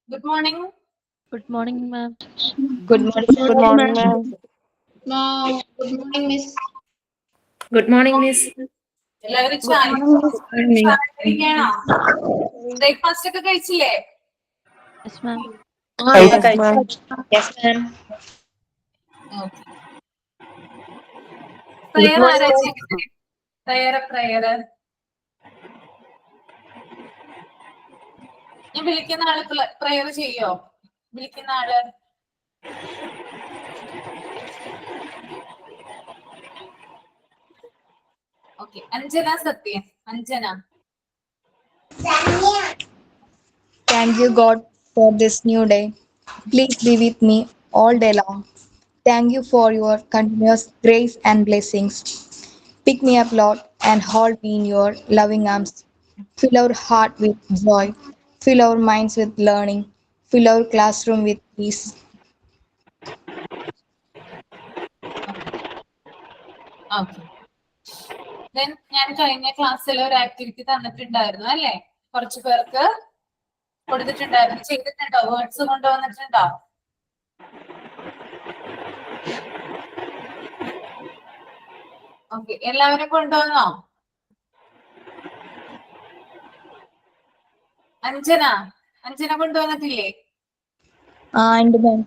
Good morning. Good morning, ma'am. Good morning, Good ma'am. morning, ma'am. No, good morning, Miss. Good morning, Miss. എല്ലാവരും Good ചായ morning, Miss. Morning. കഴിക്കാണോ? Breakfast ഒക്കെ കഴിച്ചില്ലേ? Yes, ma'am. Yes, ma'am. Yes, ma'am. Good prayer morning, ആരാ ma'am. ചെയ്യുന്നത്? Prayer. ഞാൻ വിളിക്കുന്ന ആള് പ്രയർ ചെയ്യോ? വിളിക്കുന്ന ആള് ഓക്കെ. അഞ്ജന സത്യം. Anjana. Thank you, God, for this new day. Please be with me all day long. Thank you for your continuous grace and blessings. Pick me up, Lord, and hold me in your loving arms. Fill our heart with joy. Fill our minds with learning. Fill our classroom with peace. Okay. Then ഞാൻ കഴിഞ്ഞ ക്ലാസ്സിൽ ഒരു activity തന്നിട്ടുണ്ടായിരുന്നു അല്ലേ? കുറച്ചു പേർക്ക് കൊടുത്തിട്ടുണ്ടായിരുന്നു. ചെയ്തിട്ടുണ്ടോ? വേർഡ്സ് കൊണ്ടുവന്നിട്ടുണ്ടോ? ഓക്കെ. എല്ലാവരും കൊണ്ടുവന്നോ? അഞ്ജന കൊണ്ടുവന്നിട്ടില്ലേ? And ma'am.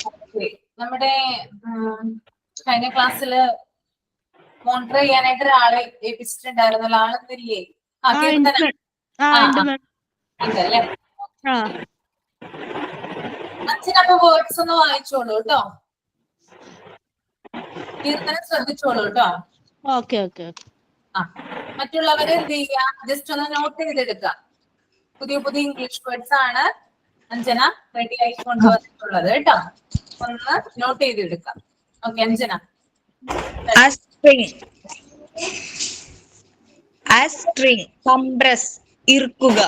Okay. നമ്മുടെ കഴിഞ്ഞ ക്ലാസ്സിൽ മോണിറ്റർ ചെയ്യാനായിട്ട് ഒരാളെ ഏൽപ്പിച്ചിട്ടുണ്ടായിരുന്നല്ലോ. ആളൊന്നില്ലേ? കീർത്തന. ഉണ്ടല്ലേ? അച്ഛൻ അപ്പൊ വേർഡ്സ് ഒന്ന് വായിച്ചോളൂ കേട്ടോ. കീർത്തന ശ്രദ്ധിച്ചോളൂ കേട്ടോ. Okay. ആ, മറ്റുള്ളവര് എന്ത് ചെയ്യുക? ജസ്റ്റ് ഒന്ന് നോട്ട് ചെയ്തെടുക്കുക. പുതിയ ഇംഗ്ലീഷ് വേർഡ്സ് ആണ് അഞ്ജന റെഡി ആയി കൊണ്ടുവന്നിട്ടുള്ളത് കേട്ടോ. ഒന്ന് നോട്ട് ചെയ്തെടുക്കാം. Okay Anjana. A string. A string. Compress. ഇറുക്കുക.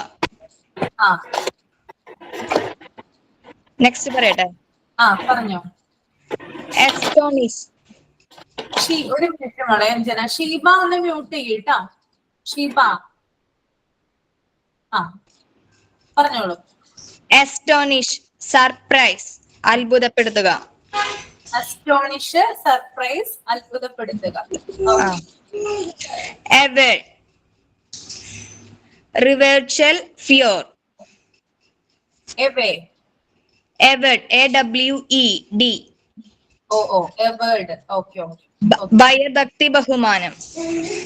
ആ നെക്സ്റ്റ് പറയട്ടെ. പറഞ്ഞോ. Astonish. ഒരു മിനിറ്റ് മോളെ അഞ്ജന. ഷീബ ഒന്ന് മ്യൂട്ട് ചെയ്യട്ടോ. ഷീബ. പറഞ്ഞോളൂ. Astonish. Surprise. അത്ഭുതപ്പെടുത്തുക. Astonish, surprise, അത്ഭുതപ്പെടുത്തുക. Awed. Reversal. Fear. Away. Awed. AWED. എവേർഡ്. Okay. ഭയഭക്തി ബഹുമാനം.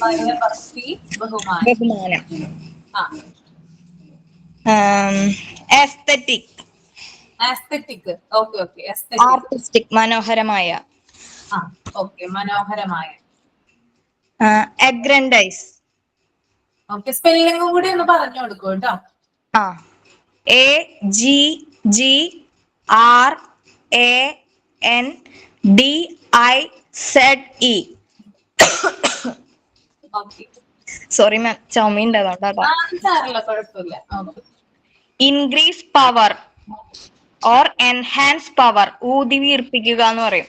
ഭയഭക്തി ബഹുമാനം. Aesthetic. ആസ്തെറ്റിക്. ഓക്കെ. ആർട്ടിസ്റ്റിക്. മനോഹരമായ. ഓക്കെ. മനോഹരമായ. Aggrandize. ഓക്കെ. സ്പെല്ലിംഗും കൂടി ഒന്ന് പറഞ്ഞു കൊടുക്കൂ കേട്ടോ. AGGRANDIZE. ഓക്കെ. സോറി മാം, ചുമയുണ്ട് അതുകൊണ്ടാ. സാരല്ല, കുഴപ്പമില്ല. Okay. Increase power or enhance power. ഊതി വീർപ്പിക്കുക എന്ന് പറയും.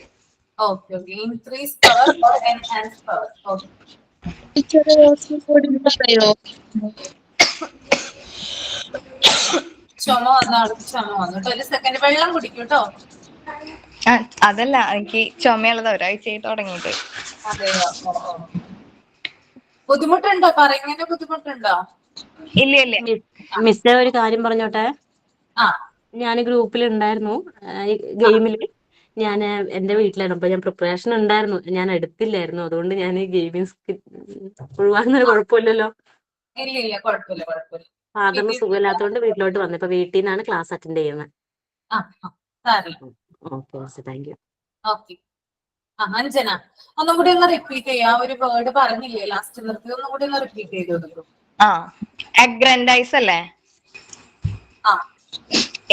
Okay. Increase power or enhance power. Okay. ചുമ വന്നു കേട്ടോ. ഒരു സെക്കൻഡ് വെള്ളം കുടിക്കൂ കേട്ടോ. അതല്ല, എനിക്ക് ചുമയുള്ളത് ഒരാഴ്ചയായി തുടങ്ങിയിട്ട്. അതെയോ? ബുദ്ധിമുട്ടുണ്ടോ? പറയുന്നതിന് ബുദ്ധിമുട്ടുണ്ടോ? ഇല്ല. മിസ് ഒരു കാര്യം പറഞ്ഞോട്ടെ. ഞാൻ ഗ്രൂപ്പിൽ ഉണ്ടായിരുന്നു. ഗെയിമില് ഞാൻ എന്റെ വീട്ടിലായിരുന്നു. അപ്പൊ ഞാൻ പ്രിപ്പറേഷൻ ഉണ്ടായിരുന്നു, ഞാൻ എടുത്തില്ലായിരുന്നു. അതുകൊണ്ട് ഞാൻ ഗെയിമിങ് ഒഴിവാകുന്ന കുഴപ്പമില്ലല്ലോ. ഇല്ല, കുഴപ്പമില്ല. ഫാദറിന് സുഖമില്ലാത്തതുകൊണ്ട് വീട്ടിലോട്ട് വന്നു. ഇപ്പൊ വീട്ടിൽ നിന്നാണ് ക്ലാസ് അറ്റൻഡ് ചെയ്യുന്നത്. Okay, thank you. Okay. Anjana ഒന്നും കൂടി ഒന്ന് റിപ്പീറ്റ് ചെയ്യാം. ഒരു വേർഡ് പറഞ്ഞില്ലേ ലാസ്റ്റ് നിർത്തി? ഒന്നും കൂടി ഒന്ന് റിപ്പീറ്റ് ചെയ്ത് കൊടുക്കും. അഗ്രൻഡൈസ് അല്ലേ?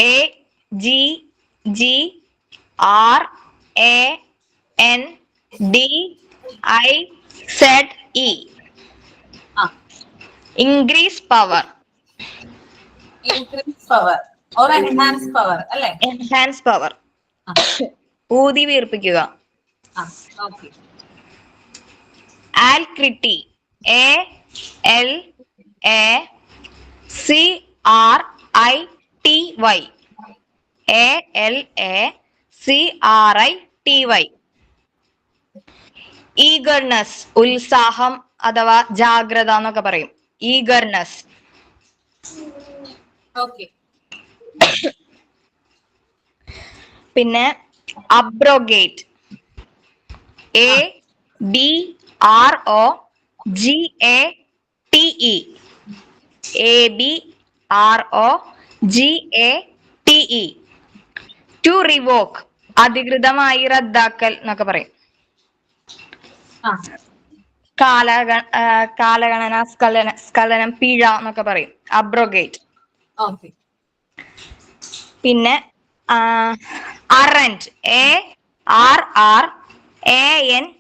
AGGRANDIZE. Increase power. Or enhance power അല്ലേ? Enhance power. ഊതി വീർപ്പിക്കുക. Okay. ആൽക്രിറ്റി. ALACRITY. ALACRITY. ALACRITY. Eagerness, ഉത്സാഹം അഥവാ ജാഗ്രത എന്നൊക്കെ പറയും. ഈഗർനെസ്. ഓക്കെ. പിന്നെ abrogate. ABROGATE. ABROGATE. To revoke, അധികൃതമായി റദ്ദാക്കൽ എന്നൊക്കെ പറയും. കാലഗണന സ്ഖലനം, പിഴ എന്നൊക്കെ പറയും. അബ്രോഗേറ്റ്. ഓക്കെ. പിന്നെ അറന്റ്. ARRANT.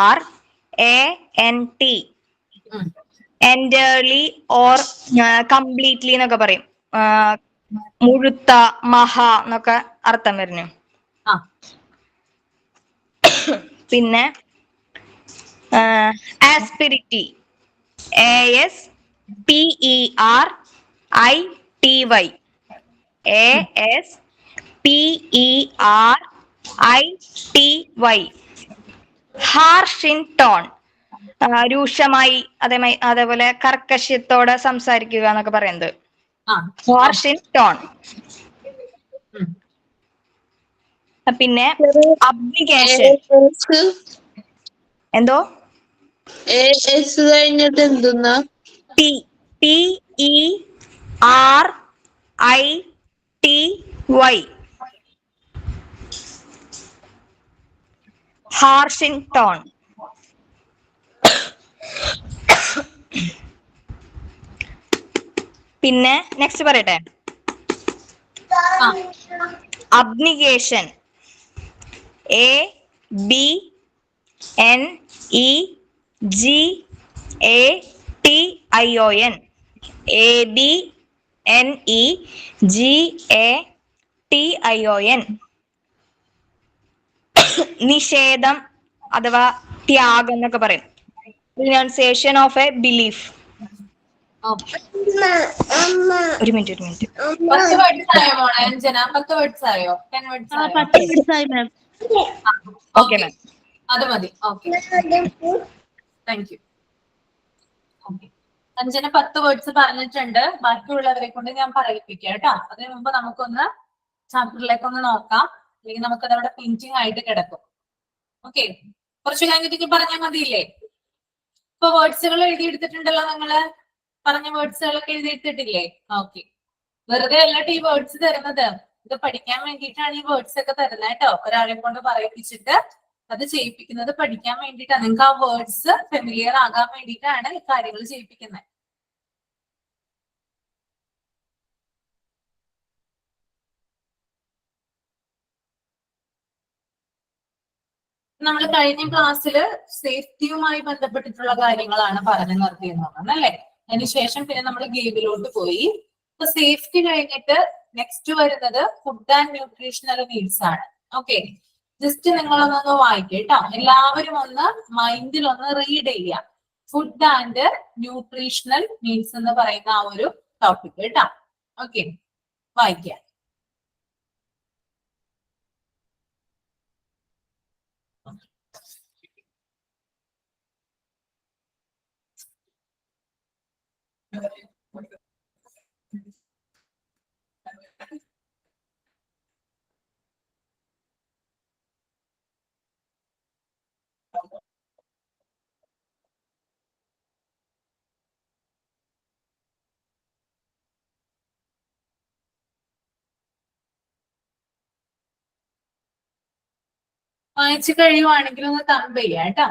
ARRANT. entirely or completely എന്നൊക്കെ പറയും. മുഴുത്ത, മഹ എന്നൊക്കെ അർത്ഥം വരുന്നു. പിന്നെ asperity. ASPERITY. ASPERITY. Harsh in tone, രൂക്ഷമായി അതേപോലെ കർക്കശ്യത്തോടെ സംസാരിക്കുക എന്നൊക്കെ പറയുന്നത്. Harsh in tone. പിന്നെ അബ്ലിഗേഷൻ. എന്തോ കഴിഞ്ഞിട്ട് എന്തെന്നാ? PERITY. Harsh in tone. പിന്നെ നെക്സ്റ്റ് പറയട്ടെ. അബ്നിഗേഷൻ. ABNEGATION. ABNEGATION. നിഷേധം അഥവാ ത്യാഗം എന്നൊക്കെ പറയും. Renunciation of a belief. ഒരു മിനിറ്റ്. 10 words ആയോ മോളെ അഞ്ജന? 10 words ആയോ? 10 words ആയോ? 10 words ആയി മാം. ഓക്കെ മാം, അത് മതി. Okay, thank you. Okay, Anjana 10 words പറഞ്ഞിട്ടുണ്ട്. ബാക്കിയുള്ളവരെ കൊണ്ട് ഞാൻ പറയിപ്പിക്കാം കേട്ടോ. അതിനു മുമ്പ് നമുക്കൊന്ന് ചാപ്റ്ററിലേക്ക് ഒന്ന് നോക്കാം, അല്ലെങ്കിൽ നമുക്കത് അവിടെ പെയിന്റിംഗ് ആയിട്ട് കിടക്കും. ഓക്കെ, കുറച്ച് കഴിഞ്ഞിട്ട് പറഞ്ഞാൽ മതിയില്ലേ? ഇപ്പൊ വേർഡ്സുകൾ എഴുതിയെടുത്തിട്ടുണ്ടല്ലോ നിങ്ങള്? പറഞ്ഞ വേർഡ്സുകളൊക്കെ എഴുതിയെടുത്തിട്ടില്ലേ? ഓക്കെ. വെറുതെ അല്ലട്ടോ ഈ വേർഡ്സ് തരുന്നത്, ഇത് പഠിക്കാൻ വേണ്ടിയിട്ടാണ് ഈ വേർഡ്സ് ഒക്കെ തരുന്നത് കേട്ടോ. ഒരാളെ കൊണ്ട് പറയിപ്പിച്ചിട്ട് അത് ചെയ്യിപ്പിക്കുന്നത് പഠിക്കാൻ വേണ്ടിയിട്ടാണ്. നിങ്ങൾക്ക് ആ വേർഡ്സ് ഫെമിലിയർ ആകാൻ വേണ്ടിയിട്ടാണ് ഈ കാര്യങ്ങൾ ചെയ്യിപ്പിക്കുന്നത്. നമ്മൾ കഴിഞ്ഞ ക്ലാസ്സിൽ സേഫ്റ്റിയുമായി ബന്ധപ്പെട്ടിട്ടുള്ള കാര്യങ്ങളാണ് പറഞ്ഞു നിർത്തിയെന്ന് അല്ലെ? അതിനുശേഷം പിന്നെ നമ്മൾ ഗെയിമിലോട്ട് പോയി. അപ്പൊ സേഫ്റ്റി കഴിഞ്ഞിട്ട് നെക്സ്റ്റ് വരുന്നത് ഫുഡ് ആൻഡ് ന്യൂട്രീഷണൽ നീഡ്സ് ആണ്. ഓക്കെ, ജസ്റ്റ് നിങ്ങളൊന്നൊന്ന് വായിക്കുക കേട്ടോ. എല്ലാവരും ഒന്ന് മൈൻഡിൽ ഒന്ന് റീഡ് ചെയ്യുക. ഫുഡ് ആൻഡ് ന്യൂട്രീഷണൽ നീഡ്സ് എന്ന് പറയുന്ന ആ ഒരു ടോപ്പിക് കേട്ടോ. ഓക്കെ, വായിക്കുക. വായിച്ചു കഴിയുവാണെങ്കിൽ ഒന്ന് തമ്പ് ചെയ്യാം കേട്ടോ.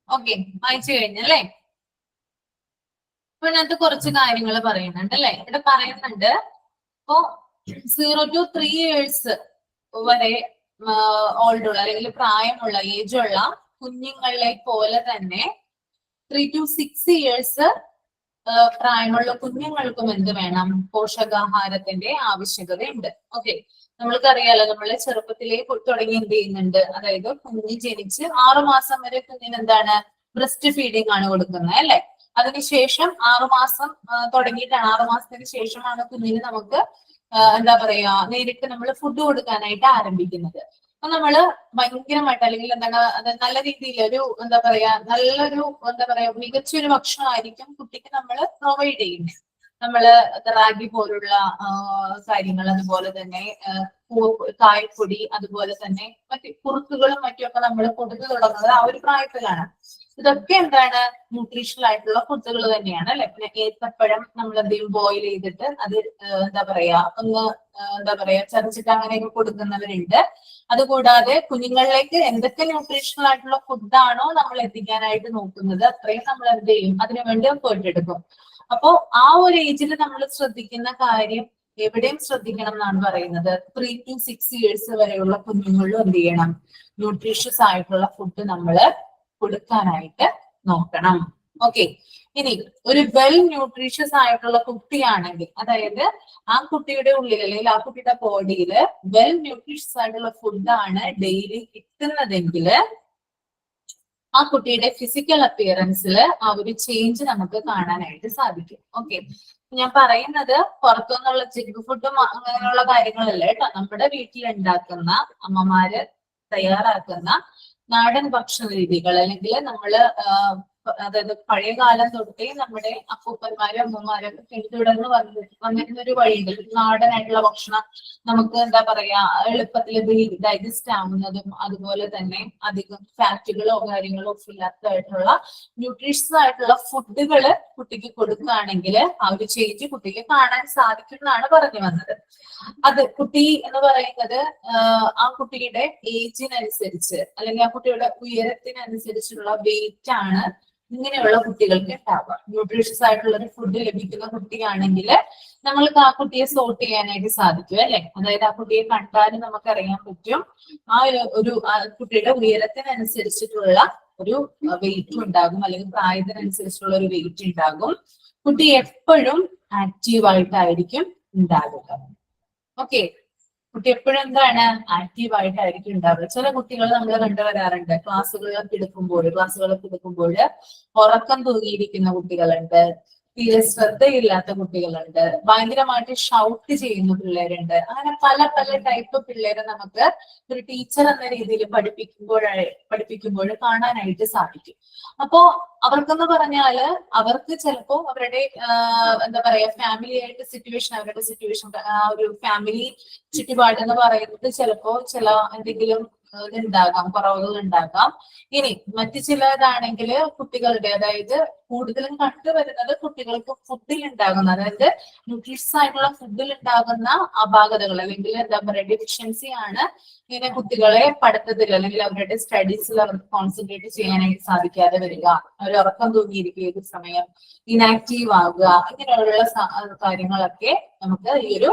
ഓക്കെ, വായിച്ചു കഴിഞ്ഞല്ലേ? അപ്പൊ ഇതിനകത്ത് കുറച്ച് കാര്യങ്ങൾ പറയുന്നുണ്ട് അല്ലെ? ഇവിടെ പറയുന്നുണ്ട് ഇപ്പോ 0 to 3 years വരെ ഓൾഡ് ഉള്ള അല്ലെങ്കിൽ പ്രായമുള്ള ഏജുള്ള കുഞ്ഞുങ്ങളെ പോലെ തന്നെ 3 to 6 years പ്രായമുള്ള കുഞ്ഞുങ്ങൾക്കും എന്ത് വേണം? പോഷകാഹാരത്തിന്റെ ആവശ്യകതയുണ്ട്. ഓക്കെ, നമ്മൾക്കറിയാലോ, നമ്മളെ ചെറുപ്പത്തിലേ തുടങ്ങി എന്ത് ചെയ്യുന്നുണ്ട്? അതായത് കുഞ്ഞ് ജനിച്ച് 6 മാസം വരെ കുഞ്ഞിന് എന്താണ്? ബ്രസ്റ്റ് ഫീഡിങ് ആണ് കൊടുക്കുന്നത് അല്ലെ? അതിനുശേഷം 6 മാസം തുടങ്ങിയിട്ടാണ്, 6 മാസത്തിന് ശേഷമാണ് കുഞ്ഞിന് നമുക്ക് എന്താ പറയാ നേരിട്ട് നമ്മൾ ഫുഡ് കൊടുക്കാനായിട്ട് ആരംഭിക്കുന്നത്. അപ്പൊ നമ്മള് ഭയങ്കരമായിട്ട് അല്ലെങ്കിൽ എന്താണ് അത് നല്ല രീതിയിൽ ഒരു എന്താ പറയാ നല്ലൊരു എന്താ പറയാ മികച്ചൊരു ഭക്ഷണമായിരിക്കും കുട്ടിക്ക് നമ്മൾ പ്രൊവൈഡ് ചെയ്യുന്നത്. നമ്മള് റാഗി പോലുള്ള കാര്യങ്ങൾ, അതുപോലെ തന്നെ കായപ്പൊടി, അതുപോലെ തന്നെ മറ്റ് കുറുക്കുകളും മറ്റുമൊക്കെ നമ്മൾ കൊടുത്തു തുടങ്ങുന്നത് ആ ഒരു പ്രായത്തിലാണ്. ഇതൊക്കെ എന്താണ്? ന്യൂട്രീഷണൽ ആയിട്ടുള്ള ഫുഡുകൾ തന്നെയാണ് അല്ലെ? പിന്നെ ഏത്തപ്പഴം നമ്മൾ എന്തെങ്കിലും ബോയിൽ ചെയ്തിട്ട് അത് എന്താ പറയാ ഒന്ന് എന്താ പറയാ ചതച്ചിട്ട് അങ്ങനെയൊക്കെ കൊടുക്കുന്നവരുണ്ട്. അതുകൂടാതെ കുഞ്ഞുങ്ങളിലേക്ക് എന്തൊക്കെ ന്യൂട്രീഷണൽ ആയിട്ടുള്ള ഫുഡാണോ നമ്മൾ എത്തിക്കാനായിട്ട് നോക്കുന്നത് അത്രയും നമ്മൾ എന്ത് ചെയ്യും? അതിനുവേണ്ടി എഫേർട്ട് എടുക്കും. അപ്പോ ആ ഒരു ഏജിൽ നമ്മൾ ശ്രദ്ധിക്കുന്ന കാര്യം എവിടെയും ശ്രദ്ധിക്കണം എന്നാണ് പറയുന്നത്. 3 to 6 years വരെയുള്ള കുഞ്ഞുങ്ങളിലും എന്ത് ചെയ്യണം? ന്യൂട്രീഷ്യസ് ആയിട്ടുള്ള ഫുഡ് നമ്മൾ കൊടുക്കാനായിട്ട് നോക്കണം. ഓക്കെ, ഇനി ഒരു വെൽ ന്യൂട്രീഷ്യസ് ആയിട്ടുള്ള കുട്ടിയാണെങ്കിൽ, അതായത് ആ കുട്ടിയുടെ ഉള്ളിൽ അല്ലെങ്കിൽ ആ കുട്ടിയുടെ ബോഡിയിൽ വെൽ ന്യൂട്രീഷ്യസ് ആയിട്ടുള്ള ഫുഡാണ് ഡെയിലി കിട്ടുന്നതെങ്കിൽ ആ കുട്ടിയുടെ ഫിസിക്കൽ അപ്പിയറൻസിൽ ആ ഒരു ചേഞ്ച് നമുക്ക് കാണാനായിട്ട് സാധിക്കും. ഓക്കെ, ഞാൻ പറയുന്നത് പുറത്തുനിന്നുള്ള ജങ്ക് ഫുഡും അങ്ങനെയുള്ള കാര്യങ്ങളല്ല കേട്ടോ. നമ്മുടെ വീട്ടിൽ ഉണ്ടാക്കുന്ന അമ്മമാര് തയ്യാറാക്കുന്ന നാടൻ ഭക്ഷണ രീതികൾ, അല്ലെങ്കിൽ നമ്മള് അതായത് പഴയ കാലം തൊട്ടേ നമ്മുടെ അപ്പൂപ്പന്മാരും അമ്മമാരൊക്കെ പിന്തുടർന്ന് വന്നിരുന്ന ഒരു വഴിയുണ്ട്. നാടനായിട്ടുള്ള ഭക്ഷണം നമുക്ക് എന്താ പറയാ എളുപ്പത്തിൽ ഡൈജസ്റ്റ് ആവുന്നതും, അതുപോലെ തന്നെ അധികം ഫാറ്റുകളോ കാര്യങ്ങളോ ഇല്ലാത്തതായിട്ടുള്ള ന്യൂട്രീഷ്യസ് ആയിട്ടുള്ള ഫുഡുകള് കുട്ടിക്ക് കൊടുക്കുകയാണെങ്കിൽ ആ ഒരു ചേഞ്ച് കുട്ടിക്ക് കാണാൻ സാധിക്കും എന്നാണ് പറഞ്ഞു വന്നത്. അത് കുട്ടി എന്ന് പറയുന്നത് ആ കുട്ടിയുടെ ഏജിനനുസരിച്ച് അല്ലെങ്കിൽ ആ കുട്ടിയുടെ ഉയരത്തിനനുസരിച്ചുള്ള വെയിറ്റ് ആണ് ഇങ്ങനെയുള്ള കുട്ടികൾക്ക് ഉണ്ടാവുക. ന്യൂട്രീഷ്യസ് ആയിട്ടുള്ള ഒരു ഫുഡ് ലഭിക്കുന്ന കുട്ടിയാണെങ്കിൽ നമ്മൾക്ക് ആ കുട്ടിയെ സോർട്ട് ചെയ്യാനായിട്ട് സാധിക്കും അല്ലെ? അതായത് ആ കുട്ടിയെ കണ്ടാൽ നമുക്കറിയാൻ പറ്റും ആ ഒരു കുട്ടിയുടെ ഉയരത്തിനനുസരിച്ചിട്ടുള്ള ഒരു വെയിറ്റ് ഉണ്ടാകും, അല്ലെങ്കിൽ പ്രായത്തിനനുസരിച്ചുള്ള ഒരു വെയിറ്റ് ഉണ്ടാകും. കുട്ടി എപ്പോഴും ആക്റ്റീവായിട്ടായിരിക്കും ഉണ്ടാകുക. ഓക്കെ, കുട്ടി എപ്പോഴും എന്താണ്? ആക്റ്റീവായിട്ടായിരിക്കും ഉണ്ടാവുക. ചില കുട്ടികൾ നമ്മൾ കണ്ടുവരാറുണ്ട്, ക്ലാസ്സുകളൊക്കെ എടുക്കുമ്പോൾ ഉറക്കം തൂങ്ങിയിരിക്കുന്ന കുട്ടികളുണ്ട്, തീരെ ശ്രദ്ധയില്ലാത്ത കുട്ടികളുണ്ട്, ഭയങ്കരമായിട്ട് ഷൗട്ട് ചെയ്യുന്ന പിള്ളേരുണ്ട്. അങ്ങനെ പല പല ടൈപ്പ് പിള്ളേരെ നമുക്ക് ഒരു ടീച്ചർ എന്ന രീതിയിൽ പഠിപ്പിക്കുമ്പോൾ കാണാനായിട്ട് സാധിക്കും. അപ്പോ അവർക്കെന്ന് പറഞ്ഞാല് അവർക്ക് ചിലപ്പോ അവരുടെ എന്താ പറയാ ഫാമിലി ആയിട്ട് സിറ്റുവേഷൻ, അവരുടെ സിറ്റുവേഷൻ ഒരു ഫാമിലി ചുറ്റുപാട് എന്ന് പറയുന്നത് ചിലപ്പോ ചില എന്തെങ്കിലും ഇതുണ്ടാകാം, കുറവുകൾ ഉണ്ടാകാം. ഇനി മറ്റു ചിലതാണെങ്കിൽ കുട്ടികളുടെ, അതായത് കൂടുതലും കണ്ടുവരുന്നത് കുട്ടികൾക്ക് ഫുഡിൽ ഉണ്ടാകുന്ന, അതായത് ന്യൂട്രീഷ്യസ് ആയിട്ടുള്ള ഫുഡിൽ ഉണ്ടാകുന്ന അപാകതകൾ അല്ലെങ്കിൽ എന്താ പറയുക ഡെഫിഷ്യൻസി ആണ് ഇങ്ങനെ കുട്ടികളെ പഠിത്തത്തിൽ അല്ലെങ്കിൽ അവരുടെ സ്റ്റഡീസിൽ അവർക്ക് കോൺസെൻട്രേറ്റ് ചെയ്യാനായിട്ട് സാധിക്കാതെ വരിക, അവർ ഉറക്കം തൂങ്ങിയിരിക്കുക, ഏത് സമയം ഇനാക്റ്റീവ് ആകുക, ഇങ്ങനെയുള്ള കാര്യങ്ങളൊക്കെ നമുക്ക് ഈ ഒരു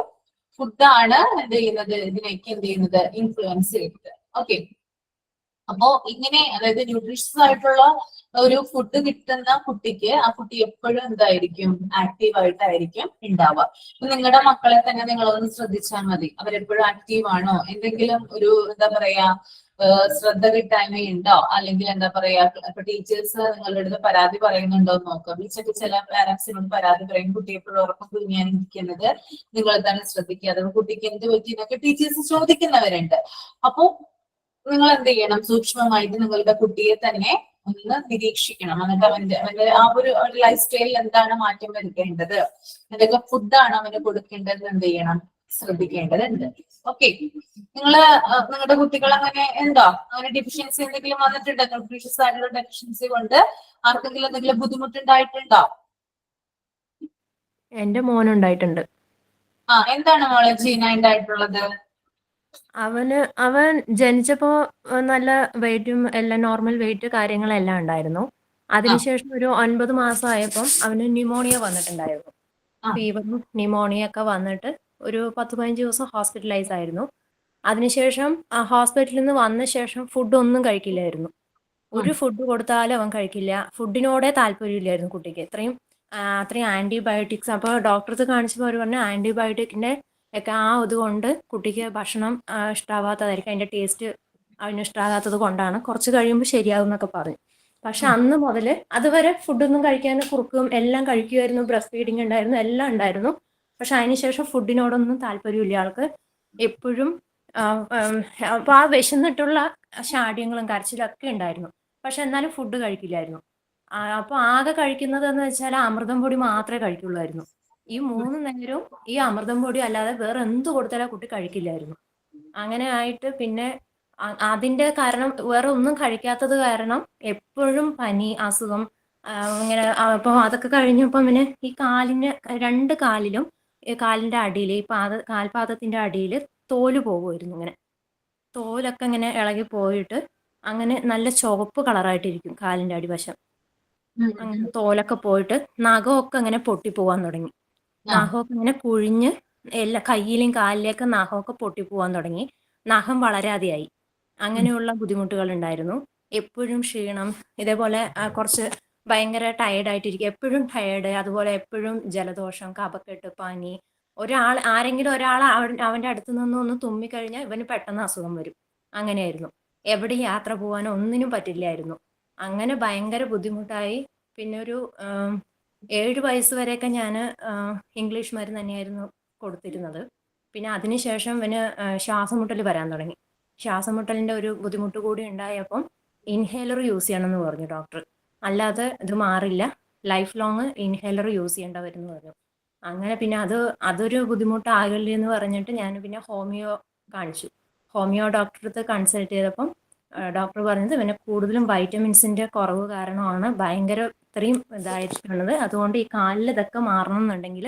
ഫുഡാണ് എന്ത് ചെയ്യുന്നത്, ഇതിനേക്ക് എന്ത് ചെയ്യുന്നത്, ഇൻഫ്ലുവൻസ് ചെയ്യുന്നത്. ഓക്കെ, അപ്പോ ഇങ്ങനെ അതായത് ന്യൂട്രീഷ്യസ് ആയിട്ടുള്ള ഒരു ഫുഡ് കിട്ടുന്ന കുട്ടിക്ക് ആ കുട്ടി എപ്പോഴും എന്തായിരിക്കും? ആക്റ്റീവ് ആയിട്ടായിരിക്കും ഉണ്ടാവുക. അപ്പൊ നിങ്ങളുടെ മക്കളെ തന്നെ നിങ്ങളൊന്ന് ശ്രദ്ധിച്ചാൽ മതി, അവരെപ്പോഴും ആക്റ്റീവ് ആണോ? എന്തെങ്കിലും ഒരു എന്താ പറയാ ശ്രദ്ധ കിട്ടായ്മയുണ്ടോ? അല്ലെങ്കിൽ എന്താ പറയാ ഇപ്പൊ ടീച്ചേഴ്സ് നിങ്ങളുടെ അടുത്ത് പരാതി പറയുന്നുണ്ടോ എന്ന് നോക്കാം. വിളിച്ചൊക്കെ ചില പാരന്റ്സിനോട് പരാതി പറയും, കുട്ടി എപ്പോഴും ഉറക്കം തൂങ്ങിയാനിരിക്കുന്നത് നിങ്ങൾ തന്നെ ശ്രദ്ധിക്കുക, അത് കുട്ടിക്ക് എന്ത് പറ്റി എന്നൊക്കെ ടീച്ചേഴ്സ് ചോദിക്കുന്നവരുണ്ട്. അപ്പൊ നിങ്ങൾ എന്ത് ചെയ്യണം? സൂക്ഷ്മമായിട്ട് നിങ്ങളുടെ കുട്ടിയെ തന്നെ ഒന്ന് നിരീക്ഷിക്കണം. എന്നിട്ട് അവന്റെ ആ ഒരു ലൈഫ് സ്റ്റൈലിൽ എന്താണ് മാറ്റം വരുത്തേണ്ടത്, എന്തൊക്കെ ഫുഡാണ് അവന് കൊടുക്കേണ്ടത് എന്ത് ചെയ്യണം? ശ്രദ്ധിക്കേണ്ടതുണ്ട്. ഓക്കെ, നിങ്ങളുടെ കുട്ടികൾ അങ്ങനെ ഉണ്ടോ? അങ്ങനെ ഡെഫിഷ്യൻസി എന്തെങ്കിലും വന്നിട്ടുണ്ടോ? ന്യൂട്രീഷ്യസ് ആയിട്ടുള്ള ഡെഫിഷ്യൻസി കൊണ്ട് ആർക്കെങ്കിലും എന്തെങ്കിലും ബുദ്ധിമുട്ടുണ്ടായിട്ടുണ്ടോ? എന്റെ മോനുണ്ടായിട്ടുണ്ട്. എന്താണ് മോളെ G9 ആയിട്ടുള്ളത്? അവൻ ജനിച്ചപ്പോ നല്ല വെയിറ്റും എല്ലാം നോർമൽ വെയിറ്റ് കാര്യങ്ങളെല്ലാം ഉണ്ടായിരുന്നു. അതിനുശേഷം ഒരു 9 മാസം ആയപ്പം അവന് ന്യൂമോണിയ വന്നിട്ടുണ്ടായിരുന്നു. ആ. ഫീവറും ന്യൂമോണിയ ഒക്കെ വന്നിട്ട് ഒരു 10-15 ദിവസം ഹോസ്പിറ്റലൈസ് ആയിരുന്നു. അതിനുശേഷം ഹോസ്പിറ്റലിൽ നിന്ന് വന്ന ശേഷം ഫുഡ് ഒന്നും കഴിക്കില്ലായിരുന്നു. ഒരു ഫുഡ് കൊടുത്താലും അവൻ കഴിക്കില്ല. ഫുഡിനോടേ താല്പര്യമില്ലായിരുന്നു കുട്ടിക്ക്. അത്രയും ആന്റിബയോട്ടിക്സ്. അപ്പോൾ ഡോക്ടർക്ക് കാണിച്ചപ്പോൾ അവർ പറഞ്ഞു ആന്റിബയോട്ടിക്കിന്റെ ഒക്കെ ഇതുകൊണ്ട് കുട്ടിക്ക് ഭക്ഷണം ഇഷ്ടാവാത്തതായിരിക്കും. അതിന്റെ ടേസ്റ്റ് അവന് ഇഷ്ടാകാത്തത് കൊണ്ടാണ്. കുറച്ച് കഴിയുമ്പോൾ ശരിയാവും എന്നൊക്കെ പറഞ്ഞു. പക്ഷെ അന്ന് മുതൽ അതുവരെ ഫുഡൊന്നും കഴിക്കാൻ കുറുക്കും എല്ലാം കഴിക്കുമായിരുന്നു. ബ്രസ്റ്റ് ഫീഡിങ് ഉണ്ടായിരുന്നു, എല്ലാം ഉണ്ടായിരുന്നു. പക്ഷെ അതിനുശേഷം ഫുഡിനോടൊന്നും താല്പര്യമില്ല ആൾക്ക്. എപ്പോഴും അപ്പൊ വിശന്നിട്ടുള്ള ശാഠ്യങ്ങളും കരച്ചിലും ഒക്കെ ഉണ്ടായിരുന്നു. പക്ഷെ എന്നാലും ഫുഡ് കഴിക്കില്ലായിരുന്നു. അപ്പൊ ആകെ കഴിക്കുന്നത് എന്ന് വെച്ചാൽ അമൃതം പൊടി മാത്രമേ കഴിക്കുള്ളായിരുന്നു. ഈ 3 നേരവും ഈ അമൃതം പൊടി അല്ലാതെ വേറെ എന്ത് കൊടുത്താലും കുട്ടി കഴിക്കില്ലായിരുന്നു. അങ്ങനെ ആയിട്ട് പിന്നെ അതിന്റെ കാരണം വേറെ ഒന്നും കഴിക്കാത്തത് കാരണം എപ്പോഴും പനി, അസുഖം, ഇങ്ങനെ. അപ്പൊ അതൊക്കെ കഴിഞ്ഞപ്പോ പിന്നെ ഈ കാലിന് 2 കാലിലും കാലിന്റെ അടിയിൽ ഈ കാൽപാദത്തിന്റെ അടിയിൽ തോല് പോകുമായിരുന്നു. ഇങ്ങനെ തോലൊക്കെ ഇങ്ങനെ ഇളകി പോയിട്ട് അങ്ങനെ നല്ല ചുവപ്പ് കളറായിട്ടിരിക്കും കാലിന്റെ അടിവശം. അങ്ങനെ തോലൊക്കെ പോയിട്ട് നഖമൊക്കെ ഇങ്ങനെ പൊട്ടിപ്പോവാൻ തുടങ്ങി. നഖമൊക്കെ ഇങ്ങനെ കുഴിഞ്ഞ് എല്ലാ കയ്യിലും കാലിലേക്ക് നഖമൊക്കെ പൊട്ടിപ്പോവാൻ തുടങ്ങി. നഖം വളരാതെയായി. അങ്ങനെയുള്ള ബുദ്ധിമുട്ടുകൾ ഉണ്ടായിരുന്നു. എപ്പോഴും ക്ഷീണം, ഇതേപോലെ കുറച്ച് ഭയങ്കര ടയേർഡായിട്ടിരിക്കും. എപ്പോഴും ടയേർഡ്, അതുപോലെ എപ്പോഴും ജലദോഷം, കഫക്കെട്ട്, പനി. ആരെങ്കിലും ഒരാൾ അവന്റെ അടുത്ത് നിന്ന് ഒന്ന് തുമ്മിക്കഴിഞ്ഞാൽ ഇവന് പെട്ടെന്ന് അസുഖം വരും. അങ്ങനെയായിരുന്നു. എവിടെ യാത്ര പോകാനോ ഒന്നിനും പറ്റില്ലായിരുന്നു. അങ്ങനെ ഭയങ്കര ബുദ്ധിമുട്ടായി. പിന്നെ ഒരു 7 വയസ്സ് വരെയൊക്കെ ഞാൻ ഇംഗ്ലീഷ് മരുന്ന് തന്നെയായിരുന്നു കൊടുത്തിരുന്നത്. പിന്നെ അതിനുശേഷം ഇവന് ശ്വാസം മുട്ടൽ വരാൻ തുടങ്ങി. ശ്വാസം മുട്ടലിന്റെ ഒരു ബുദ്ധിമുട്ട് കൂടി ഉണ്ടായപ്പം ഇൻഹേലർ യൂസ് ചെയ്യണമെന്ന് പറഞ്ഞു ഡോക്ടർ. അല്ലാതെ ഇത് മാറില്ല, ലൈഫ് ലോങ് ഇൻഹേലർ യൂസ് ചെയ്യേണ്ട വരും എന്ന് പറഞ്ഞു. അങ്ങനെ പിന്നെ അതൊരു ബുദ്ധിമുട്ടാകില്ല എന്ന് പറഞ്ഞിട്ട് ഞാൻ പിന്നെ ഹോമിയോ കാണിച്ചു. ഹോമിയോ ഡോക്ടറെ അടുത്ത് കൺസൾട്ട് ചെയ്തപ്പം ഡോക്ടർ പറഞ്ഞത് പിന്നെ കൂടുതലും വൈറ്റമിൻസിന്റെ കുറവ് കാരണമാണ് ഭയങ്കര ഇത്രയും ഇതായിട്ടുള്ളത്. അതുകൊണ്ട് ഈ കാലിൽ ഇതൊക്കെ മാറണം എന്നുണ്ടെങ്കിൽ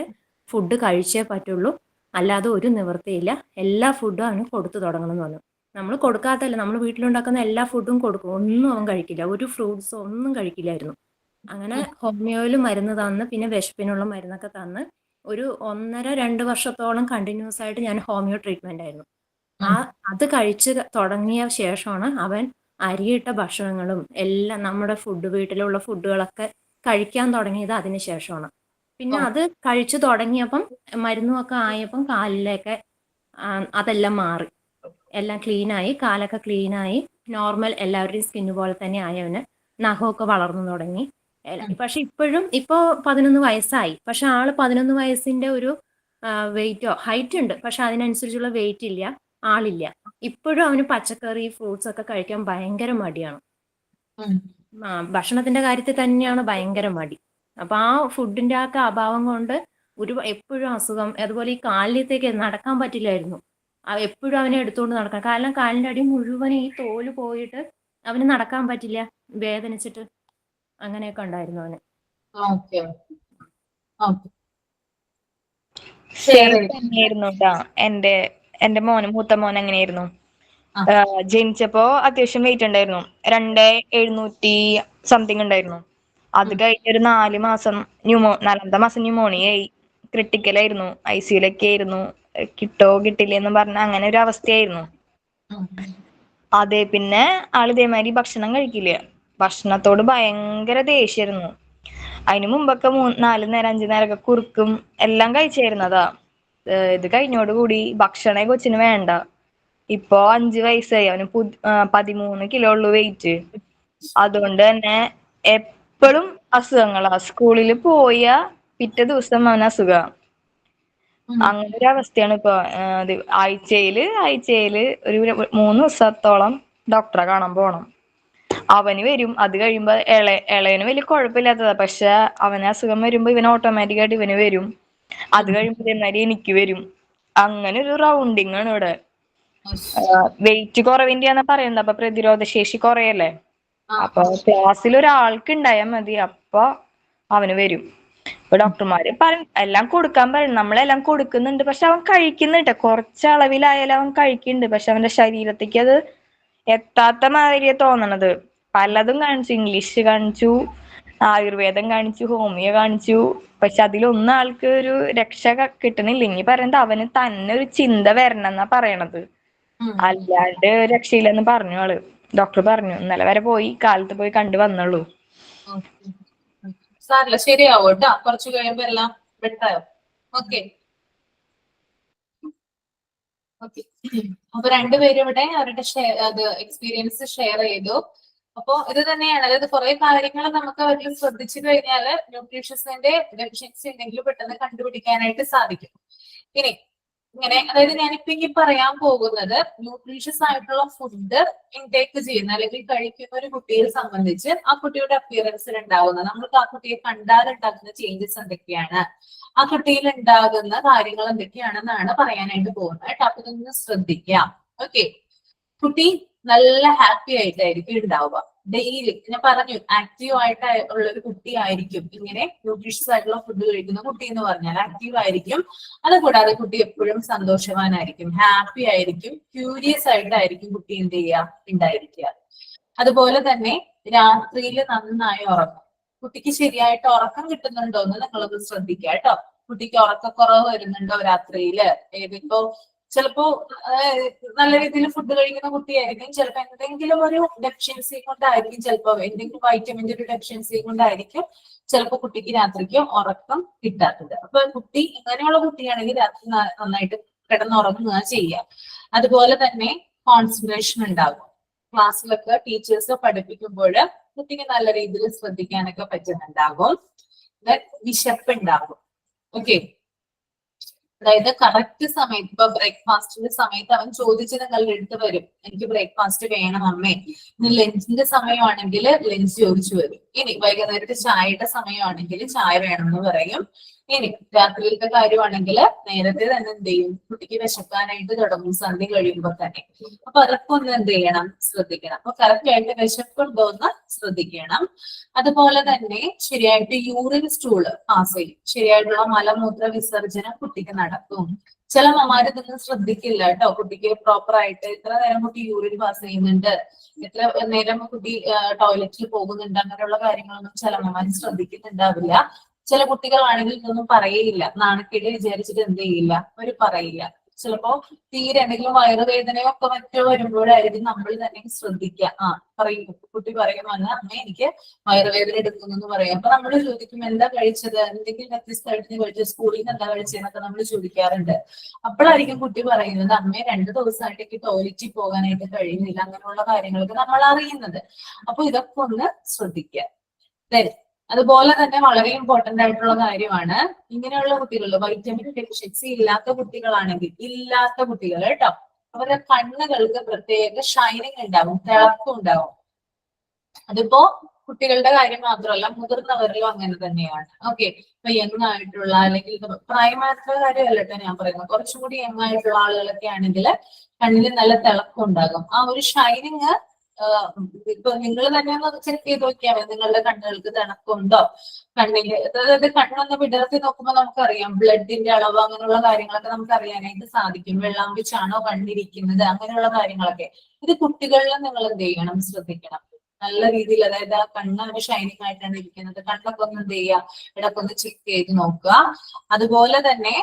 ഫുഡ് കഴിച്ചേ പറ്റുള്ളൂ, അല്ലാതെ ഒരു നിവൃത്തിയില്ല. എല്ലാ ഫുഡും അവന് കൊടുത്തു തുടങ്ങണം എന്ന് പറഞ്ഞു. നമ്മൾ കൊടുക്കാത്തല്ല, നമ്മൾ വീട്ടിലുണ്ടാക്കുന്ന എല്ലാ ഫുഡും കൊടുക്കും, ഒന്നും അവൻ കഴിക്കില്ല. ഒരു ഫ്രൂട്ട്സോ ഒന്നും കഴിക്കില്ലായിരുന്നു. അങ്ങനെ ഹോമിയോയിൽ മരുന്ന് തന്ന് പിന്നെ വിശപ്പിനുള്ള മരുന്നൊക്കെ തന്ന് ഒരു 1.5-2 വർഷത്തോളം കണ്ടിന്യൂസ് ആയിട്ട് ഞാൻ ഹോമിയോ ട്രീറ്റ്മെന്റ് ആയിരുന്നു. അത് കഴിച്ച് തുടങ്ങിയ ശേഷമാണ് അവൻ അരിയിട്ട ഭക്ഷണങ്ങളും എല്ലാം നമ്മുടെ വീട്ടിലുള്ള ഫുഡുകളൊക്കെ കഴിക്കാൻ തുടങ്ങിയത് അതിന് ശേഷമാണ്. പിന്നെ അത് കഴിച്ചു തുടങ്ങിയപ്പം മരുന്നുമൊക്കെ ആയപ്പം കാലിലൊക്കെ അതെല്ലാം മാറി, എല്ലാം ക്ലീനായി, കാലൊക്കെ ക്ലീനായി, നോർമൽ എല്ലാവരുടെയും സ്കിന്ന് പോലെ തന്നെ ആയവന്. നഖമൊക്കെ വളർന്നു തുടങ്ങി. പക്ഷെ ഇപ്പൊ 11 വയസ്സായി. പക്ഷെ ആള് 11 വയസ്സിന്റെ ഒരു വെയിറ്റോ ഹൈറ്റ് ഉണ്ട്, പക്ഷെ അതിനനുസരിച്ചുള്ള വെയിറ്റ് ഇല്ല, ആളില്ല. ഇപ്പോഴും അവന് പച്ചക്കറി, ഫ്രൂട്ട്സ് ഒക്കെ കഴിക്കാൻ ഭയങ്കര മടിയാണ്. ഭക്ഷണത്തിന്റെ കാര്യത്തിൽ തന്നെയാണ് ഭയങ്കര മടി. അപ്പൊ ഫുഡിന്റെ ഒക്കെ അഭാവം കൊണ്ട് എപ്പോഴും അസുഖം. അതുപോലെ ഈ കാലിലത്തേക്ക് നടക്കാൻ പറ്റില്ലായിരുന്നു. എപ്പോഴും അവനെ എടുത്തുകൊണ്ട് നടക്കാം. കാരണം കാലിന്റെ അടി മുഴുവൻ ഈ തോല് പോയിട്ട് അവന് നടക്കാൻ പറ്റില്ല, വേദനിച്ചിട്ട്. അങ്ങനെയൊക്കെ ഉണ്ടായിരുന്നു അവന്. സെയിം തന്നെയായിരുന്നു കേട്ടാ. എന്റെ മൂത്ത മോൻ അങ്ങനെയായിരുന്നു. ജനിച്ചപ്പോ അത്യാവശ്യം വെയിറ്റ് ഉണ്ടായിരുന്നു, 2,700 സംതിങ് ഉണ്ടായിരുന്നു. അത് കഴിഞ്ഞൊരു 4 മാസം 4ാമത്തെ മാസം ന്യൂമോണിയായി. ക്രിട്ടിക്കലായിരുന്നു, ICUലൊക്കെ ആയിരുന്നു. കിട്ടില്ലെന്നും പറഞ്ഞ അങ്ങനെ ഒരു അവസ്ഥയായിരുന്നു. അതെ, പിന്നെ ആള് ഇതേമാതിരി ഭക്ഷണം കഴിക്കില്ല. ഭക്ഷണത്തോട് ഭയങ്കര ദേഷ്യായിരുന്നു. അതിനു മുമ്പൊക്കെ 4 നേരം 5 നേരമൊക്കെ കുറുക്കും എല്ലാം കഴിച്ചായിരുന്നതാ. ഇത് കഴിഞ്ഞോടുകൂടി ഭക്ഷണേ കൊച്ചിന് വേണ്ട. ഇപ്പൊ 5 വയസ്സായി, അവന് 13 കിലോ ഉള്ളു വെയിറ്റ്. അതുകൊണ്ട് തന്നെ എപ്പോഴും അസുഖങ്ങളാ. സ്കൂളിൽ പോയ പിറ്റേ ദിവസം അവന് അസുഖ. അങ്ങനെ ഒരു അവസ്ഥയാണ് ഇപ്പൊ. ആഴ്ചയില് ഒരു 3 ദിവസത്തോളം ഡോക്ടറെ കാണാൻ പോണം. അവന് വരും. അത് കഴിയുമ്പോ ഇളയന് വലിയ കുഴപ്പമില്ലാത്തതാ, പക്ഷെ അവന് അസുഖം വരുമ്പോ ഇവന് ഓട്ടോമാറ്റിക്കായിട്ട് ഇവന് വരും. അത് കഴിയുമ്പോ ഇതേമാതിരി എനിക്ക് വരും. അങ്ങനെ ഒരു റൗണ്ടിങ് ആണ് ഇവിടെ. വെയിറ്റ് കുറവിന്റെയാന്നാ പറയുന്നത്. അപ്പൊ പ്രതിരോധ ശേഷി കുറയല്ലേ. അപ്പൊ ക്ലാസ്സിൽ ഒരാൾക്ക് ഉണ്ടായാൽ മതി, അപ്പൊ അവന് വരും. ഇപ്പൊ ഡോക്ടർമാര് എല്ലാം കൊടുക്കാൻ പറയും, നമ്മളെല്ലാം കൊടുക്കുന്നുണ്ട്. പക്ഷെ അവൻ കഴിക്കുന്നുണ്ട്, കുറച്ച് അളവിലായാലും അവൻ കഴിക്കുന്നുണ്ട്. പക്ഷെ അവന്റെ ശരീരത്തേക്ക് അത് എത്താത്ത മാതിരിയാ തോന്നണത്. പലതും കാണിച്ചു, ഇംഗ്ലീഷ് കാണിച്ചു, ആയുർവേദം കാണിച്ചു, ഹോമിയോ കാണിച്ചു. പക്ഷെ അതിലൊന്നും ആൾക്ക് ഒരു രക്ഷ കിട്ടണില്ല. ഇനി പറയുന്നത് അവന് തന്നെ ഒരു ചിന്ത വരണം എന്നാ പറയണത്, അല്ലാണ്ട് രക്ഷയില്ലെന്ന് പറഞ്ഞു ആള്. ഡോക്ടർ പറഞ്ഞു, ഇന്നലെ വരെ പോയി, കാലത്ത് പോയി കണ്ടു വന്നുള്ളൂ. സാറില്ല, ശരിയാവോ കേട്ടോ, കുറച്ച് കഴിയുമ്പോ എല്ലാം ബെറ്റർ ആവും. Okay okay. അപ്പൊ രണ്ടുപേരും ഇവിടെ അവരുടെ അത് എക്സ്പീരിയൻസ് ഷെയർ ചെയ്തു. അപ്പൊ ഇത് തന്നെയാണ്, അതായത് കുറെ കാര്യങ്ങൾ നമുക്ക് അവരിൽ ശ്രദ്ധിച്ചു കഴിഞ്ഞാല് ന്യൂട്രീഷ്യസിന്റെ ഡെഫിഷ്യൻസി എന്തെങ്കിലും പെട്ടെന്ന് കണ്ടുപിടിക്കാനായിട്ട് സാധിക്കും. ഇനി ഇങ്ങനെ, അതായത് ഞാനിപ്പോ ഇനി പറയാൻ പോകുന്നത് ന്യൂട്രീഷ്യസ് ആയിട്ടുള്ള ഫുഡ് ഇൻടേക്ക് ചെയ്യുന്ന അല്ലെങ്കിൽ കഴിക്കുന്ന ഒരു കുട്ടിയെ സംബന്ധിച്ച് ആ കുട്ടിയുടെ അപ്പിയറൻസിൽ ഉണ്ടാകുന്ന, നമുക്ക് ആ കുട്ടിയെ കണ്ടാൽ ഉണ്ടാകുന്ന ചേഞ്ചസ് എന്തൊക്കെയാണ്, ആ കുട്ടിയിൽ ഉണ്ടാകുന്ന കാര്യങ്ങൾ എന്തൊക്കെയാണെന്നാണ് പറയാനായിട്ട് പോകുന്നത്. അപ്പൊ ഇതൊന്ന് ശ്രദ്ധിക്കാം. ഓക്കെ, കുട്ടി നല്ല ഹാപ്പി ആയിട്ടായിരിക്കും ഉണ്ടാവുക. ഡെയിലി ഞാൻ പറഞ്ഞു, ആക്റ്റീവ് ആയിട്ട് ഉള്ള ഒരു കുട്ടി ആയിരിക്കും ഇങ്ങനെ ന്യൂട്രീഷ്യസ് ആയിട്ടുള്ള ഫുഡ് കഴിക്കുന്ന കുട്ടി എന്ന് പറഞ്ഞാൽ ആക്റ്റീവ് ആയിരിക്കും. അതുകൂടാതെ കുട്ടി എപ്പോഴും സന്തോഷവാനായിരിക്കും, ഹാപ്പി ആയിരിക്കും, ക്യൂരിയസ് ആയിട്ടായിരിക്കും കുട്ടി എന്ത് ചെയ്യുക, ഉണ്ടായിരിക്കുക. അതുപോലെ തന്നെ രാത്രിയിൽ നന്നായി ഉറങ്ങും. കുട്ടിക്ക് ശരിയായിട്ട് ഉറക്കം കിട്ടുന്നുണ്ടോ എന്ന് നിങ്ങളത് ശ്രദ്ധിക്കുക കേട്ടോ. കുട്ടിക്ക് ഉറക്കക്കുറവ് വരുന്നുണ്ടോ രാത്രിയില്? ഏതിപ്പോ ചിലപ്പോ നല്ല രീതിയിൽ ഫുഡ് കഴിക്കുന്ന കുട്ടിയായിരിക്കും, ചിലപ്പോ എന്തെങ്കിലും ഒരു ഡെഫിഷ്യൻസി കൊണ്ടായിരിക്കും, ചിലപ്പോ എന്തെങ്കിലും വൈറ്റമിന്റെ ഒരു ഡെഫിഷ്യൻസി കൊണ്ടായിരിക്കും ചിലപ്പോ കുട്ടിക്ക് രാത്രിക്ക് ഉറക്കം കിട്ടാത്തത്. അപ്പൊ കുട്ടി ഇങ്ങനെയുള്ള കുട്ടിയാണെങ്കിൽ രാത്രി നന്നായിട്ട് കിടന്നുറങ്ങുക ചെയ്യുക. അതുപോലെ തന്നെ കോൺസെൻട്രേഷൻ ഉണ്ടാകും. ക്ലാസ്സിലൊക്കെ ടീച്ചേഴ്സ് പഠിപ്പിക്കുമ്പോൾ കുട്ടിക്ക് നല്ല രീതിയിൽ ശ്രദ്ധിക്കാനൊക്കെ പറ്റുന്നുണ്ടാകും. വിശപ്പ് ഉണ്ടാകും. ഓക്കെ, അതായത് കറക്റ്റ് സമയത്ത്, ഇപ്പൊ ബ്രേക്ക്ഫാസ്റ്റിന്റെ സമയത്ത് അവൻ ചോദിച്ച് നിങ്ങളുടെ അടുത്ത് വരും, എനിക്ക് ബ്രേക്ക്ഫാസ്റ്റ് വേണം അമ്മേ. ഇനി ലഞ്ചിന്റെ സമയമാണെങ്കിൽ ലഞ്ച് ചോദിച്ചു വരും. ഇനി വൈകുന്നേരത്തെ ചായയുടെ സമയമാണെങ്കിൽ ചായ വേണമെന്ന് പറയും. ഇനി രാത്രിയിലത്തെ കാര്യമാണെങ്കിൽ നേരത്തെ തന്നെ എന്ത് ചെയ്യും, കുട്ടിക്ക് വിശക്കാനായിട്ട് തുടങ്ങും സന്ധ്യ കഴിയുമ്പോൾ തന്നെ. അപ്പൊ അതൊക്കെ ഒന്ന് എന്ത് ചെയ്യണം, ശ്രദ്ധിക്കണം. അപ്പൊ കറക്റ്റ് ആയിട്ട് വിശപ്പുണ്ടോ എന്ന് ശ്രദ്ധിക്കണം. അതുപോലെ തന്നെ ശരിയായിട്ട് യൂറിൻ സ്റ്റൂള് പാസ് ചെയ്യും, ശരിയായിട്ടുള്ള മലമൂത്ര വിസർജനം കുട്ടിക്ക് നടക്കും. ചില അമ്മമാര് ഇതൊന്നും ശ്രദ്ധിക്കില്ല കേട്ടോ. കുട്ടിക്ക് പ്രോപ്പർ ആയിട്ട് എത്ര നേരം കുട്ടി യൂറിൻ പാസ് ചെയ്യുന്നുണ്ട്, എത്ര നേരം കുട്ടി ടോയ്ലറ്റിൽ പോകുന്നുണ്ട്, അങ്ങനെയുള്ള കാര്യങ്ങളൊന്നും ചില അമ്മമാര് ശ്രദ്ധിക്കുന്നുണ്ടാവില്ല. ചില കുട്ടികളാണെങ്കിൽ ഇതൊന്നും പറയില്ല, നാണക്കേട് വിചാരിച്ചിട്ട് എന്ത് ചെയ്യില്ല, അവര് പറയില്ല. ചിലപ്പോ തീരെ എന്തെങ്കിലും വയറുവേദനയോ ഒക്കെ മറ്റോ വരുമ്പോഴായിരിക്കും നമ്മൾ തന്നെ ശ്രദ്ധിക്കുക. പറയും, കുട്ടി പറയുമെന്ന്, അമ്മ എനിക്ക് വയറുവേദന എടുക്കുന്നു എന്ന് പറയും. അപ്പൊ നമ്മൾ ചോദിക്കും, എന്താ കഴിച്ചത്, എന്തെങ്കിലും വ്യത്യസ്തമായിട്ട് കഴിച്ചത്, സ്കൂളിൽ നിന്ന് എന്താ കഴിച്ചതെന്നൊക്കെ നമ്മൾ ചോദിക്കാറുണ്ട്. അപ്പോഴായിരിക്കും കുട്ടി പറയുന്നത്, അമ്മയെ 2 ദിവസമായിട്ട് എനിക്ക് ടോയ്ലറ്റിൽ പോകാനായിട്ട് കഴിയുന്നില്ല, അങ്ങനെയുള്ള കാര്യങ്ങളൊക്കെ നമ്മൾ അറിയുന്നത്. അപ്പൊ ഇതൊക്കെ ഒന്ന് ശ്രദ്ധിക്കുക. അതുപോലെ തന്നെ വളരെ ഇമ്പോർട്ടന്റ് ആയിട്ടുള്ള കാര്യമാണ്, ഇങ്ങനെയുള്ള കുട്ടികൾ വൈറ്റമിൻ ഡെഫിഷ്യൻസി ഇല്ലാത്ത കുട്ടികളാണെങ്കിൽ, ഇല്ലാത്ത കുട്ടികൾ കേട്ടോ, അവരുടെ കണ്ണുകൾക്ക് പ്രത്യേക ഷൈനിങ് ഉണ്ടാവും, തിളക്കം ഉണ്ടാവും. അതിപ്പോ കുട്ടികളുടെ കാര്യം മാത്രമല്ല, മുതിർന്നവരിലും അങ്ങനെ തന്നെയാണ്. ഓക്കെ, ഇപ്പൊ യങ് ആയിട്ടുള്ള അല്ലെങ്കിൽ പ്രായമായിട്ടുള്ള കാര്യമല്ല കേട്ടോ ഞാൻ പറയുന്നത്, കുറച്ചും കൂടി യങ് ആയിട്ടുള്ള ആളുകളൊക്കെ ആണെങ്കിൽ കണ്ണിന് നല്ല തിളക്കം ഉണ്ടാകും. ആ ഒരു ഷൈനിങ് ഇപ്പൊ നിങ്ങൾ തന്നെ ഒന്ന് ചെക്ക് ചെയ്ത് നോക്കിയാൽ മതി, നിങ്ങളുടെ കണ്ണുകൾക്ക് തിളക്കമുണ്ടോ, കണ്ണില് അതായത് കണ്ണൊന്ന് വിടർത്തി നോക്കുമ്പോൾ നമുക്കറിയാം ബ്ലഡിന്റെ അളവ്, അങ്ങനെയുള്ള കാര്യങ്ങളൊക്കെ നമുക്ക് അറിയാനായിട്ട് സാധിക്കും. വെള്ളാമ്പിച്ചാണോ കണ്ണിരിക്കുന്നത്, അങ്ങനെയുള്ള കാര്യങ്ങളൊക്കെ. ഇത് കുട്ടികളിൽ നിങ്ങൾ എന്ത് ചെയ്യണം, ശ്രദ്ധിക്കണം നല്ല രീതിയിൽ. അതായത് ആ കണ്ണ് ഒരു ഷൈനിങ് ആയിട്ടാണ് ഇരിക്കുന്നത്, കണ്ണൊക്കെ ഒന്ന് എന്ത് ചെയ്യുക, ഇടക്കൊന്ന് ചെക്ക് ചെയ്ത് നോക്കുക. അതുപോലെ തന്നെ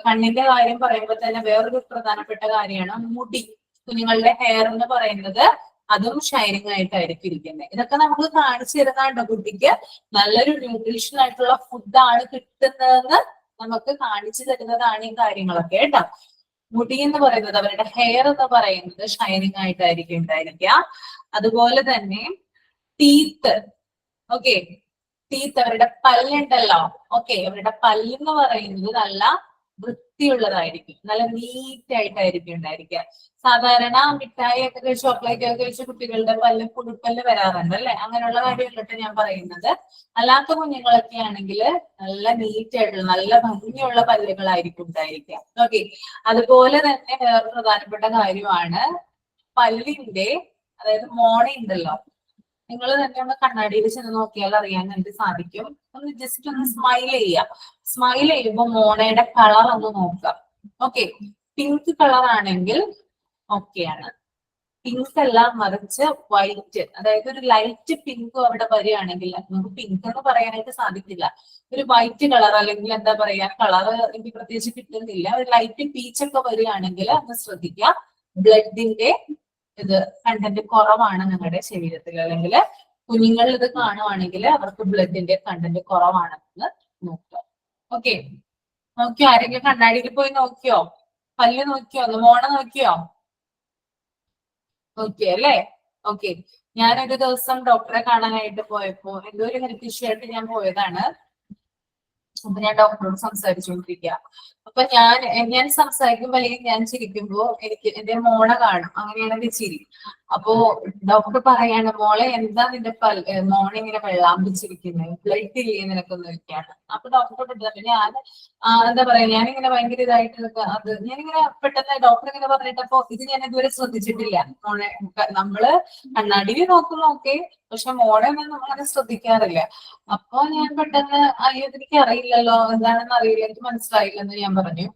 കണ്ണിന്റെ കാര്യം പറയുമ്പോൾ തന്നെ വേറൊരു പ്രധാനപ്പെട്ട കാര്യമാണ് മുടി. കുഞ്ഞുങ്ങളുടെ ഹെയർ എന്ന് പറയുന്നത് അതും ഷൈനിങ് ആയിട്ടായിരിക്കും ഇരിക്കുന്നത്. ഇതൊക്കെ നമുക്ക് കാണിച്ചു തരുന്നുണ്ടോ, കുട്ടിക്ക് നല്ലൊരു ന്യൂട്രീഷൻ ആയിട്ടുള്ള ഫുഡാണ് കിട്ടുന്നതെന്ന് നമുക്ക് കാണിച്ചു തരുന്നതാണ് ഈ കാര്യങ്ങളൊക്കെ കേട്ടോ. മുടി എന്ന് പറയുന്നത്, അവരുടെ ഹെയർ എന്ന് പറയുന്നത് ഷൈനിങ് ആയിട്ടായിരിക്കും ഉണ്ടായിരിക്കുക. അതുപോലെ തന്നെ ടീത്ത്, ഓക്കെ, ടീത്ത് അവരുടെ പല്ലുണ്ടല്ലോ, ഓക്കെ, അവരുടെ പല്ലെന്ന് പറയുന്നത് നല്ല വൃത്തിയുള്ളതായിരിക്കും, നല്ല നീറ്റ് ആയിട്ടായിരിക്കും ഉണ്ടായിരിക്കുക. സാധാരണ മിഠായി ഒക്കെ കഴിച്ച് ചോക്ലേറ്റ് ഒക്കെ കഴിച്ച് കുട്ടികളുടെ പല്ല് പുഴുപ്പല്ല് വരാറുണ്ട് അല്ലെ, അങ്ങനെയുള്ള കാര്യങ്ങളിട്ട് ഞാൻ പറയുന്നത്. അല്ലാത്ത കുഞ്ഞുങ്ങളൊക്കെ ആണെങ്കിൽ നല്ല നീറ്റ് ആയിട്ടുള്ള നല്ല ഭംഗിയുള്ള പല്ലുകളായിരിക്കും ഉണ്ടായിരിക്കുക. ഓക്കെ, അതുപോലെ തന്നെ വേറെ പ്രധാനപ്പെട്ട കാര്യമാണ് പല്ലിന്റെ, അതായത് മോണ ഉണ്ടല്ലോ, നിങ്ങൾ തന്നെ ഒന്ന് കണ്ണാടിയിൽ ചെന്ന് നോക്കിയാൽ അറിയാൻ വേണ്ടി സാധിക്കും. ഒന്ന് ജസ്റ്റ് ഒന്ന് സ്മൈൽ ചെയ്യാം. സ്മൈൽ ചെയ്യുമ്പോൾ മോണയുടെ കളർ ഒന്ന് നോക്കാം. ഓക്കെ, പിങ്ക് കളർ ആണെങ്കിൽ ഓക്കെയാണ്. പിങ്ക് അല്ല, മറിച്ച് വൈറ്റ്, അതായത് ഒരു ലൈറ്റ് പിങ്ക് അവിടെ വരികയാണെങ്കിൽ, നമുക്ക് പിങ്ക് എന്ന് പറയാനായിട്ട് സാധിക്കില്ല, ഒരു വൈറ്റ് കളർ അല്ലെങ്കിൽ എന്താ പറയാ കളർ എനിക്ക് പ്രത്യേകിച്ച് കിട്ടുന്നില്ല, ഒരു ലൈറ്റ് പീച്ച് ഒക്കെ വരികയാണെങ്കിൽ ഒന്ന് ശ്രദ്ധിക്കുക. ബ്ലഡിന്റെ ഇത് കണ്ടന്റ് കുറവാണ് നിങ്ങളുടെ ശരീരത്തിൽ, അല്ലെങ്കിൽ കുഞ്ഞുങ്ങളിൽ ഇത് കാണുവാണെങ്കിൽ അവർക്ക് ബ്ലഡിന്റെ കണ്ടന്റ് കുറവാണെന്ന് നോക്കുക. ഓക്കെ, നോക്കിയോ? ആരെങ്കിലും കണ്ണാടിയിൽ പോയി നോക്കിയോ? പല്ല് നോക്കിയോ? മോണ നോക്കിയോ? ഓക്കെ അല്ലേ? ഓക്കെ, ഞാനൊരു ദിവസം ഡോക്ടറെ കാണാനായിട്ട് പോയപ്പോ എന്തോ ഒരു ഹെൽത്ത് ഇഷ്യൂ ആയിട്ട് ഞാൻ പോയതാണ്. അപ്പൊ ഞാൻ ഡോക്ടറോട് സംസാരിച്ചുകൊണ്ടിരിക്കുക. അപ്പൊ ഞാൻ സംസാരിക്കുമ്പോ അല്ലെങ്കിൽ ഞാൻ ചിരിക്കുമ്പോ എനിക്ക് എന്റെ മോണ കാണും, അങ്ങനെയാണ് എന്റെ ചിരി. അപ്പോ ഡോക്ടർ പറയാണ്, മോളെ എന്താ നിന്റെ മോണ ഇങ്ങനെ വെള്ളാമ്പിച്ചിരിക്കുന്നത്, ബ്ലഡ് ഇല്ലേ നിനക്കൊന്നും ഇരിക്കാണ്. അപ്പൊ ഡോക്ടറോട് ഞാൻ എന്താ പറയാ, ഞാനിങ്ങനെ ഭയങ്കര ഇതായിട്ട് അത് ഞാനിങ്ങനെ പെട്ടെന്ന് ഡോക്ടർ ഇങ്ങനെ പറഞ്ഞിട്ടപ്പോ ഇത് ഞാൻ ഇതുവരെ ശ്രദ്ധിച്ചിട്ടില്ല. മോണെ നമ്മള് കണ്ണാടിയിൽ നോക്കുന്നൊക്കെ, പക്ഷെ മോണെ ഒന്നും നമ്മളങ്ങനെ ശ്രദ്ധിക്കാറില്ല. അപ്പൊ ഞാൻ പെട്ടെന്ന് അയ്യോ എനിക്ക് അറിയില്ലല്ലോ, എന്താണെന്ന് അറിയില്ല, എനിക്ക് മനസ്സിലായില്ലെന്ന് ഞാൻ പറഞ്ഞു.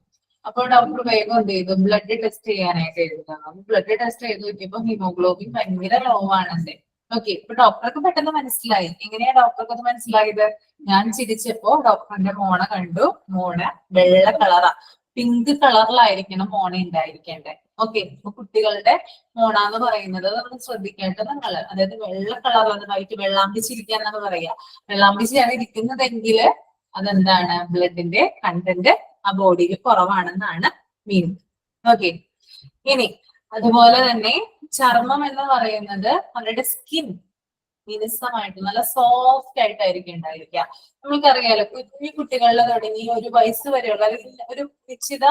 അപ്പോൾ ഡോക്ടർ വേഗം എന്ത് ചെയ്തു, ബ്ലഡ് ടെസ്റ്റ് ചെയ്യാനായിട്ട് എഴുതുന്നു. ബ്ലഡ് ടെസ്റ്റ് ചെയ്ത് നോക്കിയപ്പോ ഹീമോഗ്ലോബിൻ ഭയങ്കര ലോ ആണെന്റെ. ഓക്കെ, ഇപ്പൊ ഡോക്ടർക്ക് പെട്ടെന്ന് മനസ്സിലായി. എങ്ങനെയാ ഡോക്ടർക്ക് അത് മനസ്സിലായത്? ഞാൻ ചിരിച്ചപ്പോ ഡോക്ടറിന്റെ മോണ കണ്ടു. മോണ വെള്ള കളറാ, പിങ്ക് കളറിലായിരിക്കണം മോണ ഉണ്ടായിരിക്കേണ്ടത്. ഓക്കെ, ഇപ്പൊ കുട്ടികളുടെ മോണ എന്ന് പറയുന്നത് നമ്മൾ ശ്രദ്ധിക്കേണ്ടത് നിങ്ങൾ, അതായത് വെള്ള കളർ, വൈറ്റ് വെള്ളാമ്പിച്ചിരിക്കുക എന്നാണ് പറയാ. വെള്ളാമ്പിച്ചിയാണ് ഇരിക്കുന്നതെങ്കിൽ അതെന്താണ്, ബ്ലഡിന്റെ കണ്ടന്റ് ആ ബോഡിയിൽ കുറവാണെന്നാണ് മീനിങ്. ഓക്കെ, ഇനി അതുപോലെ തന്നെ ചർമ്മം എന്ന് പറയുന്നത് അവരുടെ സ്കിൻ മിനുസമായിട്ട് നല്ല സോഫ്റ്റ് ആയിട്ടായിരിക്കും ഉണ്ടായിരിക്കുക. നമുക്കറിയാലോ, കുഞ്ഞു കുട്ടികളിൽ തുടങ്ങി ഒരു വയസ്സ് വരെയുള്ള അല്ലെങ്കിൽ ഒരു നിശ്ചിത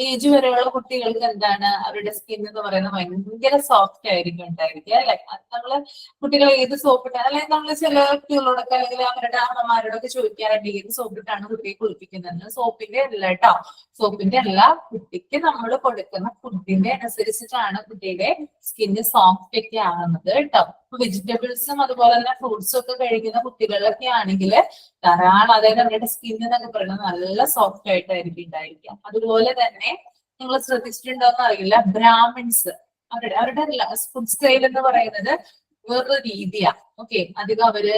ഏജ് വരെയുള്ള കുട്ടികൾക്ക് എന്താണ് അവരുടെ സ്കിൻ എന്ന് പറയുന്നത് ഭയങ്കര സോഫ്റ്റ് ആയിരിക്കും ഉണ്ടായിരിക്കുക, അല്ലെ? നമ്മള് കുട്ടികളെ ഏത് സോപ്പിട്ടാണ്, അല്ലെങ്കിൽ നമ്മള് ചില കുട്ടികളോടൊക്കെ അല്ലെങ്കിൽ അവരുടെ അമ്മമാരോടൊക്കെ ചോദിക്കാറുണ്ട് ഏത് സോപ്പിട്ടാണ് കുട്ടിയെ കുളിപ്പിക്കുന്നത്. സോപ്പിന്റെ അല്ല കേട്ടോ, സോപ്പിന്റെ അല്ല, കുട്ടിക്ക് നമ്മൾ കൊടുക്കുന്ന ഫുഡിന്റെ അനുസരിച്ചിട്ടാണ് കുട്ടിയുടെ സ്കിന്ന് സോഫ്റ്റ് ഒക്കെ ആകുന്നത് കേട്ടോ. വെജിറ്റബിൾസും അതുപോലെ തന്നെ ഫ്രൂട്ട്സും ഒക്കെ കഴിക്കുന്ന കുട്ടികളൊക്കെ ആണെങ്കിൽ ധാരാളം, അതായത് അവരുടെ സ്കിൻ എന്നൊക്കെ പറയുന്നത് നല്ല സോഫ്റ്റ് ആയിട്ടായിരിക്കും ഉണ്ടായിരിക്കുക. അതുപോലെ തന്നെ നിങ്ങൾ ശ്രദ്ധിച്ചിട്ടുണ്ടോന്ന് അറിയില്ല, ബ്രാഹ്മിൻസ് അവരുടെ ഫുഡ് സ്റ്റൈൽ എന്ന് പറയുന്നത് വേറൊരു രീതിയാ. ഓക്കെ, അധികം അവര്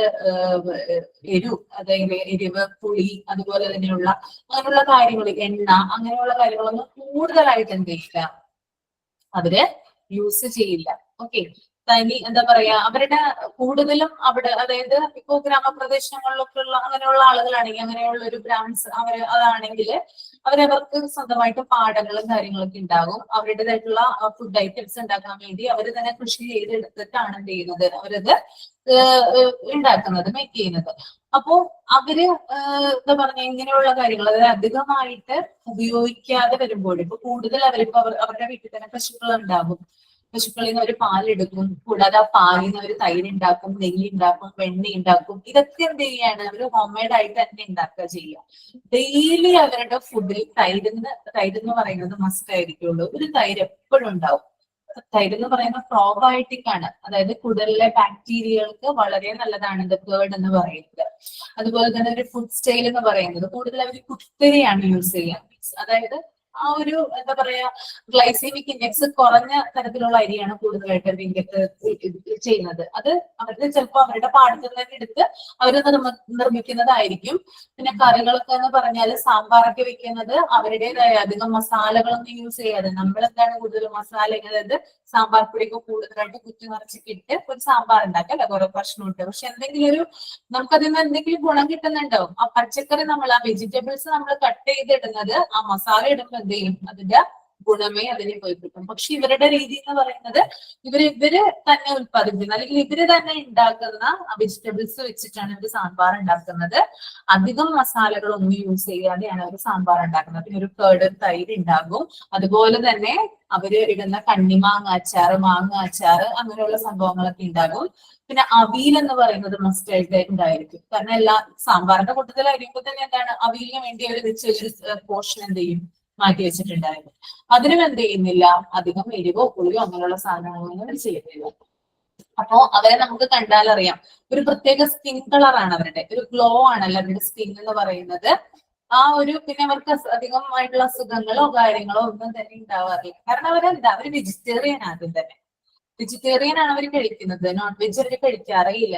അതായത് എരിവ്, പുളി, അതുപോലെ തന്നെയുള്ള അങ്ങനെയുള്ള കാര്യങ്ങൾ, എണ്ണ, അങ്ങനെയുള്ള കാര്യങ്ങളൊന്നും കൂടുതലായിട്ട് എന്ത് ചെയ്യില്ല, അവര് യൂസ് ചെയ്യില്ല. ഓക്കെ, തനി എന്താ പറയാ, അവരുടെ കൂടുതലും അവിടെ, അതായത് ഇപ്പോ ഗ്രാമപ്രദേശങ്ങളിലൊക്കെ ഉള്ള അങ്ങനെയുള്ള ആളുകളാണെങ്കിൽ, അങ്ങനെയുള്ള ഒരു ബ്രാഹ്മിൻസ് അതാണെങ്കിൽ അവരവർക്ക് സ്വന്തമായിട്ട് പാടങ്ങളും കാര്യങ്ങളൊക്കെ ഉണ്ടാകും. അവരുടേതായിട്ടുള്ള ഫുഡ് ഐറ്റംസ് ഉണ്ടാക്കാൻ വേണ്ടി അവർ തന്നെ കൃഷി ചെയ്തെടുത്തിട്ടാണ് എന്ത് ചെയ്യുന്നത്, അവരത് ഉണ്ടാക്കുന്നത്, മേക്ക് ചെയ്യുന്നത്. അപ്പോ അവര് എന്താ പറഞ്ഞ ഇങ്ങനെയുള്ള കാര്യങ്ങൾ, അതായത് അധികമായിട്ട് ഉപയോഗിക്കാതെ വരുമ്പോൾ, ഇപ്പൊ കൂടുതൽ അവരിപ്പോ അവരുടെ വീട്ടിൽ തന്നെ പശുക്കൾ ഉണ്ടാകും, പശുക്കളിൽ നിന്ന് അവർ പാലെടുക്കും, കൂടാതെ ആ പാലിൽ നിന്ന് അവർ തൈര് ഉണ്ടാക്കും, നെയ്യ് ഉണ്ടാക്കും, വെണ്ണ ഉണ്ടാക്കും. ഇതൊക്കെ എന്ത് ചെയ്യാണ്, അവർ ഹോം മെയ്ഡ് ആയിട്ട് തന്നെ ഉണ്ടാക്കുക ചെയ്യുക. ഡെയിലി അവരുടെ ഫുഡിൽ തൈര് എന്ന് പറയുന്നത് മസ്റ്റ് ആയിരിക്കുള്ളൂ. ഒരു തൈര് എപ്പോഴും ഉണ്ടാവും. തൈര് എന്ന് പറയുന്നത് പ്രോബയോട്ടിക് ആണ്, അതായത് കുടലിലെ ബാക്ടീരിയകൾക്ക് വളരെ നല്ലതാണ് ഇത് കേർഡ് എന്ന് പറയുന്നത്. അതുപോലെ തന്നെ ഒരു ഫുഡ് സ്റ്റൈൽ എന്ന് പറയുന്നത് കൂടുതൽ അവർ കുത്തരിയാണ് യൂസ് ചെയ്യുക. അതായത് ആ ഒരു എന്താ പറയാ, ഗ്ലൈസീമിക് ഇൻഡെക്സ് കുറഞ്ഞ തരത്തിലുള്ള അരിയാണ് കൂടുതലായിട്ട് ചെയ്യുന്നത്. അത് അവരുടെ ചിലപ്പോൾ അവരുടെ പാടത്തിൽ തന്നെ എടുത്ത് അവര് നിർമ്മിക്കുന്നതായിരിക്കും. പിന്നെ കറികളൊക്കെ എന്ന് പറഞ്ഞാൽ സാമ്പാറൊക്കെ വെക്കുന്നത് അവരുടേതായ അധികം മസാലകളൊന്നും യൂസ് ചെയ്യാതെ, നമ്മളെന്താണ് കൂടുതൽ മസാല, അതായത് സാമ്പാർ പൊടിയൊക്കെ കൂടുതലായിട്ട് കുത്തി നിറച്ചൊക്കെ ഇട്ട് ഒരു സാമ്പാർ ഉണ്ടാക്കല്ലേ, കുറെ പ്രശ്നം ഇട്ട്. പക്ഷെ എന്തെങ്കിലും ഒരു നമുക്കതിൽ നിന്ന് എന്തെങ്കിലും ഗുണം കിട്ടുന്നുണ്ടാവും. ആ പച്ചക്കറി നമ്മൾ, ആ വെജിറ്റബിൾസ് നമ്മൾ കട്ട് ചെയ്തിടുന്നത് ആ മസാല ഇടുമ്പോൾ എന്ത് ചെയ്യും, അതിന്റെ ഗുണമേ അതിന് പോയി കിട്ടും. പക്ഷെ ഇവരുടെ രീതി എന്ന് പറയുന്നത് ഇവര് തന്നെ ഉത്പാദിപ്പിക്കുന്ന, അല്ലെങ്കിൽ ഇവര് തന്നെ ഉണ്ടാക്കുന്ന വെജിറ്റബിൾസ് വെച്ചിട്ടാണ് ഇവര് സാമ്പാർ ഉണ്ടാക്കുന്നത്. അധികം മസാലകളൊന്നും യൂസ് ചെയ്യാതെയാണ് അവർ സാമ്പാർ ഉണ്ടാക്കുന്നത്. പിന്നെ ഒരു കേർഡ്, തൈര് ഉണ്ടാകും. അതുപോലെ തന്നെ അവര് ഇടുന്ന കണ്ണിമാങ്ങ അച്ചാറ്, മാങ്ങ അച്ചാറ്, അങ്ങനെയുള്ള സംഭവങ്ങളൊക്കെ ഉണ്ടാകും. പിന്നെ അവിയൽ എന്ന് പറയുന്നത് മസ്റ്റ് ആയിട്ട് ഉണ്ടായിരിക്കും. കാരണം എല്ലാ സാമ്പാറിന്റെ കൂട്ടത്തിൽ അരിയുമ്പോൾ തന്നെ എന്താണ്, അവിയലിന് വേണ്ടി അവർ വെച്ചൊരു പോർഷൻ എന്ത് ചെയ്യും, മാറ്റി വെച്ചിട്ടുണ്ടായിരുന്നു. അതിനും എന്ത് ചെയ്യുന്നില്ല, അധികം എരിവോ പുളിയോ അങ്ങനെയുള്ള സാധനങ്ങളൊന്നും അവർ ചെയ്യുന്നില്ല. അപ്പോ അവരെ നമുക്ക് കണ്ടാൽ അറിയാം, ഒരു പ്രത്യേക സ്കിൻ കളറാണ് അവരുടെ, ഒരു ഗ്ലോ ആണല്ലോ അവരുടെ സ്കിൻ എന്ന് പറയുന്നത്. ആ ഒരു പിന്നെ അവർക്ക് അധികമായിട്ടുള്ള അസുഖങ്ങളോ കാര്യങ്ങളോ ഒന്നും തന്നെ ഉണ്ടാവാറില്ല. കാരണം അവരെന്താ, അവര് വെജിറ്റേറിയൻ ആദ്യം തന്നെ. വെജിറ്റേറിയൻ ആണ് അവർ കഴിക്കുന്നത്, നോൺ വെജ് അവർ കഴിക്കാറേയില്ല.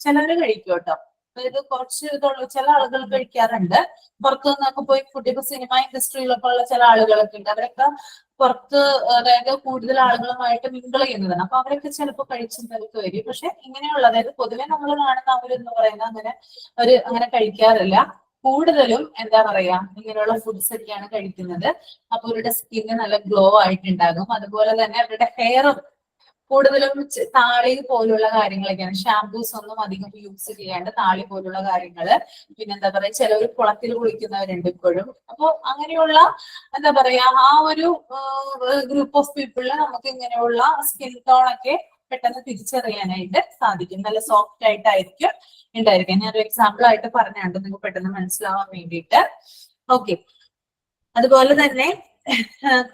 ചിലവര് കഴിക്കും കേട്ടോ. അതായത് കുറച്ച് ഇതുള്ള ചില ആളുകൾ കഴിക്കാറുണ്ട്. പുറത്തു നിന്നൊക്കെ പോയി ഫുഡ്, ഇപ്പൊ സിനിമ ഇൻഡസ്ട്രിയിലൊക്കെ ഉള്ള ചില ആളുകളൊക്കെ ഉണ്ട്, അവരൊക്കെ പുറത്ത്, അതായത് കൂടുതൽ ആളുകളുമായിട്ട് മിങ്കിൾ ചെയ്യുന്നതാണ്. അപ്പൊ അവരൊക്കെ ചിലപ്പോൾ കഴിച്ചിട്ടൊക്കെ വരും. പക്ഷെ ഇങ്ങനെയുള്ള, അതായത് പൊതുവെ നമ്മൾ കാണുന്ന അവരെന്ന് പറയുന്നത് അങ്ങനെ അവര് അങ്ങനെ കഴിക്കാറില്ല. കൂടുതലും എന്താ പറയാ, ഇങ്ങനെയുള്ള ഫുഡ്സ് ഒക്കെയാണ് കഴിക്കുന്നത്. അപ്പൊ അവരുടെ സ്കിന്ന് നല്ല ഗ്ലോ ആയിട്ടുണ്ടാകും. അതുപോലെ തന്നെ അവരുടെ ഹെയറും കൂടുതലും താളി പോലുള്ള കാര്യങ്ങളൊക്കെയാണ്. ഷാംപൂസ് ഒന്നും അധികം യൂസ് ചെയ്യാണ്ട് താളി പോലുള്ള കാര്യങ്ങള്. പിന്നെന്താ പറയാ, ചിലവർ കുളത്തിൽ കുളിക്കുന്നവരുണ്ട് ഇപ്പോഴും. അപ്പൊ അങ്ങനെയുള്ള എന്താ പറയാ, ആ ഒരു ഗ്രൂപ്പ് ഓഫ് പീപ്പിളില് നമുക്ക് ഇങ്ങനെയുള്ള സ്കിൻ ടോൺ ഒക്കെ പെട്ടെന്ന് തിരിച്ചറിയാനായിട്ട് സാധിക്കും. നല്ല സോഫ്റ്റ് ആയിട്ടായിരിക്കും ഉണ്ടായിരിക്കും. ഞാനൊരു എക്സാമ്പിൾ ആയിട്ട് പറഞ്ഞുണ്ട് നിങ്ങൾക്ക് പെട്ടെന്ന് മനസ്സിലാവാൻ വേണ്ടിയിട്ട്. ഓക്കെ, അതുപോലെ തന്നെ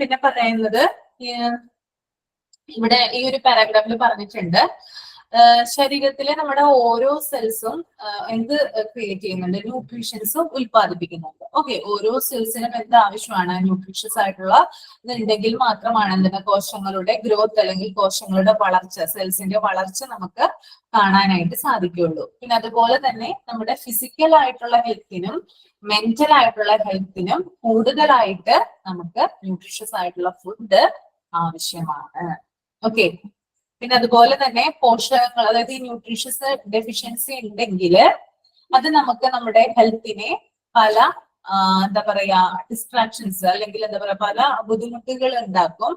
പിന്നെ പറയുന്നത്, ഇവിടെ ഈ ഒരു പാരാഗ്രാഫിൽ പറഞ്ഞിട്ടുണ്ട്, ശരീരത്തിലെ നമ്മുടെ ഓരോ സെൽസും എന്ത് ക്രിയേറ്റ് ചെയ്യുന്നുണ്ട്, ന്യൂട്രീഷൻസും ഉൽപ്പാദിപ്പിക്കുന്നുണ്ട്. ഓക്കെ, ഓരോ സെൽസിനും എന്ത് ആവശ്യമാണ്, ന്യൂട്രീഷ്യസ് ആയിട്ടുള്ള ഇതുണ്ടെങ്കിൽ മാത്രമാണ് എന്തിനാ കോശങ്ങളുടെ ഗ്രോത്ത് അല്ലെങ്കിൽ കോശങ്ങളുടെ വളർച്ച, സെൽസിന്റെ വളർച്ച നമുക്ക് കാണാനായിട്ട് സാധിക്കുകയുള്ളൂ. പിന്നെ അതുപോലെ തന്നെ നമ്മുടെ ഫിസിക്കൽ ആയിട്ടുള്ള ഹെൽത്തിനും മെന്റൽ ആയിട്ടുള്ള ഹെൽത്തിനും കൂടുതലായിട്ട് നമുക്ക് ന്യൂട്രീഷ്യസ് ആയിട്ടുള്ള ഫുഡ് ആവശ്യമാണ്. ഓക്കെ, പിന്നെ അതുപോലെ തന്നെ പോഷകങ്ങൾ, അതായത് ഈ ന്യൂട്രീഷ്യസ് ഡെഫിഷ്യൻസി ഉണ്ടെങ്കിൽ അത് നമുക്ക് നമ്മുടെ ഹെൽത്തിനെ പല എന്താ പറയാ ഡിസ്ട്രാക്ഷൻസ് അല്ലെങ്കിൽ എന്താ പറയാ പല ബുദ്ധിമുട്ടുകൾ ഉണ്ടാക്കും.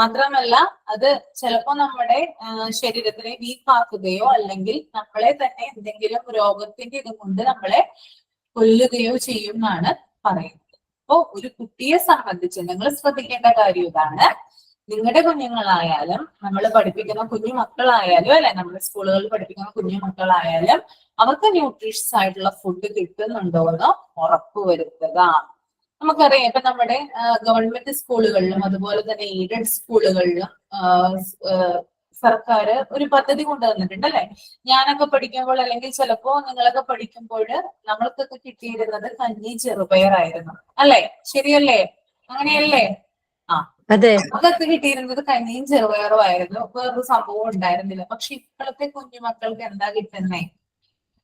മാത്രമല്ല അത് ചിലപ്പോൾ നമ്മുടെ ശരീരത്തിനെ വീക്ക് ആക്കുകയോ അല്ലെങ്കിൽ നമ്മളെ തന്നെ എന്തെങ്കിലും രോഗത്തിന്റെ ഇതുകൊണ്ട് നമ്മളെ കൊല്ലുകയോ ചെയ്യും എന്നാണ് പറയുന്നത്. അപ്പോ ഒരു കുട്ടിയെ സംബന്ധിച്ച് നിങ്ങൾ ശ്രദ്ധിക്കേണ്ട കാര്യം ഇതാണ്, നിങ്ങളുടെ കുഞ്ഞുങ്ങളായാലും നമ്മൾ പഠിപ്പിക്കുന്ന കുഞ്ഞു മക്കളായാലും അല്ലെ, നമ്മുടെ സ്കൂളുകളിൽ പഠിപ്പിക്കുന്ന കുഞ്ഞു മക്കളായാലും അവർക്ക് ന്യൂട്രീഷ്യസ് ആയിട്ടുള്ള ഫുഡ് കിട്ടുന്നുണ്ടോ എന്ന് ഉറപ്പുവരുത്തുക. നമുക്കറിയാം, ഇപ്പൊ നമ്മുടെ ഗവൺമെന്റ് സ്കൂളുകളിലും അതുപോലെ തന്നെ എയ്ഡഡ് സ്കൂളുകളിലും സർക്കാർ ഒരു പദ്ധതി കൊണ്ടുവന്നിട്ടുണ്ട് അല്ലെ. ഞാനൊക്കെ പഠിക്കുമ്പോൾ അല്ലെങ്കിൽ ചിലപ്പോ നിങ്ങളൊക്കെ പഠിക്കുമ്പോൾ നമ്മൾക്കൊക്കെ കിട്ടിയിരുന്നത് കഞ്ഞി ചെറുപയറായിരുന്നു അല്ലെ, ശരിയല്ലേ? അങ്ങനെയല്ലേ? ആ, അതെ. അതൊക്കെ കിട്ടിയിരുന്നത് കഞ്ഞിയും ചെറുപയറും ആയിരുന്നു. വേറൊരു സംഭവം ഉണ്ടായിരുന്നില്ല. പക്ഷെ ഇപ്പോഴത്തെ കുഞ്ഞുമക്കൾക്ക് എന്താ കിട്ടുന്നേ?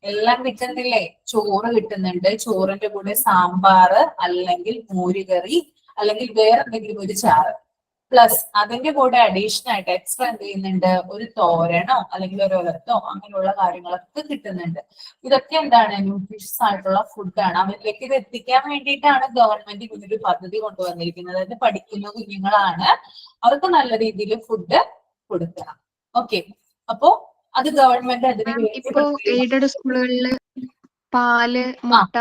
എല്ലാം കിട്ടുന്നില്ലേ? ചോറ് കിട്ടുന്നുണ്ട്, ചോറിന്റെ കൂടെ സാമ്പാറ് അല്ലെങ്കിൽ മോരുകറി അല്ലെങ്കിൽ വേറെ എന്തെങ്കിലും ഒരു ചാറ്, പ്ലസ് അതിന്റെ കൂടെ അഡീഷണൽ ആയിട്ട് എക്സ്ട്രാ എന്ത് ചെയ്യുന്നുണ്ട്, ഒരു തോരനോ അല്ലെങ്കിൽ ഒരു ഒലത്തോ അങ്ങനെയുള്ള കാര്യങ്ങളൊക്കെ കിട്ടുന്നുണ്ട്. ഇതൊക്കെ എന്താണ്, ന്യൂട്രീഷ്യസ് ആയിട്ടുള്ള ഫുഡാണ്. അവരിലേക്ക് ഇത് എത്തിക്കാൻ വേണ്ടിയിട്ടാണ് ഗവൺമെന്റ് ഇങ്ങനൊരു പദ്ധതി കൊണ്ടുവന്നിരിക്കുന്നത്. അതായത് പഠിക്കുന്ന കുഞ്ഞുങ്ങളാണ്, അവർക്ക് നല്ല രീതിയിൽ ഫുഡ് കൊടുക്കണം. ഓക്കെ, അപ്പോ അത് ഗവൺമെന്റ് അതിന് വേണ്ടി ഇപ്പോ എയ്ഡഡ് സ്കൂളുകളില് പാല്, മുട്ട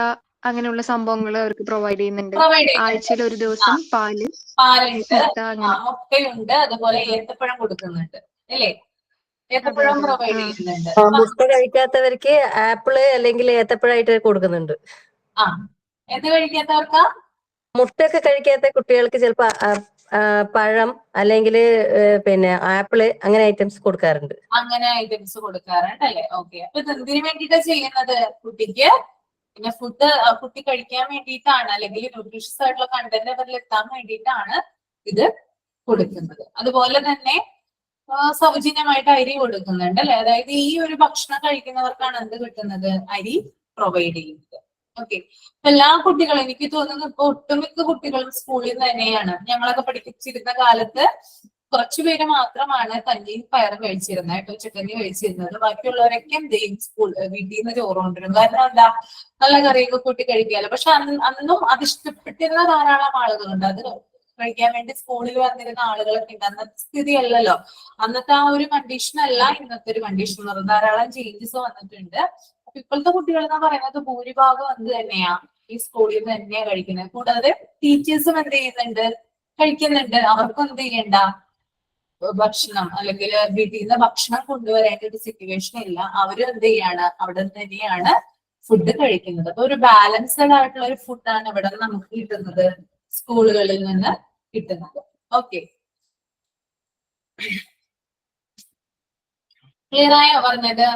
അങ്ങനെയുള്ള സംഭവങ്ങൾ അവർക്ക് പ്രൊവൈഡ് ചെയ്യുന്നുണ്ട്. ആഴ്ചയിൽ ഒരു ദിവസം പാല്, പാലുണ്ട്, മുട്ട, അങ്ങനെ മുട്ടയുണ്ട്, അതുപോലെ ഏത്തപ്പഴം കൊടുക്കുന്നുണ്ട് അല്ലേ? ഏത്തപ്പഴം പ്രൊവൈഡ് ചെയ്യുന്നുണ്ട്. മുട്ട കഴിക്കാത്തവർക്ക് ആപ്പിള് അല്ലെങ്കിൽ ഏത്തപ്പഴമായിട്ട് കൊടുക്കുന്നുണ്ട്. ആ, എന്ത് കഴിക്കാത്തവർക്കാ? മുട്ടയൊക്കെ കഴിക്കാത്ത കുട്ടികൾക്ക് ചിലപ്പോ പഴം അല്ലെങ്കിൽ പിന്നെ ആപ്പിള് അങ്ങനെ ഐറ്റംസ് കൊടുക്കാറുണ്ട്. അങ്ങനെ ഐറ്റംസ് കൊടുക്കാറുണ്ട് അല്ലേ? ഓക്കെ, അപ്പൊ ഇത് എന്തിനു വേണ്ടിയിട്ടാ ചെയ്യുന്നത്? കുട്ടിക്ക് പിന്നെ ഫുഡ് കുട്ടി കഴിക്കാൻ വേണ്ടിയിട്ടാണ്, അല്ലെങ്കിൽ ന്യൂട്രീഷ്യസ് ആയിട്ടുള്ള കണ്ടന്റ് അവരിൽ എത്താൻ വേണ്ടിയിട്ടാണ് ഇത് കൊടുക്കുന്നത്. അതുപോലെ തന്നെ സൗജന്യമായിട്ട് അരി കൊടുക്കുന്നുണ്ട് അല്ലെ. അതായത് ഈ ഒരു ഭക്ഷണം കഴിക്കുന്നവർക്കാണ് എന്ത് കിട്ടുന്നത്, അരി പ്രൊവൈഡ് ചെയ്യുന്നത്. ഓക്കെ, എല്ലാ കുട്ടികളും, എനിക്ക് തോന്നുന്നു ഇപ്പൊ ഒട്ടുമിക്ക കുട്ടികളും സ്കൂളിൽ തന്നെയാണ്. ഞങ്ങളൊക്കെ പഠിപ്പിച്ചിരുന്ന കാലത്ത് കുറച്ചുപേര് മാത്രമാണ് കഞ്ഞിയും പയറും കഴിച്ചിരുന്നത് കേട്ടോ, ഉച്ചക്കഞ്ഞി കഴിച്ചിരുന്നത്. ബാക്കിയുള്ളവരൊക്കെ എന്ത് ചെയ്യും, വീട്ടിൽ നിന്ന് ചോറ് കൊണ്ടുവരും. കാരണം എന്താ, നല്ല കറിയൊക്കെ കൂട്ടി കഴിക്കാലോ. പക്ഷെ അന്നും അത് ഇഷ്ടപ്പെട്ടിരുന്ന ധാരാളം ആളുകളുണ്ട്. അത് കഴിക്കാൻ വേണ്ടി സ്കൂളിൽ വന്നിരുന്ന ആളുകളൊക്കെ ഉണ്ട്. അന്നത്തെ സ്ഥിതി അല്ലല്ലോ, അന്നത്തെ ആ ഒരു കണ്ടീഷൻ അല്ല ഇന്നത്തെ ഒരു കണ്ടീഷൻ. ധാരാളം ചേഞ്ചസ് വന്നിട്ടുണ്ട്. അപ്പൊ ഇപ്പോഴത്തെ കുട്ടികൾ എന്ന് പറയുന്നത് ഭൂരിഭാഗം എന്ത് തന്നെയാ, ഈ സ്കൂളിൽ നിന്ന് തന്നെയാ കഴിക്കുന്നത്. കൂടാതെ ടീച്ചേഴ്സും എന്ത് ചെയ്യുന്നുണ്ട്, കഴിക്കുന്നുണ്ട്. അവർക്കും എന്ത് ചെയ്യണ്ട, ഭക്ഷണം അല്ലെങ്കിൽ വീട്ടിൽ നിന്ന് ഭക്ഷണം കൊണ്ടുവരേണ്ട ഒരു സിറ്റുവേഷൻ ഇല്ല. അവരും എന്ത് ചെയ്യാണ്, അവിടെ തന്നെയാണ് ഫുഡ് കഴിക്കുന്നത്. അപ്പൊ ഒരു ബാലൻസ്ഡ് ആയിട്ടുള്ള ഒരു ഫുഡാണ് ഇവിടെ നമുക്ക് കിട്ടുന്നത്, സ്കൂളുകളിൽ നിന്ന് കിട്ടുന്നത്. ഓക്കെ, ക്ലിയർ ആയോ പറഞ്ഞത്?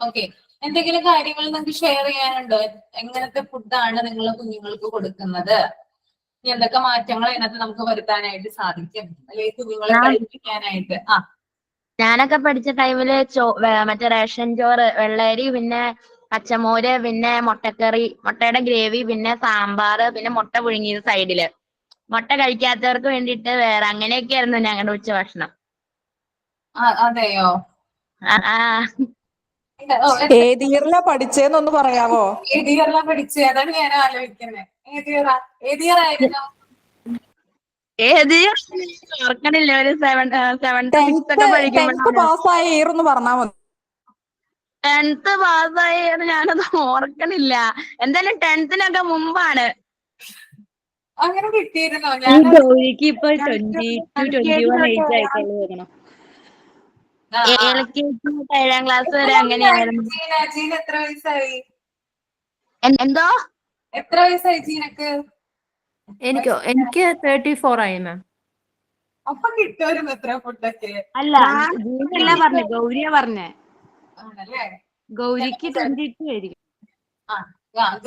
ഓക്കെ. എന്തെങ്കിലും കാര്യങ്ങൾ നിങ്ങൾക്ക് ഷെയർ ചെയ്യാനുണ്ടോ? എങ്ങനത്തെ ഫുഡാണ് നിങ്ങൾ കുഞ്ഞുങ്ങൾക്ക് കൊടുക്കുന്നത്? ഇനി എന്തൊക്കെ മാറ്റങ്ങൾ അതിനകത്ത് നമുക്ക് വരുത്താനായിട്ട് സാധിക്കും, അല്ലെങ്കിൽ കുഞ്ഞുങ്ങളെ കഴിപ്പിക്കാനായിട്ട്? ഞാനൊക്കെ പഠിച്ച ടൈമില് മറ്റേ റേഷൻ ചോറ്, വെള്ളരി, പിന്നെ പച്ചമോര്, പിന്നെ മുട്ടക്കറി, മുട്ടയുടെ ഗ്രേവി, പിന്നെ സാമ്പാറ്, പിന്നെ മുട്ട പുഴുങ്ങിയത് സൈഡില്. മുട്ട കഴിക്കാത്തവർക്ക് വേണ്ടിയിട്ട് വേറെ, അങ്ങനെയൊക്കെയായിരുന്നു ഞങ്ങളുടെ ഉച്ചഭക്ഷണം. അതെയോ? ആ ഏത് ഇയറിലാ പഠിച്ചേന്നൊന്ന് പറയാവോ? ഏത് ഇയറിലാ പഠിച്ചത്? അതാണ് ഞാൻ ആലോചിക്കുന്നത്. ഏത് ഇയർ ആയിരുന്നു? ഏത് ഓർക്കണില്ല. ഒരു സെവൻത്ത് സിക്സ് ഒക്കെ ടെൻത്ത് പാസ്സായ ഇയർ ഒന്ന് പറഞ്ഞാൽ മതി. 10th പാസ്സായത് ഞാനത് ഓർക്കണില്ല. എന്തായാലും 10th മുമ്പാണ്. അങ്ങനെ കിട്ടിയിരുന്നോ? ഈ ഞാൻ ഗൗരിക്ക് ഇപ്പൊ 20 to 21 ഏജ് ആയിട്ടുള്ളൂ തോന്നണം. LKG 7ാം ക്ലാസ് വരെ അങ്ങനെയായിരുന്നു. ജീന എത്ര വയസ്സായി? എന്തോ? എത്ര വയസ്സായി ജീനക്ക്? എനിക്ക് 34 ആയി മാം. അപ്പൊ കിട്ടുമായിരുന്നു എത്ര ഫുഡൊക്കെ? അല്ല, ജീനല്ല പറഞ്ഞേ, ഗൗരിയാ പറഞ്ഞേ. ആണല്ലേ? ഗൗരിക്ക് 22 ആയിരിക്കും.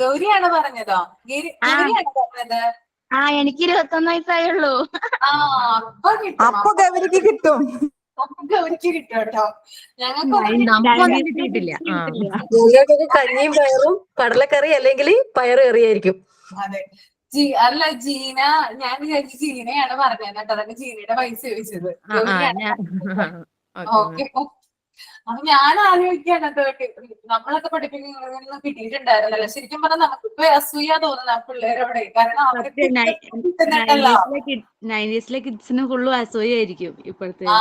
ഗൗരിയാണ് പറഞ്ഞതോ? ഗൗരിയാണ് പറഞ്ഞത്. എനിക്ക് 21 വയസ്സായുള്ളൂ. അപ്പൊ കിട്ടും. അപ്പൊ ഗൗരിക്ക് കിട്ടും. ഗൗരിക്ക് കിട്ടും കേട്ടോ. നമുക്കൊന്നും കിട്ടിയിട്ടില്ല. ഞങ്ങൾക്കൊക്കെ കഞ്ഞിയും പയറും കടലക്കറി അല്ലെങ്കിൽ പയറ് കറിയായിരിക്കും. അതെ. അല്ല ജീന, ഞാൻ വിചാരിച്ചു ജീനയാണ് പറഞ്ഞത് കേട്ടോ. അതൊക്കെ ജീനയുടെ പൈസ ചോദിച്ചത്. ഓക്കെ. അപ്പൊ ഞാൻ ആലോചിക്കാണ്, നമ്മളൊക്കെ പഠിപ്പിക്കുന്ന കിട്ടിയിട്ടുണ്ടായിരുന്നല്ലോ. ശരിക്കും പറഞ്ഞാൽ നമുക്കിപ്പോ അസൂയ തോന്നുന്നു ആ പിള്ളേരോടെ. കാരണം അവർക്ക് കിട്ടുന്നുണ്ടല്ലോ. 90s കിഡ്സിന് ഫുള്ളും അസൂയായിരിക്കും ഇപ്പോഴത്തെ. ആ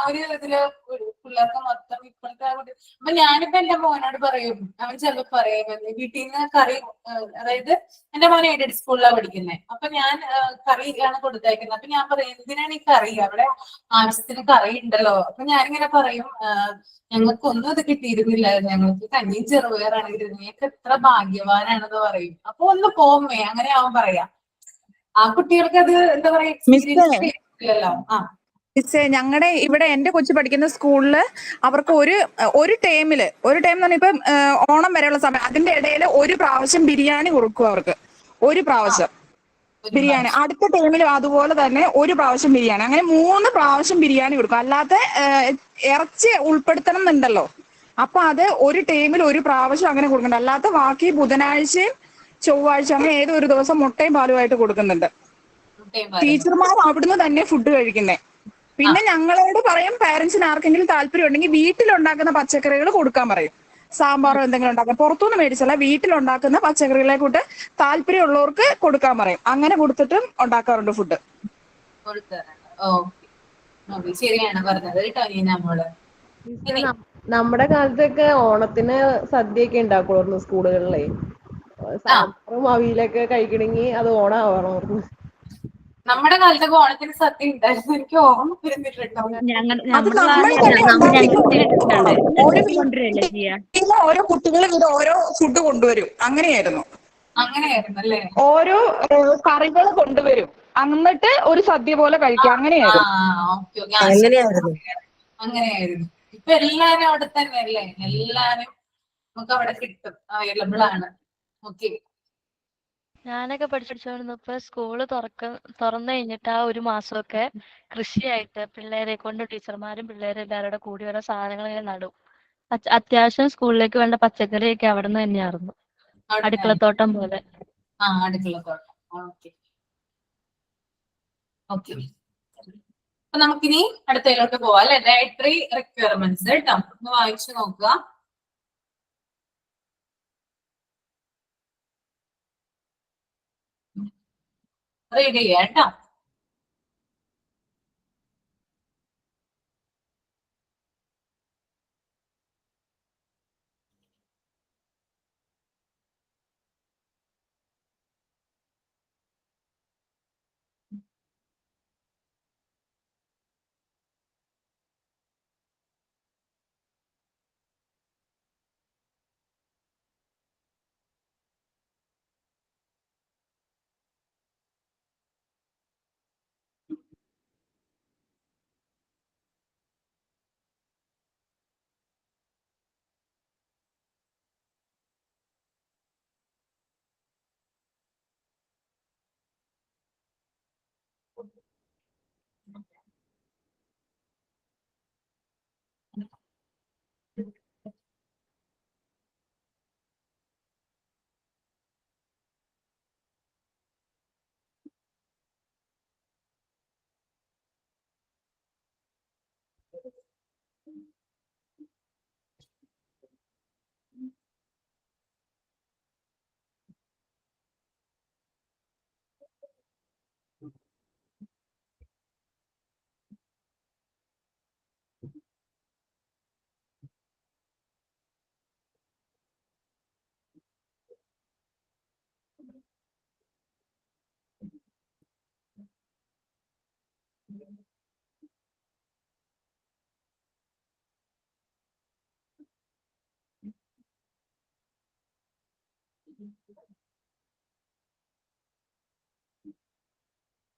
ഒരു ഇതില് പിള്ളേർക്ക് മൊത്തം ഇപ്പോഴത്തെ. അപ്പൊ ഞാനിപ്പോ എന്റെ മോനോട് പറയും, അവൻ ചിലപ്പോ പറയും വീട്ടിൽ നിന്ന് കറി, അതായത് എന്റെ മോൻ എയ്ഡഡ് സ്കൂളിലാണ് പഠിക്കുന്നത്. അപ്പൊ ഞാൻ കറി ആണ് കൊടുത്തയക്കുന്നത്. അപ്പൊ ഞാൻ പറയും, എന്തിനാണ് ഈ കറി? അവിടെ ആവശ്യത്തിന് കറി ഉണ്ടല്ലോ. അപ്പൊ ഞാനിങ്ങനെ പറയും, ഞങ്ങൾക്കൊന്നും ഇത് കിട്ടിയിരുന്നില്ല, ഞങ്ങൾക്ക് കഞ്ഞിയും ചെറുപയറാണ് കിട്ടിയത്, നീക്ക് എത്ര ഭാഗ്യവാനാണെന്ന് പറയും. അപ്പൊ ഒന്ന് പോമേ, അങ്ങനെ അവൻ പറയാം. ആ കുട്ടികൾക്ക് അത് എന്താ പറയാ, എക്സ്പീരിയൻസ് ചെയ്യില്ലല്ലോ. ഞങ്ങളുടെ ഇവിടെ എന്റെ കൊച്ചു പഠിക്കുന്ന സ്കൂളില് അവർക്ക് ഒരു ടൈം എന്ന് പറഞ്ഞാൽ ഇപ്പം ഓണം വരെയുള്ള സമയം, അതിന്റെ ഇടയിൽ ഒരു പ്രാവശ്യം ബിരിയാണി കൊടുക്കും അവർക്ക്. ഒരു പ്രാവശ്യം ബിരിയാണി. അടുത്ത ടൈമിലും അതുപോലെ തന്നെ ഒരു പ്രാവശ്യം ബിരിയാണി. അങ്ങനെ 3 പ്രാവശ്യം ബിരിയാണി കൊടുക്കും. അല്ലാതെ ഇറച്ചി ഉൾപ്പെടുത്തണം എന്നുണ്ടല്ലോ. അപ്പൊ അത് ഒരു ടൈമിൽ ഒരു പ്രാവശ്യം അങ്ങനെ കൊടുക്കണ്ട. അല്ലാത്ത ബാക്കി ബുധനാഴ്ചയും ചൊവ്വാഴ്ച അങ്ങനെ ഏതോ ഒരു ദിവസം മുട്ടയും പാലുമായിട്ട് കൊടുക്കുന്നുണ്ട്. ടീച്ചർമാർ അവിടുന്ന് തന്നെ ഫുഡ് കഴിക്കുന്നേ. പിന്നെ ഞങ്ങളോട് പറയും, പാരന്റ്സിന് ആർക്കെങ്കിലും താല്പര്യം ഉണ്ടെങ്കിൽ വീട്ടിലുണ്ടാക്കുന്ന പച്ചക്കറികൾ കൊടുക്കാൻ പറയും. സാമ്പാറോ എന്തെങ്കിലും ഉണ്ടാക്കാം, പുറത്തുനിന്ന് മേടിച്ചല്ല, വീട്ടിലുണ്ടാക്കുന്ന പച്ചക്കറികളെ കൂട്ട് താല്പര്യമുള്ളവർക്ക് കൊടുക്കാൻ പറയും. അങ്ങനെ കൊടുത്തിട്ടും ഉണ്ടാക്കാറുണ്ട് ഫുഡ്. ശരിയാണ് പറഞ്ഞത് കേട്ടോ നീന മോള്. നമ്മുടെ കാലത്തൊക്കെ ഓണത്തിന് സദ്യയൊക്കെ ഉണ്ടാക്കുമായിരുന്നു സ്കൂളുകളിലെ. സാമ്പാറും അവിയലൊക്കെ കഴിക്കണമെങ്കിൽ അത് ഓണമാവണം. നമ്മുടെ കാലത്തൊക്കെ ഓണത്തിന് സദ്യ ഉണ്ടായിരുന്നു. എനിക്ക് ഓർമ്മ വരുന്നില്ലട്ടോ. ഓരോ കുട്ടികളും ഇത് ഓരോ ഫുഡ് കൊണ്ടുവരും. അങ്ങനെയായിരുന്നു അല്ലേ? ഓരോ കറികൾ കൊണ്ടുവരും, എന്നിട്ട് ഒരു സദ്യ പോലെ കഴിക്കാം. അങ്ങനെയായിരുന്നു. ഇപ്പൊ എല്ലാരും അവിടെ തന്നെ അല്ലേ? എല്ലാരും നമുക്ക് അവിടെ കിട്ടും, അവൈലബിൾ ആണ്. ഓക്കെ. ഞാനൊക്കെ പഠിച്ചോണ്ടിരുന്നപ്പോ സ്കൂള് തുറന്നു കഴിഞ്ഞിട്ട് ആ ഒരു മാസമൊക്കെ കൃഷിയായിട്ട് പിള്ളേരെ കൊണ്ട് ടീച്ചർമാരും പിള്ളേരും എല്ലാവരുടെ കൂടി ഓരോ സാധനങ്ങൾ ഇങ്ങനെ നടും. അത്യാവശ്യം സ്കൂളിലേക്ക് വേണ്ട പച്ചക്കറിയൊക്കെ അവിടെ നിന്ന് തന്നെയായിരുന്നു, അടുക്കളത്തോട്ടം പോലെ. അടുക്കളത്തോട്ടം. ഓക്കെ. അപ്പൊ നമുക്കിനി അടുത്തതിലോട്ട് പോവാം അല്ലെ? ഡയറ്ററി റിക്വയർമെന്റ്സ് കേട്ടോ, ഒന്ന് വായിച്ചു നോക്കുക. റീഡ് ചെയ്യാം കേട്ടോ.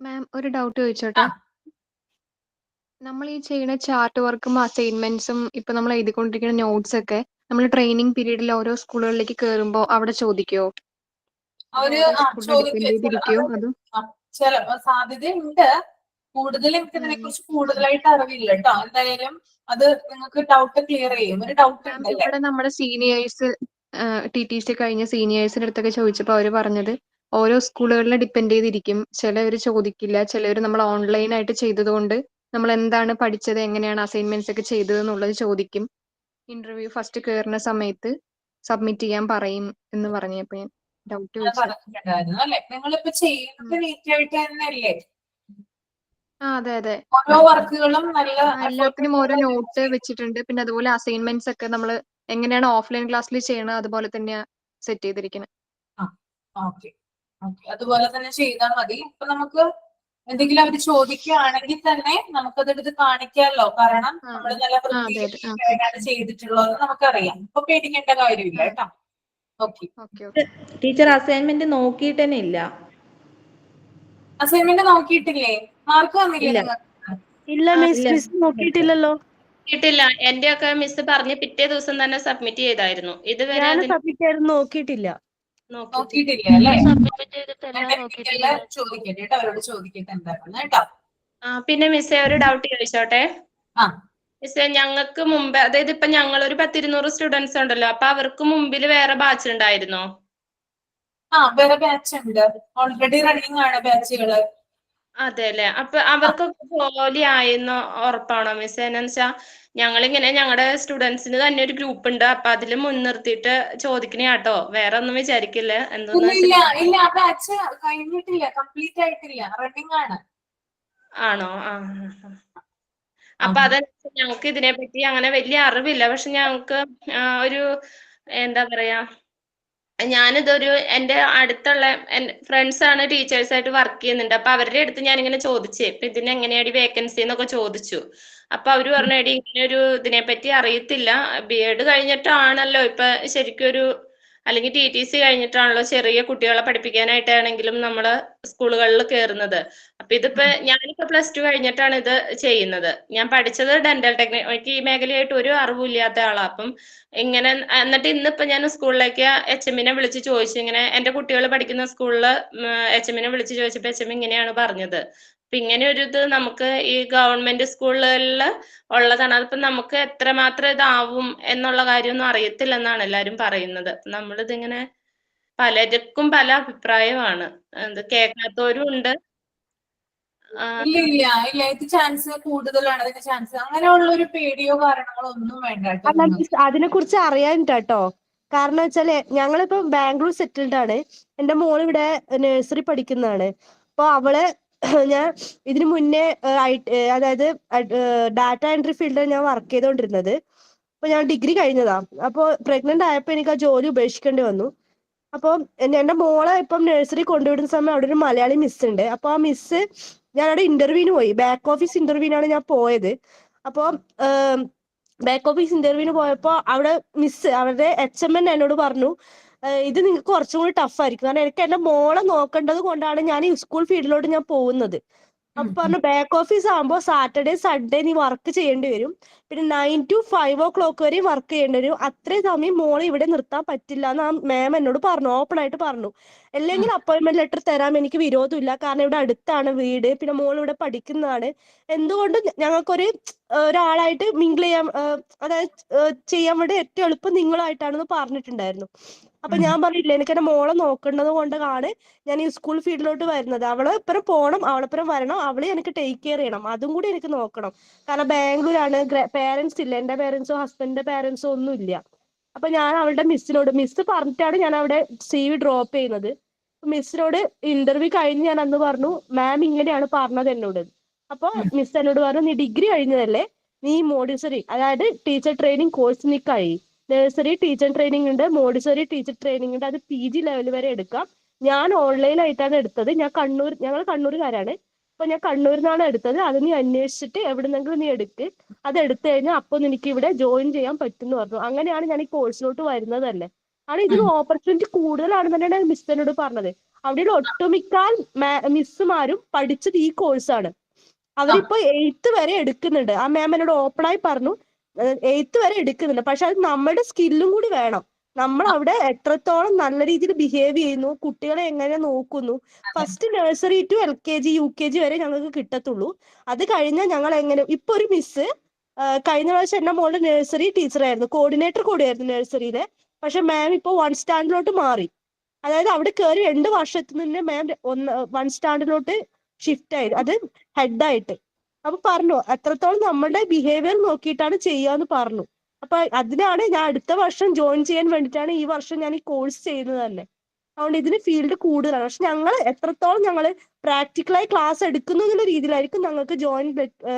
മാം ഒരു ഡൗട്ട് ചോദിച്ചോട്ടെ? നമ്മൾ ഈ ചെയ്യുന്ന ചാർട്ട് വർക്കും അസൈൻമെന്റ്സും ഇപ്പൊ നമ്മൾ എഴുതിക്കൊണ്ടിരിക്കുന്ന നോട്ട്സ് ഒക്കെ നമ്മൾ ട്രെയിനിങ് പീരീഡിൽ ഓരോ സ്കൂളുകളിലേക്ക് കയറുമ്പോൾ അവിടെ ചോദിക്കുമോ? അവര് ഡിപ്പെൻഡ് ചെയ്തിരിക്കുമോ അതും? ചില സാധ്യതയുണ്ട്. കൂടുതൽ എനിക്ക് ഇതിനെ കുറിച്ച് കൂടുതലായിട്ട് അറിവില്ല കേട്ടോ. എന്തായാലും അത് നിങ്ങൾക്ക് ഡൗട്ട് ക്ലിയർ ചെയ്യും. ഒരു ഡൗട്ട് ഉണ്ടല്ലേ? ഇവിടെ നമ്മുടെ സീനിയേഴ്സ് TTC കഴിഞ്ഞ സീനിയേഴ്സിന്റെ അടുത്തൊക്കെ ചോദിച്ചപ്പോൾ അവര് പറഞ്ഞത് ഓരോ സ്കൂളുകളിലും ഡിപ്പെൻഡ് ചെയ്തിരിക്കും. ചിലവര് ചോദിക്കില്ല, ചിലവര് നമ്മൾ ഓൺലൈൻ ആയിട്ട് ചെയ്തതുകൊണ്ട് നമ്മൾ എന്താണ് പഠിച്ചത്, എങ്ങനെയാണ് അസൈൻമെന്റ്സ് ഒക്കെ ചെയ്തത് എന്നുള്ളത് ചോദിക്കും. ഇന്റർവ്യൂ ഫസ്റ്റ് കയറുന്ന സമയത്ത് സബ്മിറ്റ് ചെയ്യാൻ പറയും എന്ന് പറഞ്ഞപ്പോ ഞാൻ ഡൗട്ട് ചോദിച്ചു. പറഞ്ഞിട്ടുണ്ടായിരുന്നു അല്ലെ? നിങ്ങളിപ്പോ ചെയ്യുന്നത് നീറ്റ് ആയിട്ട് തന്നെയല്ലേ? അതെ അതെ, ഓരോ വർക്കുകളും നല്ല എല്ലാത്തിനും ഓരോ നോട്ട് വെച്ചിട്ടുണ്ട്. പിന്നെ അതുപോലെ അസൈൻമെന്റ്സ് ഒക്കെ നമ്മൾ എങ്ങനെയാണ് ഓഫ്ലൈൻ ക്ലാസ്സിൽ ചെയ്യണത് അതുപോലെ തന്നെയാ സെറ്റ് ചെയ്തിരിക്കുന്നത്. ഓക്കെ ഓക്കെ, അതുപോലെ തന്നെ ചെയ്താൽ മതി. ഇപ്പൊ നമുക്ക് എന്തെങ്കിലും അവർ ചോദിക്കുകയാണെങ്കിൽ തന്നെ നമുക്കതെടുത്ത് കാണിക്കാമല്ലോ. കാരണം നമ്മൾ നല്ല വൃത്തിയായിട്ടാണ് ചെയ്തിട്ടുള്ളത് നമുക്കറിയാം. ഇപ്പൊ പേടിക്കേണ്ട കാര്യമില്ല കേട്ടോ. ഓക്കെ. ടീച്ചർ അസൈൻമെന്റ് നോക്കിയിട്ട് തന്നെ ഇല്ല. അസൈൻമെന്റ് നോക്കിയിട്ടില്ലേ? മാർക്ക് വന്നില്ലേ? ഇല്ല മിസ് നോക്കിയിട്ടില്ലല്ലോ. നോക്കിയിട്ടില്ല. എന്റെ ഒക്കെ മിസ് പറഞ്ഞ് പിറ്റേ ദിവസം തന്നെ സബ്മിറ്റ് ചെയ്തായിരുന്നു. ഇതുവരെ സബ്മിറ്റ് ചെയ്ത് നോക്കിയിട്ടില്ല. നോക്കിയിട്ടില്ല അല്ലേ? ചോദിക്കട്ടെ കേട്ടോ, അവരോട് ചോദിക്കട്ടെ എന്താണെന്ന് കേട്ടോ. പിന്നെ മിസ്സേ ഒരു ഡൗട്ട് ചോദിച്ചോട്ടെ? മിസ്സേ, ഞങ്ങൾക്ക് മുമ്പ്, അതായത് ഇപ്പൊ ഞങ്ങൾ ഒരു 10-200 സ്റ്റുഡൻസ് ഉണ്ടല്ലോ, അപ്പൊ അവർക്ക് മുമ്പിൽ വേറെ ബാച്ച് ഉണ്ടായിരുന്നോ? വേറെ ബാച്ച് ഉണ്ട്. ഓൾറെഡി റണ്ണിങ് ആണ് ബാച്ചുകള്. അതെ അല്ലെ? അപ്പൊ അവർക്കൊക്കെ ജോലി ആയെന്ന് ഉറപ്പാണോ മിസ്? എന്ന് വെച്ചാ ഞങ്ങളിങ്ങനെ ഞങ്ങളുടെ സ്റ്റുഡൻസിന് തന്നെ ഒരു ഗ്രൂപ്പ് ഉണ്ട്. അപ്പൊ അതില് മുൻനിർത്തിയിട്ട് ചോദിക്കണേ കേട്ടോ, വേറെ ഒന്നും വിചാരിക്കില്ല. ഇല്ല, ബാച്ച് കഴിഞ്ഞിട്ടില്ല, കംപ്ലീറ്റ് ആയിട്ടില്ല, റണ്ണിങ് ആണ്. ആണോ? അപ്പൊ അതനുസരിച്ച് ഞങ്ങൾക്ക് ഇതിനെപ്പറ്റി അങ്ങനെ വലിയ അറിവില്ല. പക്ഷെ ഞങ്ങൾക്ക് ഒരു എന്താ പറയാ, ഞാനിതൊരു എന്റെ അടുത്തുള്ള ഫ്രണ്ട്സ് ആണ് ടീച്ചേഴ്സ് ആയിട്ട് വർക്ക് ചെയ്യുന്നുണ്ട്. അപ്പൊ അവരുടെ അടുത്ത് ഞാനിങ്ങനെ ചോദിച്ചേ, ഇപ്പൊ ഇതിന് എങ്ങനെയാടി വേക്കൻസി എന്നൊക്കെ ചോദിച്ചു. അപ്പൊ അവര് പറഞ്ഞു, എടി ഇങ്ങനെ ഒരു ഇതിനെപ്പറ്റി അറിയത്തില്ല, BEd കഴിഞ്ഞിട്ടാണല്ലോ ഇപ്പൊ ശരിക്കും ഒരു, അല്ലെങ്കിൽ TTC കഴിഞ്ഞിട്ടാണല്ലോ ചെറിയ കുട്ടികളെ പഠിപ്പിക്കാനായിട്ടാണെങ്കിലും നമ്മള് സ്കൂളുകളിൽ കയറുന്നത്. അപ്പൊ ഇതിപ്പോ ഞാനിപ്പോ +2 കഴിഞ്ഞിട്ടാണ് ഇത് ചെയ്യുന്നത്. ഞാൻ പഠിച്ചത് ഡെന്റൽ ടെക്നോളജി, ഈ മേഖലയായിട്ട് ഒരു അറിവില്ലാത്ത ആളാ. അപ്പം ഇങ്ങനെ എന്നിട്ട് ഇന്നിപ്പോ ഞാൻ സ്കൂളിലേക്ക് HM-നെ വിളിച്ച് ചോദിച്ചു, ഇങ്ങനെ എന്റെ കുട്ടികൾ പഠിക്കുന്ന സ്കൂളില് HM-നെ വിളിച്ച് ചോദിച്ചപ്പോ HM ഇങ്ങനെയാണ് പറഞ്ഞത്. അപ്പൊ ഇങ്ങനെ ഒരു ഇത് നമുക്ക് ഈ ഗവൺമെന്റ് സ്കൂളുകളിൽ ഉള്ളതാണ്. അതിപ്പോ നമുക്ക് എത്രമാത്രം ഇതാവും എന്നുള്ള കാര്യമൊന്നും അറിയത്തില്ലെന്നാണ് എല്ലാരും പറയുന്നത്. നമ്മളിതിങ്ങനെ പലർക്കും പല അഭിപ്രായമാണ്, കേൾക്കാത്തവരും ഉണ്ട്. ഇല്ല, ഇത് ചാൻസ് കൂടുതലാണ്. അതിന്റെ ചാൻസ് അങ്ങനെയുള്ള ഒരു പേടിയോ കാരണങ്ങളോ ഒന്നും വേണ്ട. അതിനെ കുറിച്ച് അറിയാൻ കേട്ടോ. കാരണം വെച്ചാല് ഞങ്ങളിപ്പോ ബാംഗ്ലൂർ സെറ്റിൽഡ് ആണ്. എന്റെ മോൾ ഇവിടെ നഴ്സറി പഠിക്കുന്നതാണ്. അപ്പൊ അവള് ഞാൻ ഇതിനു മുന്നേ അതായത് ഡാറ്റ എൻട്രി ഫീൽഡിൽ ഞാൻ വർക്ക് ചെയ്തോണ്ടിരുന്നത്. അപ്പൊ ഞാൻ ഡിഗ്രി കഴിഞ്ഞതാ. അപ്പൊ പ്രഗ്നന്റ് ആയപ്പോ എനിക്ക് ആ ജോലി ഉപേക്ഷിക്കേണ്ടി വന്നു. അപ്പൊ എന്റെ മോളെ ഇപ്പം നഴ്സറി കൊണ്ടുവിടുന്ന സമയം അവിടെ ഒരു മലയാളി മിസ് ഉണ്ട്. അപ്പൊ ആ മിസ്, ഞാൻ അവിടെ ഇന്റർവ്യൂവിന് പോയി, ബാക്ക് ഓഫീസ് ഇന്റർവ്യൂവിനാണ് ഞാൻ പോയത്. അപ്പൊ ബാക്ക് ഓഫീസ് ഇന്റർവ്യൂവിന് പോയപ്പോ അവിടെ മിസ്, അവരുടെ HM എന്നോട് പറഞ്ഞു, ഇത് നിങ്ങൾക്ക് കുറച്ചും കൂടി ടഫ് ആയിരിക്കും, കാരണം എനിക്ക് എന്റെ മോളെ നോക്കേണ്ടത് കൊണ്ടാണ് ഞാൻ ഈ സ്കൂൾ ഫീൽഡിലോട്ട് ഞാൻ പോകുന്നത്. അപ്പൊ പറഞ്ഞു, ബാക്ക് ഓഫീസ് ആകുമ്പോൾ സാറ്റർഡേ സൺഡേ നീ വർക്ക് ചെയ്യേണ്ടി വരും, പിന്നെ 9 to 5 o'clock വരെ വർക്ക് ചെയ്യേണ്ടി വരും, അത്രയും സമയം മോളെ ഇവിടെ നിർത്താൻ പറ്റില്ല എന്ന് ആ മാം എന്നോട് പറഞ്ഞു, ഓപ്പൺ ആയിട്ട് പറഞ്ഞു. അല്ലെങ്കിൽ അപ്പോയിന്റ്മെന്റ് ലെറ്റർ തരാൻ എനിക്ക് വിരോധമില്ല, കാരണം ഇവിടെ അടുത്താണ് വീട്, പിന്നെ മോൾ ഇവിടെ പഠിക്കുന്നതാണ്, എന്തുകൊണ്ട് ഞങ്ങൾക്കൊരു ഒരാളായിട്ട് മിങ്കിൾ ചെയ്യാൻ അതായത് ചെയ്യാൻ വേണ്ടി ഏറ്റവും എളുപ്പം നിങ്ങളായിട്ടാണെന്ന് പറഞ്ഞിട്ടുണ്ടായിരുന്നു. അപ്പൊ ഞാൻ പറഞ്ഞില്ല, എനിക്ക് എന്റെ മോളെ നോക്കേണ്ടത് കൊണ്ടാണ് ഞാൻ ഈ സ്കൂൾ ഫീൽഡിലോട്ട് വരുന്നത്. അവളെ ഇപ്പുറം പോകണം, അവളെപ്പുറം വരണം, അവളെ എനിക്ക് ടേക്ക് കെയർ ചെയ്യണം, അതും കൂടി എനിക്ക് നോക്കണം. കാരണം ബാംഗ്ലൂരാണ്, പേരൻസ് ഇല്ല, എന്റെ പേരൻസോ ഹസ്ബൻഡിന്റെ പേരൻസോ ഒന്നും ഇല്ല. അപ്പൊ ഞാൻ അവളുടെ മിസ് പറഞ്ഞിട്ടാണ് ഞാൻ അവിടെ CV ഡ്രോപ്പ് ചെയ്യുന്നത്. മിസ്സിനോട് ഇന്റർവ്യൂ കഴിഞ്ഞ് ഞാൻ അന്ന് പറഞ്ഞു, മാം ഇങ്ങനെയാണ് പറഞ്ഞത് എന്നോട്. അപ്പൊ മിസ് എന്നോട് പറഞ്ഞു, നീ ഡിഗ്രി കഴിഞ്ഞതല്ലേ, നീ മോണ്ടിസറി അതായത് ടീച്ചർ ട്രെയിനിങ് കോഴ്സ് നീ കഴിയും. നഴ്സറി ടീച്ചർ ട്രെയിനിങ് ഉണ്ട്, മോണ്ടിസറി ടീച്ചർ ട്രെയിനിങ് ഉണ്ട്, അത് PG ലെവൽ വരെ എടുക്കാം. ഞാൻ ഓൺലൈനായിട്ടാണ് എടുത്തത്. ഞങ്ങൾ കണ്ണൂരുകാരാണ്. അപ്പൊ ഞാൻ കണ്ണൂരിൽ നിന്നാണ് എടുത്തത്. അത് നീ അന്വേഷിച്ചിട്ട് എവിടുന്നെങ്കിലും നീ എടുക്ക്, അത് എടുത്തു കഴിഞ്ഞാൽ അപ്പൊ നിനക്ക് ഇവിടെ ജോയിൻ ചെയ്യാൻ പറ്റും എന്ന് പറഞ്ഞു. അങ്ങനെയാണ് ഞാൻ ഈ കോഴ്സിലോട്ട് വരുന്നത് തന്നെ. ആണ് ഇതിന് ഓപ്പർച്യൂണിറ്റി കൂടുതലാണെന്നാണ് മിസ് എന്നോട് പറഞ്ഞത്. അവിടെ ഒട്ടുമിക്കാൽ മിസ്സുമാരും പഠിച്ചത് ഈ കോഴ്സാണ്. അവരിപ്പോ 8th വരെ എടുക്കുന്നുണ്ട്. ആ മാം എന്നോട് ഓപ്പണായി പറഞ്ഞു, 8th വരെ എടുക്കുന്നുണ്ട്. പക്ഷെ അത് നമ്മുടെ സ്കില്ലും കൂടി വേണം. നമ്മൾ അവിടെ എത്രത്തോളം നല്ല രീതിയിൽ ബിഹേവ് ചെയ്യുന്നു, കുട്ടികളെ എങ്ങനെ നോക്കുന്നു. First nursery to LKG UKG വരെ ഞങ്ങൾക്ക് കിട്ടത്തുള്ളൂ. അത് കഴിഞ്ഞാൽ ഞങ്ങൾ എങ്ങനെ, ഇപ്പൊ ഒരു മിസ് കഴിഞ്ഞ പ്രാവശ്യം എന്റെ മോളുടെ നഴ്സറി ടീച്ചറായിരുന്നു, കോർഡിനേറ്റർ കൂടിയായിരുന്നു നഴ്സറിയിലെ. പക്ഷെ മാം ഇപ്പൊ 1 സ്റ്റാൻഡിലോട്ട് മാറി. അതായത് അവിടെ കയറി 2 വർഷത്തിന് മുന്നേ മാം 1 സ്റ്റാൻഡിലോട്ട് ഷിഫ്റ്റ് ആയത്, അത് ഹെഡായിട്ട്. അപ്പൊ പറഞ്ഞു എത്രത്തോളം നമ്മളുടെ ബിഹേവിയർ നോക്കിയിട്ടാണ് ചെയ്യാന്ന് പറഞ്ഞു. അപ്പൊ അതിനാണ് ഞാൻ അടുത്ത വർഷം ജോയിൻ ചെയ്യാൻ വേണ്ടിയിട്ടാണ് ഈ വർഷം ഞാൻ ഈ കോഴ്സ് ചെയ്യുന്നത് തന്നെ. അതുകൊണ്ട് ഇതിന് ഫീൽഡ് കൂടുതലാണ്. പക്ഷെ ഞങ്ങൾ എത്രത്തോളം ഞങ്ങൾ പ്രാക്ടിക്കലായി ക്ലാസ് എടുക്കുന്നു എന്നുള്ള രീതിയിലായിരിക്കും ഞങ്ങൾക്ക് ജോയിൻ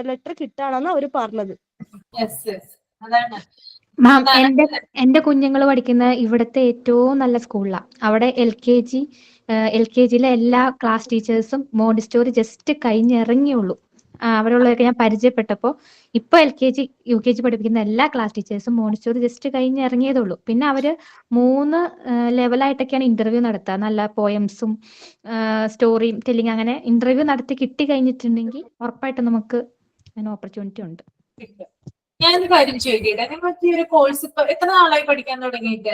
ലെറ്റർ കിട്ടാണെന്ന് അവർ പറഞ്ഞത്. അതാണ് മാം, എന്റെ കുഞ്ഞുങ്ങൾ പഠിക്കുന്ന ഇവിടുത്തെ ഏറ്റവും നല്ല സ്കൂളിലാണ്. അവിടെ LKGയിലെ എല്ലാ ക്ലാസ് ടീച്ചേഴ്സും മോണ്ടിസ്റ്റോറി ജസ്റ്റ് കഴിഞ്ഞിറങ്ങിയുള്ളൂ. അവരുള്ളതൊക്കെ ഞാൻ പരിചയപ്പെട്ടപ്പോൾ ഇപ്പൊ LKG UKG പഠിപ്പിക്കുന്ന എല്ലാ ക്ലാസ് ടീച്ചേഴ്സും മോണ്ടിസ്റ്റോറി ജസ്റ്റ് കഴിഞ്ഞിറങ്ങിയതുള്ളൂ. പിന്നെ അവര് 3 ലെവലായിട്ടൊക്കെയാണ് ഇന്റർവ്യൂ നടത്തുക. നല്ല പോയംസും സ്റ്റോറിയും ടെല്ലിങ്, അങ്ങനെ ഇന്റർവ്യൂ നടത്തി കിട്ടി കഴിഞ്ഞിട്ടുണ്ടെങ്കിൽ ഉറപ്പായിട്ടും നമുക്ക് അതിന് ഓപ്പർച്യൂണിറ്റി ഉണ്ട്. ഞാനൊരു കാര്യം ചോദിക്കട്ടെ, നിങ്ങൾക്ക് ഈ ഒരു കോഴ്സ് ഇപ്പൊ എത്ര നാളായി പഠിക്കാൻ തുടങ്ങിയിട്ട്?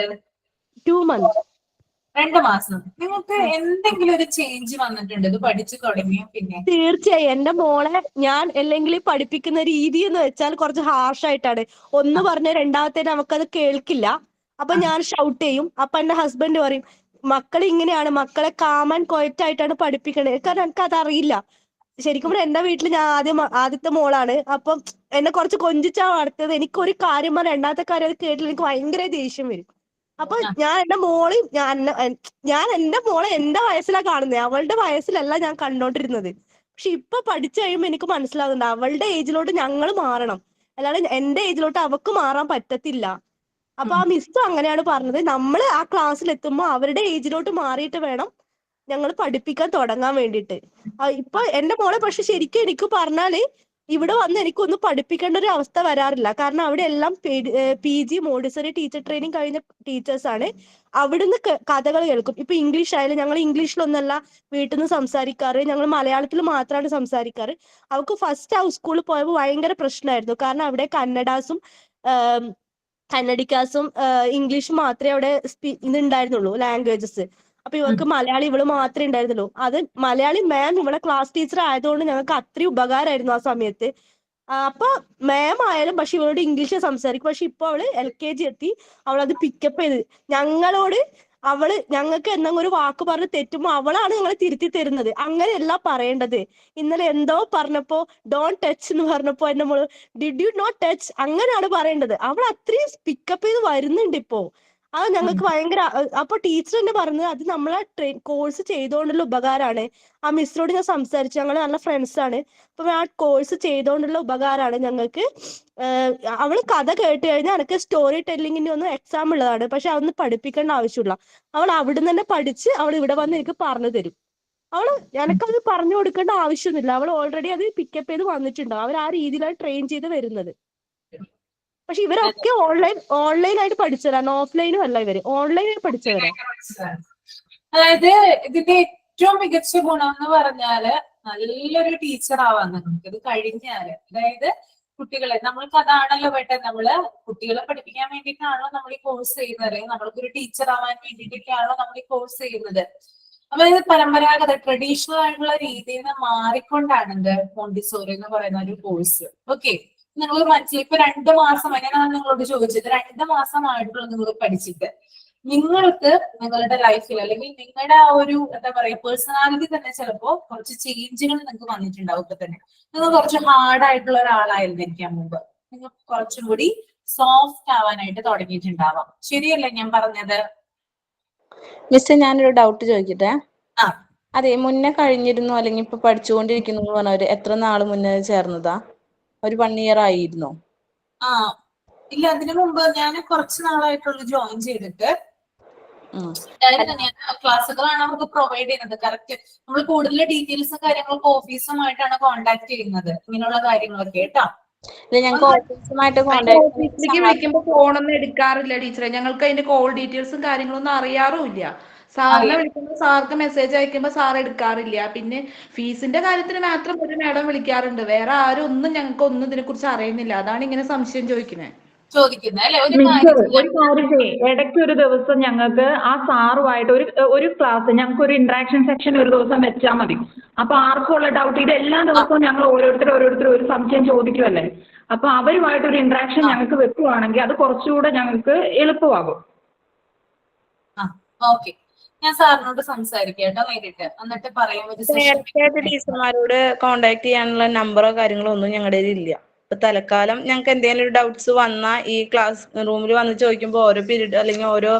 2 months. 2 മാസം. നിങ്ങൾക്ക് എന്തെങ്കിലും ഒരു ചേഞ്ച് വന്നിട്ടുണ്ട് ഇത് പഠിച്ചു തുടങ്ങിയ പിന്നെ? തീർച്ചയായും എന്റെ മോളെ ഞാൻ അല്ലെങ്കിൽ പഠിപ്പിക്കുന്ന രീതി എന്ന് വെച്ചാൽ കുറച്ച് ഹാർഷായിട്ടാണ്. ഒന്ന് പറഞ്ഞ രണ്ടാമത്തേന് നമുക്കത് കേൾക്കില്ല. അപ്പൊ ഞാൻ ഷൗട്ട് ചെയ്യും. അപ്പൊ എന്റെ ഹസ്ബൻഡ് പറയും, മക്കളെ ഇങ്ങനെയാണ്, മക്കളെ കാം ആൻഡ് ക്വയറ്റ് ആയിട്ടാണ് പഠിപ്പിക്കണത്. കാരണം എനിക്ക് അതറിയില്ല. ശരിക്കും പറഞ്ഞാൽ എന്റെ വീട്ടിൽ ഞാൻ ആദ്യത്തെ മോളാണ്. അപ്പം എന്നെ കുറച്ച് കൊഞ്ചിച്ചാ വളർത്തിയത്. എനിക്കൊരു കാര്യം പറഞ്ഞ രണ്ടാമത്തെ കാര്യം അത് കേട്ടില്ല എനിക്ക് ഭയങ്കര ദേഷ്യം വരും. അപ്പൊ ഞാൻ എന്റെ മോളെ എന്റെ വയസ്സിലാണ് കാണുന്നത്, അവളുടെ വയസ്സിലല്ല ഞാൻ കണ്ടോണ്ടിരുന്നത്. പക്ഷെ ഇപ്പൊ പഠിച്ചു കഴിയുമ്പോ എനിക്ക് മനസ്സിലാകുന്നുണ്ട് അവളുടെ ഏജിലോട്ട് ഞങ്ങൾ മാറണം, അല്ലാതെ എന്റെ ഏജിലോട്ട് അവക്ക് മാറാൻ പറ്റത്തില്ല. അപ്പൊ ആ മിസ് അങ്ങനെയാണ് പറഞ്ഞത്, നമ്മള് ആ ക്ലാസ്സിൽ എത്തുമ്പോ അവരുടെ ഏജിലോട്ട് മാറിയിട്ട് വേണം ഞങ്ങൾ പഠിപ്പിക്കാൻ തുടങ്ങാൻ വേണ്ടിയിട്ട്. ഇപ്പൊ എന്റെ മോളെ പക്ഷെ ശരിക്കും എനിക്ക് പറഞ്ഞാല് ഇവിടെ വന്ന് എനിക്കൊന്നും പഠിപ്പിക്കേണ്ട ഒരു അവസ്ഥ വരാറില്ല. കാരണം അവിടെ എല്ലാം PG മോണ്ടിസറി ടീച്ചർ ട്രെയിനിങ് കഴിഞ്ഞ ടീച്ചേഴ്സ് ആണ്. അവിടുന്ന് കഥകൾ കേൾക്കും. ഇപ്പൊ ഇംഗ്ലീഷ് ആയാലും ഞങ്ങൾ ഇംഗ്ലീഷിലൊന്നല്ല വീട്ടിൽ നിന്ന് സംസാരിക്കാറ്, ഞങ്ങൾ മലയാളത്തിൽ മാത്രമാണ് സംസാരിക്കാറ്. അവർക്ക് ഫസ്റ്റ് ആ സ്കൂളിൽ പോയപ്പോൾ ഭയങ്കര പ്രശ്നമായിരുന്നു. കാരണം അവിടെ കന്നഡിക്കാസും ഇംഗ്ലീഷും മാത്രമേ അവിടെ ഇതുണ്ടായിരുന്നുള്ളൂ, ലാംഗ്വേജസ്. അപ്പൊ ഇവർക്ക് മലയാളി ഇവള് മാത്രമേ ഉണ്ടായിരുന്നുള്ളൂ. അത് മലയാളി മാം ഇവിടെ ക്ലാസ് ടീച്ചർ ആയതുകൊണ്ട് ഞങ്ങൾക്ക് അത്രയും ഉപകാരമായിരുന്നു ആ സമയത്ത്. അപ്പൊ മാം ആയാലും പക്ഷെ ഇവളോട് ഇംഗ്ലീഷ് സംസാരിക്കും. പക്ഷെ ഇപ്പൊ അവള് LKG എത്തി, അവളത് പിക്കപ്പ് ചെയ്ത് ഞങ്ങളോട് ഞങ്ങൾക്ക് എന്തെങ്കിലും ഒരു വാക്ക് പറഞ്ഞ് തെറ്റുമ്പോ അവളാണ് ഞങ്ങളെ തിരുത്തി തരുന്നത്. അങ്ങനെയല്ല പറയേണ്ടത്. ഇന്നലെ എന്തോ പറഞ്ഞപ്പോ ഡോണ്ട് ടച്ച് എന്ന് പറഞ്ഞപ്പോ എന്റെ മോള് ഡിഡ് യു നോട്ട് ടച്ച് അങ്ങനെയാണ് പറയേണ്ടത്. അവൾ അത്രയും പിക്കപ്പ് ചെയ്ത് വരുന്നുണ്ട് ഇപ്പോ. അത് ഞങ്ങൾക്ക് ഭയങ്കര. അപ്പൊ ടീച്ചർ തന്നെ പറഞ്ഞത് അത് നമ്മളെ കോഴ്സ് ചെയ്തുകൊണ്ടുള്ള ഉപകാരമാണ്. ആ മിസ്സിനോട് ഞാൻ സംസാരിച്ചു, ഞങ്ങൾ നല്ല ഫ്രണ്ട്സ് ആണ്. അപ്പൊ ആ കോഴ്സ് ചെയ്തുകൊണ്ടുള്ള ഉപകാരമാണ് ഞങ്ങൾക്ക്. അവള് കഥ കേട്ട് കഴിഞ്ഞാൽ എനിക്ക് സ്റ്റോറി ടെല്ലിങ്ങിന്റെ ഒന്നും എക്സാം ഉള്ളതാണ്, പക്ഷെ അതൊന്നും പഠിപ്പിക്കേണ്ട ആവശ്യമില്ല. അവൾ അവിടുന്ന് തന്നെ പഠിച്ച് അവൾ ഇവിടെ വന്ന് എനിക്ക് പറഞ്ഞു തരും. എനക്കത് പറഞ്ഞു കൊടുക്കേണ്ട ആവശ്യമൊന്നുമില്ല. അവൾ ഓൾറെഡി അത് പിക്കപ്പ് ചെയ്ത് വന്നിട്ടുണ്ടാവും. അവർ ആ രീതിയിലാണ് ട്രെയിൻ ചെയ്ത് വരുന്നത്. പക്ഷെ ഇവരൊക്കെ ഓൺലൈനായിട്ട് പഠിച്ചവരാണ്, ഓഫ്ലൈനും അല്ല, ഇവര് ഓൺലൈനായി പഠിച്ചവരാ. അതായത് ഇതിന്റെ ഏറ്റവും മികച്ച ഗുണം എന്ന് പറഞ്ഞാല് നല്ലൊരു ടീച്ചർ ആവാൻ നമുക്ക് ഇത് കഴിഞ്ഞാല്. അതായത് കുട്ടികളെ നമ്മൾക്ക് അതാണല്ലോ നമ്മള് കുട്ടികളെ പഠിപ്പിക്കാൻ വേണ്ടിയിട്ടാണല്ലോ നമ്മൾ ഈ കോഴ്സ് ചെയ്യുന്നത്, അല്ലെങ്കിൽ നമ്മൾക്കൊരു ടീച്ചർ ആവാൻ വേണ്ടിയിട്ടൊക്കെയാണല്ലോ നമ്മൾ ഈ കോഴ്സ് ചെയ്യുന്നത്. അപ്പൊ ഇത് പരമ്പരാഗത ട്രഡീഷണൽ ആയിട്ടുള്ള രീതിയിൽ നിന്ന് മാറിക്കൊണ്ടാണ് ഇത് മോണ്ടിസോറി എന്ന് പറയുന്ന ഒരു കോഴ്സ്. ഓക്കെ, നിങ്ങൾ മനസ്സിലായി ഇപ്പൊ 2 മാസമായി ഞാൻ നിങ്ങളോട് ചോദിച്ചത് 2 മാസമായിട്ടുള്ള നിങ്ങൾ പഠിച്ചിട്ട് നിങ്ങൾക്ക് നിങ്ങളുടെ ലൈഫിൽ അല്ലെങ്കിൽ നിങ്ങളുടെ ആ ഒരു എന്താ പറയാ പേഴ്സണാലിറ്റി തന്നെ ചിലപ്പോ കുറച്ച് ചേഞ്ചുകൾ നിങ്ങൾക്ക് വന്നിട്ടുണ്ടാവും. ഇപ്പൊ തന്നെ നിങ്ങൾ കുറച്ച് ഹാർഡ് ആയിട്ടുള്ള ഒരാളായിരുന്നിരിക്കാം മുമ്പ്, നിങ്ങൾ കുറച്ചും കൂടി സോഫ്റ്റ് ആവാനായിട്ട് തുടങ്ങിയിട്ടുണ്ടാവാം. ശരിയല്ലേ ഞാൻ പറഞ്ഞത്? മിസ് ഞാനൊരു ഡൗട്ട് ചോദിക്കട്ടെ. ആ അതെ, മുന്നേ കഴിഞ്ഞിരുന്നു അല്ലെങ്കിൽ ഇപ്പൊ പഠിച്ചുകൊണ്ടിരിക്കുന്നു എന്ന് പറഞ്ഞവര് എത്ര നാള് മുന്നേ ചേർന്നതാ? ഒരു 1 year ആയിരുന്നോ? ആ ഇല്ല, അതിനു മുമ്പ് ഞാൻ കുറച്ച് നാളായിട്ടുള്ള ജോയിൻ ചെയ്തിട്ട് ഞാൻ ക്ലാസ്സുകളാണ് നമുക്ക് പ്രൊവൈഡ് ചെയ്യുന്നത്. കറക്റ്റ് നമ്മൾ കൂടുതൽ ഡീറ്റെയിൽസും കാര്യങ്ങളൊക്കെ ഓഫീസുമായിട്ടാണ് കോൺടാക്ട് ചെയ്യുന്നത് ഇങ്ങനെയുള്ള കാര്യങ്ങളൊക്കെ കേട്ടോ. ഞങ്ങൾക്ക് ഓഫീസുമായിട്ട് കോൺടാക്ട് ഓഫീസിലേക്ക് വിളിക്കുമ്പോ ഫോണൊന്നും എടുക്കാറില്ല ടീച്ചറെ. ഞങ്ങൾക്ക് അതിന്റെ കോൾ ഡീറ്റെയിൽസും കാര്യങ്ങളൊന്നും അറിയാറുമില്ല. സാറിനെ വിളിക്കുമ്പോൾ സാർക്ക് മെസ്സേജ് അയക്കുമ്പോൾ സാർ എടുക്കാറില്ല. പിന്നെ ഫീസിന്റെ കാര്യത്തിന് മാത്രം ഒരു മാഡം വിളിക്കാറുണ്ട്. വേറെ ആരും ഒന്നും ഞങ്ങൾക്ക് ഒന്നും ഇതിനെ കുറിച്ച് അറിയുന്നില്ല. അതാണ് ഇങ്ങനെ സംശയം ചോദിക്കുന്നത്. ഒരു കാര്യം ഇടയ്ക്ക് ഒരു ദിവസം ഞങ്ങൾക്ക് ആ സാറുമായിട്ട് ഒരു ക്ലാസ് ഞങ്ങൾക്ക് ഒരു ഇന്ററാക്ഷൻ സെക്ഷൻ ഒരു ദിവസം വെച്ചാൽ മതി. അപ്പൊ ആർക്കുള്ള ഡൗട്ട് ഇത് എല്ലാ ദിവസവും ഞങ്ങൾ ഓരോരുത്തർ ഒരു സംശയം ചോദിക്കുമല്ലേ. അപ്പൊ അവരുമായിട്ട് ഒരു ഇന്ററാക്ഷൻ ഞങ്ങൾക്ക് വെക്കുവാണെങ്കിൽ അത് കുറച്ചുകൂടെ ഞങ്ങൾക്ക് എളുപ്പമാകും. ഓക്കെ, ഞാൻ സാറിനോട് സംസാരിക്കാം നേരിട്ട്, എന്നിട്ട് പറയാം. നേരത്തെ ടീച്ചർമാരോട് കോൺടാക്ട് ചെയ്യാനുള്ള നമ്പറോ കാര്യങ്ങളോ ഒന്നും ഞങ്ങളുടെ ഇല്ല. ഇപ്പൊ തൽക്കാലം ഞങ്ങൾക്ക് എന്തെങ്കിലും ഒരു ഡൗട്ട്സ് വന്നാൽ ഈ ക്ലാസ് റൂമിൽ വന്ന് ചോദിക്കുമ്പോൾ ഓരോ പീരീഡ് അല്ലെങ്കിൽ ഓരോ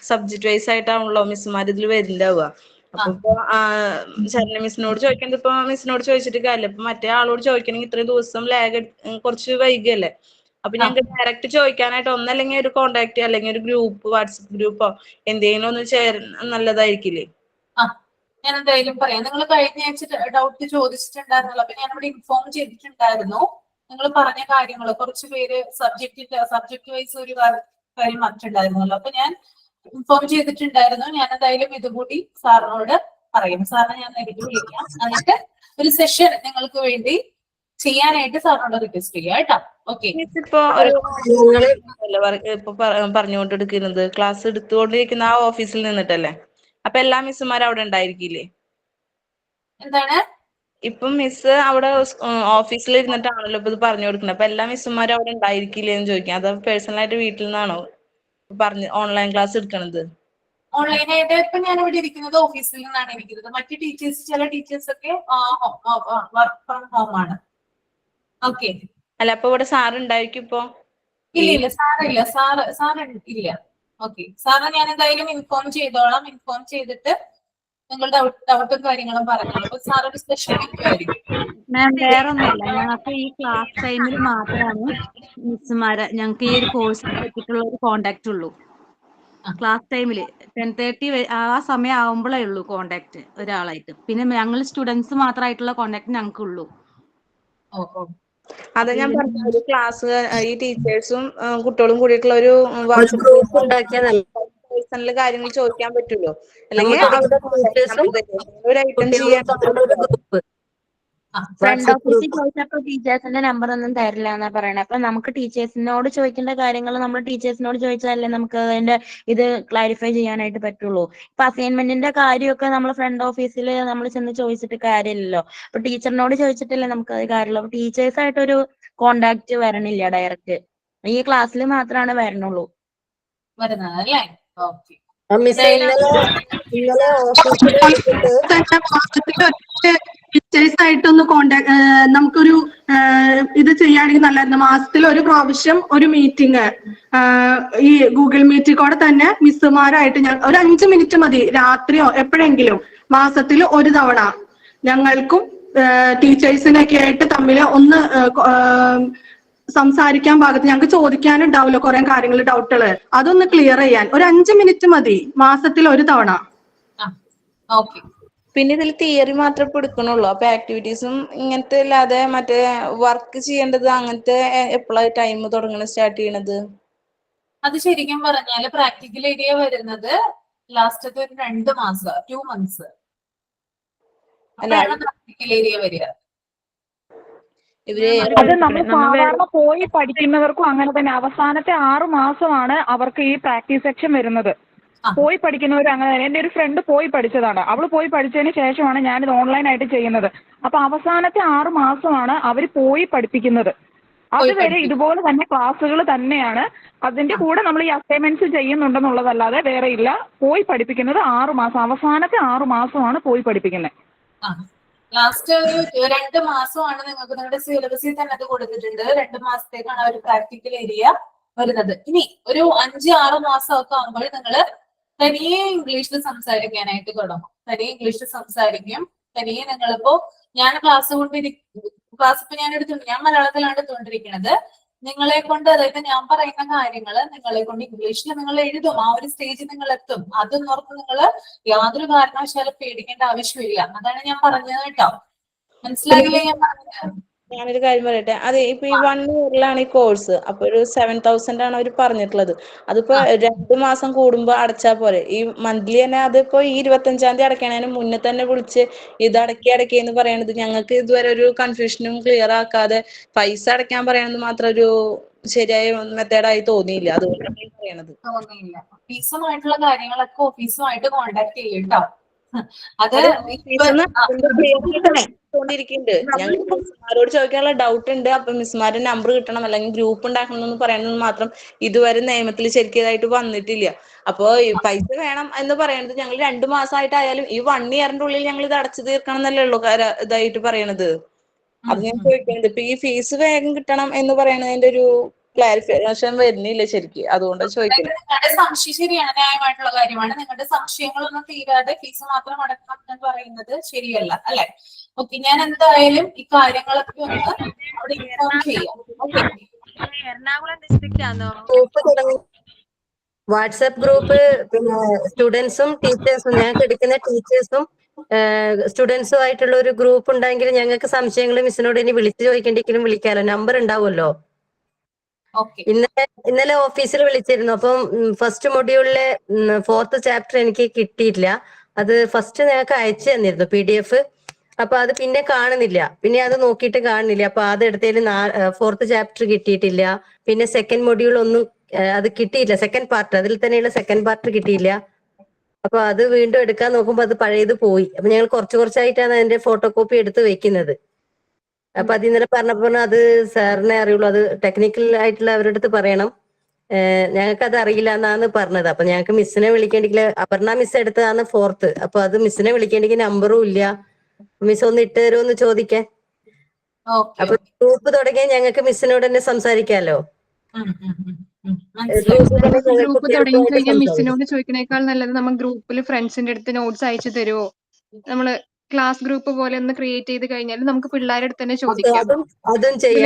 സബ്ജക്ട് വൈസ് ആയിട്ടാണല്ലോ മിസ്സുമാർ ഇതിൽ വരുന്നുണ്ടാവുക. അപ്പൊ ഇപ്പൊ ശരണ മിസ്സിനോട് ചോദിക്കുന്നത് ഇപ്പൊ മിസ്സിനോട് ചോദിച്ചിട്ട് കാര്യമില്ല. ഇപ്പൊ മറ്റേ ആളോട് ചോദിക്കണമെങ്കിൽ ഇത്രയും ദിവസം ലാഗ് കുറച്ച് വൈകിയല്ലേ. അപ്പൊ ഞങ്ങൾക്ക് ഡയറക്റ്റ് ചോദിക്കാനായിട്ട് ഒന്നല്ലെങ്കിൽ ഒരു കോണ്ടാക്ട് അല്ലെങ്കിൽ ഒരു ഗ്രൂപ്പ്, വാട്സപ്പ് ഗ്രൂപ്പോ എന്തെങ്കിലും ഒന്ന് നല്ലതായിരിക്കില്ലേ? ഞാൻ എന്തായാലും പറയാം. നിങ്ങൾ കഴിഞ്ഞ ആഴ്ച ഡൗട്ട് ചോദിച്ചിട്ടുണ്ടായിരുന്നല്ലോ, അപ്പൊ ഞാനിവിടെ ഇൻഫോം ചെയ്തിട്ടുണ്ടായിരുന്നു. നിങ്ങൾ പറഞ്ഞ കാര്യങ്ങൾ കുറച്ച് പേര് സബ്ജക്ട് വൈസ് ഒരു കാര്യം പറഞ്ഞിട്ടുണ്ടായിരുന്നല്ലോ, അപ്പൊ ഞാൻ ഇൻഫോം ചെയ്തിട്ടുണ്ടായിരുന്നു. ഞാൻ എന്തായാലും ഇതുകൂടി സാറിനോട് പറയും. സാറിനെ ഞാൻ നേരിട്ട് വിളിക്കാം, എന്നിട്ട് ഒരു സെഷൻ നിങ്ങൾക്ക് വേണ്ടി ചെയ്യാനായിട്ട് സാറിനോട് റിക്വസ്റ്റ് ചെയ്യാം കേട്ടോ. ഓക്കെ, ഇപ്പൊ ഇപ്പൊ പറഞ്ഞുകൊണ്ടിരിക്കുന്നത് ക്ലാസ് എടുത്തുകൊണ്ടിരിക്കുന്ന ആ ഓഫീസിൽ നിന്നിട്ടല്ലേ? അപ്പൊ എല്ലാ മിസ്സുമാരും അവിടെ ഉണ്ടായിരിക്കില്ലേ? എന്താണ് ഇപ്പം മിസ് അവിടെ ഓഫീസിൽ ഇരുന്നിട്ടാണല്ലോ ഇപ്പൊ ഇത് പറഞ്ഞു കൊടുക്കുന്നത്. അപ്പൊ എല്ലാ മിസ്സുമാരും അവിടെ ഉണ്ടായിരിക്കില്ലേ എന്ന് ചോദിക്കാം. അത് പേഴ്സണലായിട്ട് വീട്ടിൽ നിന്നാണോ ഓൺലൈൻ ക്ലാസ് എടുക്കണത്? ഓൺലൈനായിട്ട് ഇപ്പൊ ഞാൻ ഇവിടെ ഇരിക്കുന്നത് ഓഫീസിൽ നിന്നാണ് ഇരിക്കുന്നത്. മറ്റു ടീച്ചേഴ്സ്, ചില ടീച്ചേഴ്സ് ഒക്കെ വർക്ക് ഫ്രം ഹോം ആണ്. ഓക്കെ, അല്ല അപ്പൊ ഇവിടെ സാർ ഉണ്ടായിരിക്കും ഇപ്പൊ? ഇല്ല സാറില്ല, സാറ് ഇല്ല. ഓക്കെ, സാറ് ഞാൻ എന്തായാലും ഇൻഫോം ചെയ്തോളാം. ഇൻഫോം ചെയ്തിട്ട് നിങ്ങളുടെ ഡൗട്ടും കാര്യങ്ങളും പറഞ്ഞോളാം. അപ്പൊ സാർ ഒരു സ്പെഷ്യൽ ആയിരിക്കും. മാം വേറൊന്നുമില്ല, ഞങ്ങൾക്ക് ഈ ക്ലാസ് ടൈമിൽ മാത്രമാണ് മിസ്സുമാരെ ഞങ്ങൾക്ക് ഈ ഒരു കോഴ്സിനെ പറ്റിയിട്ടുള്ള ഒരു കോണ്ടാക്ട് ഉള്ളൂ. ക്ലാസ് ടൈമില് 10:30 ആ സമയം ആവുമ്പോഴേ ഉള്ളൂ കോണ്ടാക്ട് ഒരാളായിട്ട്. പിന്നെ ഞങ്ങൾ സ്റ്റുഡൻസ് മാത്രമായിട്ടുള്ള കോണ്ടാക്ട് ഞങ്ങൾക്ക് ഉള്ളൂ. അതെ ഞാൻ പറഞ്ഞ ഒരു ക്ലാസ് ഈ ടീച്ചേഴ്സും കുട്ടികളും കൂടിയിട്ടുള്ള ഒരു ഗ്രൂപ്പ് ഉണ്ടാക്കിയാൽ പേഴ്സണൽ കാര്യങ്ങൾ ചോദിക്കാൻ പറ്റുമല്ലോ. അല്ലെങ്കിൽ ഒരു ഐറ്റം ചെയ്യാൻ ഫ്രണ്ട് ഓഫീസിൽ ചോദിച്ചപ്പോ ടീച്ചേഴ്സിന്റെ നമ്പർ ഒന്നും തരില്ല എന്നാ പറയണേ. അപ്പൊ നമുക്ക് ടീച്ചേഴ്സിനോട് ചോദിക്കേണ്ട കാര്യങ്ങൾ നമ്മൾ ടീച്ചേഴ്സിനോട് ചോദിച്ചാലേ നമുക്ക് അതിന്റെ ഇത് ക്ലാരിഫൈ ചെയ്യാനായിട്ട് പറ്റുള്ളൂ. ഇപ്പൊ അസൈൻമെന്റിന്റെ കാര്യമൊക്കെ നമ്മൾ ഫ്രണ്ട് ഓഫീസിൽ നമ്മൾ ചെന്ന് ചോദിച്ചിട്ട് കാര്യമില്ലല്ലോ. അപ്പൊ ടീച്ചറിനോട് ചോദിച്ചിട്ടല്ലേ നമുക്ക് അത് കാര്യമുള്ളൂ. അപ്പൊ ടീച്ചേഴ്സായിട്ടൊരു കോണ്ടാക്ട് വരണില്ല ഡയറക്റ്റ്. ഈ ക്ലാസ്സിൽ മാത്രമാണ് വരണുള്ളൂ. വരുന്നതല്ലേ? ഓക്കെ, ടീച്ചേഴ്സ് ആയിട്ടൊന്ന് കോണ്ടാക്ട് നമുക്കൊരു ഇത് ചെയ്യുകയാണെങ്കിൽ നല്ലതായിരുന്നു. മാസത്തിൽ ഒരു പ്രാവശ്യം ഒരു മീറ്റിംഗ് ഈ ഗൂഗിൾ മീറ്റിൽ കൂടെ തന്നെ മിസ്സുമാരായിട്ട് ഒരു 5 മിനിറ്റ് മതി, രാത്രിയോ എപ്പോഴെങ്കിലും മാസത്തിൽ ഒരു തവണ ഞങ്ങൾക്കും ടീച്ചേഴ്സിനൊക്കെ ആയിട്ട് തമ്മിൽ ഒന്ന് സംസാരിക്കാൻ ഭാഗത്ത് ഞങ്ങൾക്ക് ചോദിക്കാനുണ്ടാവുമല്ലോ കുറെ കാര്യങ്ങൾ, ഡൗട്ടുകള്, അതൊന്ന് ക്ലിയർ ചെയ്യാൻ ഒരു 5 മിനിറ്റ് മതി മാസത്തിൽ ഒരു തവണ. പിന്നെ ഇതിൽ തിയറി മാത്രമേ എടുക്കണുള്ളൂ. അപ്പൊ ആക്ടിവിറ്റീസും ഇങ്ങനത്തെ അല്ലാതെ മറ്റേ വർക്ക് ചെയ്യേണ്ടത് അങ്ങനത്തെ എപ്പോഴാണ് ടൈം തുടങ്ങണത്, സ്റ്റാർട്ട് ചെയ്യണത്? അത് ശരിക്കും പറഞ്ഞാല് പ്രാക്ടിക്കൽ ഏരിയ വരുന്നത് ലാസ്റ്റത്തെ ഒരു 2 മാസം 2 months പ്രാക്ടിക്കൽ ഏരിയ വരിക. അത് നമ്മൾ സാധാരണ പോയി പഠിക്കുന്നവർക്കും അങ്ങനെ തന്നെ അവസാനത്തെ 6 മാസമാണ് അവർക്ക് ഈ പ്രാക്ടീസ് സെക്ഷൻ വരുന്നത്. പോയി പഠിക്കുന്നവർ അങ്ങനെ തന്നെ. എൻ്റെ ഒരു ഫ്രണ്ട് പോയി പഠിച്ചതാണ്. അവൾ പോയി പഠിച്ചതിന് ശേഷമാണ് ഞാനിത് ഓൺലൈനായിട്ട് ചെയ്യുന്നത്. അപ്പൊ അവസാനത്തെ 6 മാസമാണ് അവർ പോയി പഠിപ്പിക്കുന്നത്. അതുവരെ ഇതുപോലെ തന്നെ ക്ലാസ്സുകൾ തന്നെയാണ്. അതിന്റെ കൂടെ നമ്മൾ ഈ അസൈൻമെന്റ്സ് ചെയ്യുന്നുണ്ടെന്നുള്ളതല്ലാതെ വേറെ ഇല്ല. പോയി പഠിപ്പിക്കുന്നത് 6 മാസം, അവസാനത്തെ 6 മാസമാണ് പോയി പഠിപ്പിക്കുന്നത്. ലാസ്റ്റ് ഒരു 2 മാസമാണ് നിങ്ങൾക്ക് നിങ്ങളുടെ സിലബസിൽ തന്നെ അത് കൊടുത്തിട്ടുണ്ട്. 2 മാസത്തേക്കാണ് ഒരു പ്രാക്ടിക്കൽ ഏരിയ വരുന്നത്. ഇനി ഒരു 5-6 മാസമൊക്കെ ആകുമ്പോൾ നിങ്ങൾ തനിയെ ഇംഗ്ലീഷിൽ സംസാരിക്കാനായിട്ട് തുടങ്ങും. തനിയെ ഇംഗ്ലീഷിൽ സംസാരിക്കും. തനിയെ നിങ്ങളിപ്പോ ഞാൻ ക്ലാസ് ഇപ്പൊ ഞാൻ എടുത്തുണ്ട്, ഞാൻ മലയാളത്തിലാണ് എടുത്തുകൊണ്ടിരിക്കുന്നത്. നിങ്ങളെ കൊണ്ട്, അതായത് ഞാൻ പറയുന്ന കാര്യങ്ങള് നിങ്ങളെ കൊണ്ട് ഇംഗ്ലീഷിൽ നിങ്ങൾ എഴുതും. ആ ഒരു സ്റ്റേജിൽ നിങ്ങൾ എത്തും. അതൊന്നും ഓർത്ത് നിങ്ങൾ യാതൊരു കാരണവശാലും പേടിക്കേണ്ട ആവശ്യമില്ല. അതാണ് ഞാൻ പറഞ്ഞത് കേട്ടോ. മനസ്സിലായില്ലേ ഞാൻ പറഞ്ഞത്? ഞാനൊരു കാര്യം പറയട്ടെ. അതെ, ഇപ്പൊ ഈ 1 ഇയറിലാണ് ഈ കോഴ്സ്. അപ്പൊ ഒരു 7,000 ആണ് അവർ പറഞ്ഞിട്ടുള്ളത്. അതിപ്പോ 2 മാസം കൂടുമ്പോ അടച്ചാ പോരെ? ഈ മന്ത്ലി തന്നെ അതിപ്പോ ഈ 25-ാം തീയതി അടയ്ക്കണതിന് മുന്നേ തന്നെ വിളിച്ച് ഇത് അടയ്ക്കെന്ന് പറയണത് ഞങ്ങൾക്ക് ഇതുവരെ ഒരു കൺഫ്യൂഷനും ക്ലിയർ ആക്കാതെ പൈസ അടയ്ക്കാൻ പറയണത് മാത്രം ഒരു ശരിയായ മെത്തേഡായി തോന്നിയില്ല. അതുകൊണ്ടാണ് പറയണത്. തോന്നിയില്ല. ഓഫീസുമായിട്ടുള്ള കാര്യങ്ങളൊക്കെ ഓഫീസുമായിട്ട് കോണ്ടാക്ട് ചെയ്യും കേട്ടോ. അത് ണ്ടിരിക്കുന്നുണ്ട്. ഞങ്ങൾ മിസ്മാരോട് ചോദിക്കാനുള്ള ഡൗട്ട് ഉണ്ട്. അപ്പൊ മിസ്മാരുടെ നമ്പർ കിട്ടണം, അല്ലെങ്കിൽ ഗ്രൂപ്പ് ഉണ്ടാക്കണം എന്ന് പറയുന്നത് മാത്രം ഇതുവരെ നിയമത്തിൽ ശരിക്കതായിട്ട് വന്നിട്ടില്ല. അപ്പൊ പൈസ വേണം എന്ന് പറയുന്നത് ഞങ്ങൾ 2 മാസമായിട്ടായാലും ഈ 1 ഇയറിന്റെ ഉള്ളിൽ ഞങ്ങൾ ഇത് അടച്ചു തീർക്കണം എന്നല്ലേ ഉള്ളൂ ഇതായിട്ട് പറയണത്. അത് ഞാൻ ചോദിക്കുന്നത്. ഇപ്പൊ ഈ ഫീസ് വേഗം കിട്ടണം എന്ന് പറയുന്നതിന്റെ ഒരു ക്ലാരിഫിക്കേഷൻ വരുന്നില്ല ശരിക്കും. അതുകൊണ്ടാണ് ചോദിക്കുന്നത്. നിങ്ങളുടെ സംശയം ശരിയാണ്, ന്യായമായിട്ടുള്ള കാര്യമാണ്. നിങ്ങളുടെ സംശയങ്ങളൊന്നും തീരാതെ ഫീസ് മാത്രം അടക്കണം എന്ന് പറയുന്നത് ശരിയല്ല, അല്ലെ? ഓക്കെ, ഞാൻ എന്തായാലും ഈ കാര്യങ്ങളൊക്കെ ഒന്ന് അവിടെ ഇൻഫോം ചെയ്യാം. ഓക്കെ, എറണാകുളം ഡിസ്ട്രിക്റ്റ് ആണോ? വാട്സാപ്പ് ഗ്രൂപ്പ്, പിന്നെ സ്റ്റുഡൻസും ടീച്ചേഴ്സും, ഞങ്ങൾക്ക് എടുക്കുന്ന ടീച്ചേഴ്സും സ്റ്റുഡൻസും ആയിട്ടുള്ള ഒരു ഗ്രൂപ്പ് ഉണ്ടെങ്കിൽ ഞങ്ങൾക്ക് സംശയങ്ങൾ മിസ്സിനോട് ഇനി വിളിച്ചു ചോദിക്കേണ്ടെങ്കിലും വിളിക്കാലോ. നമ്പർ ഉണ്ടാവുമല്ലോ. ഇന്നലെ ഓഫീസിൽ വിളിച്ചിരുന്നു. അപ്പം ഫസ്റ്റ് മൊഡ്യൂളിലെ 4th ചാപ്റ്റർ എനിക്ക് കിട്ടിയിട്ടില്ല. അത് ഫസ്റ്റ് ഞങ്ങൾക്ക് അയച്ചു തന്നിരുന്നു PDF. അപ്പൊ അത് പിന്നെ കാണുന്നില്ല. പിന്നെ അത് നോക്കിയിട്ട് കാണുന്നില്ല. അപ്പൊ അത് എടുത്തതിൽ 4th ചാപ്റ്റർ കിട്ടിയിട്ടില്ല. പിന്നെ സെക്കൻഡ് മൊഡ്യൂൾ ഒന്നും അത് കിട്ടിയില്ല. സെക്കൻഡ് പാർട്ട്, അതിൽ തന്നെയുള്ള സെക്കൻഡ് പാർട്ട് കിട്ടിയില്ല. അപ്പൊ അത് വീണ്ടും എടുക്കാൻ നോക്കുമ്പോ അത് പഴയത് പോയി. അപ്പൊ ഞങ്ങൾ കുറച്ചായിട്ടാണ് അതിന്റെ ഫോട്ടോ കോപ്പി എടുത്ത് വെക്കുന്നത്. അപ്പൊ അത് ഇന്നലെ പറഞ്ഞപ്പോ അത് സാറിനെ അറിയുള്ളൂ, അത് ടെക്നിക്കൽ ആയിട്ടുള്ള അവരുടെ അടുത്ത് പറയണം. ഞങ്ങൾക്ക് അത് അറിയില്ല എന്നാണ് പറഞ്ഞത്. അപ്പൊ ഞങ്ങൾക്ക് മിസ്സിനെ വിളിക്കേണ്ടെങ്കിൽ, അപർണ മിസ് എടുത്തതാണ് 4th. അപ്പൊ അത് മിസ്സിനെ വിളിക്കേണ്ടെങ്കിൽ നമ്പറും ഇല്ല. മിസ് ഒന്ന് ഇട്ട് തരുമോന്ന് ചോദിക്കാൻ. അപ്പൊ ഗ്രൂപ്പ് തുടങ്ങിയാൽ ഞങ്ങൾക്ക് മിസ്സിനോട് തന്നെ സംസാരിക്കാലോ. ഗ്രൂപ്പ് തുടങ്ങി കഴിഞ്ഞാൽ മിസ്സിനോട് ചോദിക്കണേക്കാൾ നല്ലത് നമ്മൾ ഗ്രൂപ്പിൽ ഫ്രണ്ട്സിന്റെ അടുത്ത് നോട്ട്സ് അയച്ചു തരുമോ, നമ്മള് ക്ലാസ് ഗ്രൂപ്പ് പോലെ ഒന്ന് ക്രിയേറ്റ് ചെയ്ത് കഴിഞ്ഞാൽ നമുക്ക് പിള്ളേരുടെ അടുത്ത് തന്നെ ചോദിക്കാം.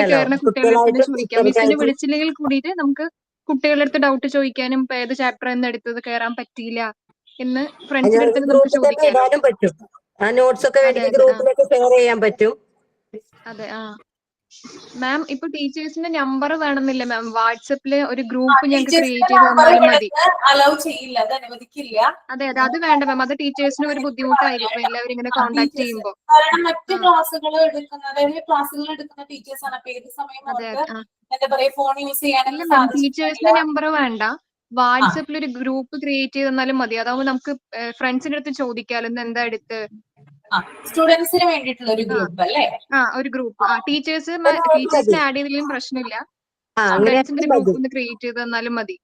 കയറുന്ന കുട്ടികളുടെ അടുത്ത് തന്നെ ചോദിക്കാം. മിസ്സിനെ വിളിച്ചില്ലെങ്കിൽ കൂടിയിട്ട് നമുക്ക് കുട്ടികളുടെ അടുത്ത് ഡൗട്ട് ചോദിക്കാനും ഏത് ചാപ്റ്റർ എന്ന് എടുത്തത് കയറാൻ പറ്റിയില്ല എന്ന് ഫ്രണ്ട്സിന്റെ അടുത്ത് നമുക്ക് ചോദിക്കാം. ആ നോട്ട്സ് ഒക്കെ ഗ്രൂപ്പിലൊക്കെ ഷെയർ ചെയ്യാൻ പറ്റും. അതെ. മാം, ഇപ്പൊ ടീച്ചേഴ്സിന്റെ നമ്പർ വേണമെന്നില്ല മാം. വാട്സപ്പില് ഒരു ഗ്രൂപ്പ് ഞങ്ങൾക്ക് ക്രിയേറ്റ് ചെയ്ത് തന്നാലും മതി. അലൗ ചെയ്യില്ല, അത് അനുവദിക്കില്ല. അതെ, അത് വേണ്ട മാം. അത് ടീച്ചേഴ്സിന് ഒരു ബുദ്ധിമുട്ടായിരിക്കും എല്ലാവരും ഇങ്ങനെ കോൺടാക്ട് ചെയ്യുമ്പോൾ. കാരണം മറ്റ് ക്ലാസ്സുകൾ എടുക്കുന്ന, അതായത് ക്ലാസ്സുകൾ എടുക്കുന്ന ടീച്ചേഴ്സ് ആണ്. അപ്പൊ ഏത് സമയം എന്താ പറയാ, ഫോൺ യൂസ് ചെയ്യാനല്ല. ടീച്ചേഴ്സിന്റെ നമ്പർ വേണ്ട. വാട്സപ്പിൽ ഒരു ഗ്രൂപ്പ് ക്രിയേറ്റ് ചെയ്ത് തന്നാലും മതി. അതാവുമ്പോൾ നമുക്ക് ഫ്രണ്ട്സിന്റെ അടുത്ത് ചോദിക്കാലോ ഇന്ന് എന്താ എടുത്ത്. സ്റ്റുഡൻസിന് വേണ്ടിയിട്ടുള്ള ഒരു ഗ്രൂപ്പ് അല്ലേ? ഒരു ഗ്രൂപ്പ്. ടീച്ചേഴ്സിനെ ആഡ് ചെയ്തില്ലെങ്കിലും പ്രശ്നമില്ല. സ്റ്റുഡൻസിന്റെ ഗ്രൂപ്പ് ഒന്ന് ക്രിയേറ്റ് ചെയ്ത് തന്നാലും മതി.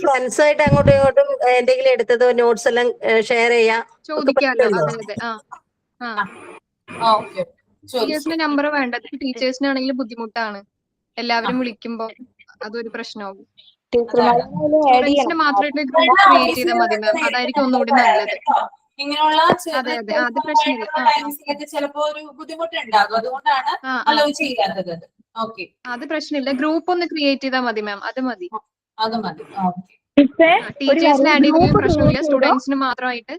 ഫ്രണ്ട്സ് ആയിട്ട് അങ്ങോട്ടും ഇങ്ങോട്ടും എന്തെങ്കിലും എടുത്തതോ നോട്ട്സ് എല്ലാം ഷെയർ ചെയ്യാം, ചോദിക്കാലോ. ടീച്ചേഴ്സിന്റെ നമ്പർ വേണ്ട. ടീച്ചേഴ്സിനാണെങ്കിൽ ബുദ്ധിമുട്ടാണ്, എല്ലാവരും വിളിക്കുമ്പോ അതൊരു പ്രശ്നമാകും. സ്റ്റുഡൻസിന് മാത്രമായിട്ട് ഗ്രൂപ്പ് ക്രിയേറ്റ് ചെയ്താൽ മതി മാം. അതായിരിക്കും ഒന്നുകൂടി നല്ലത്. ഇങ്ങനെയുള്ള അത് പ്രശ്നമില്ല. ചിലപ്പോ ഒരു ബുദ്ധിമുട്ടുണ്ടാകും, അതുകൊണ്ടാണ് അലൗ ചെയ്യാത്തത്. ഓക്കെ, അത് പ്രശ്നമില്ല. ഗ്രൂപ്പ് ഒന്ന് ക്രിയേറ്റ് ചെയ്താൽ മതി മാം. അത് മതി. ടീച്ചേഴ്സിന് ആഡ് ചെയ്തെങ്കിലും പ്രശ്നമില്ല. സ്റ്റുഡൻസിന് മാത്രമായിട്ട്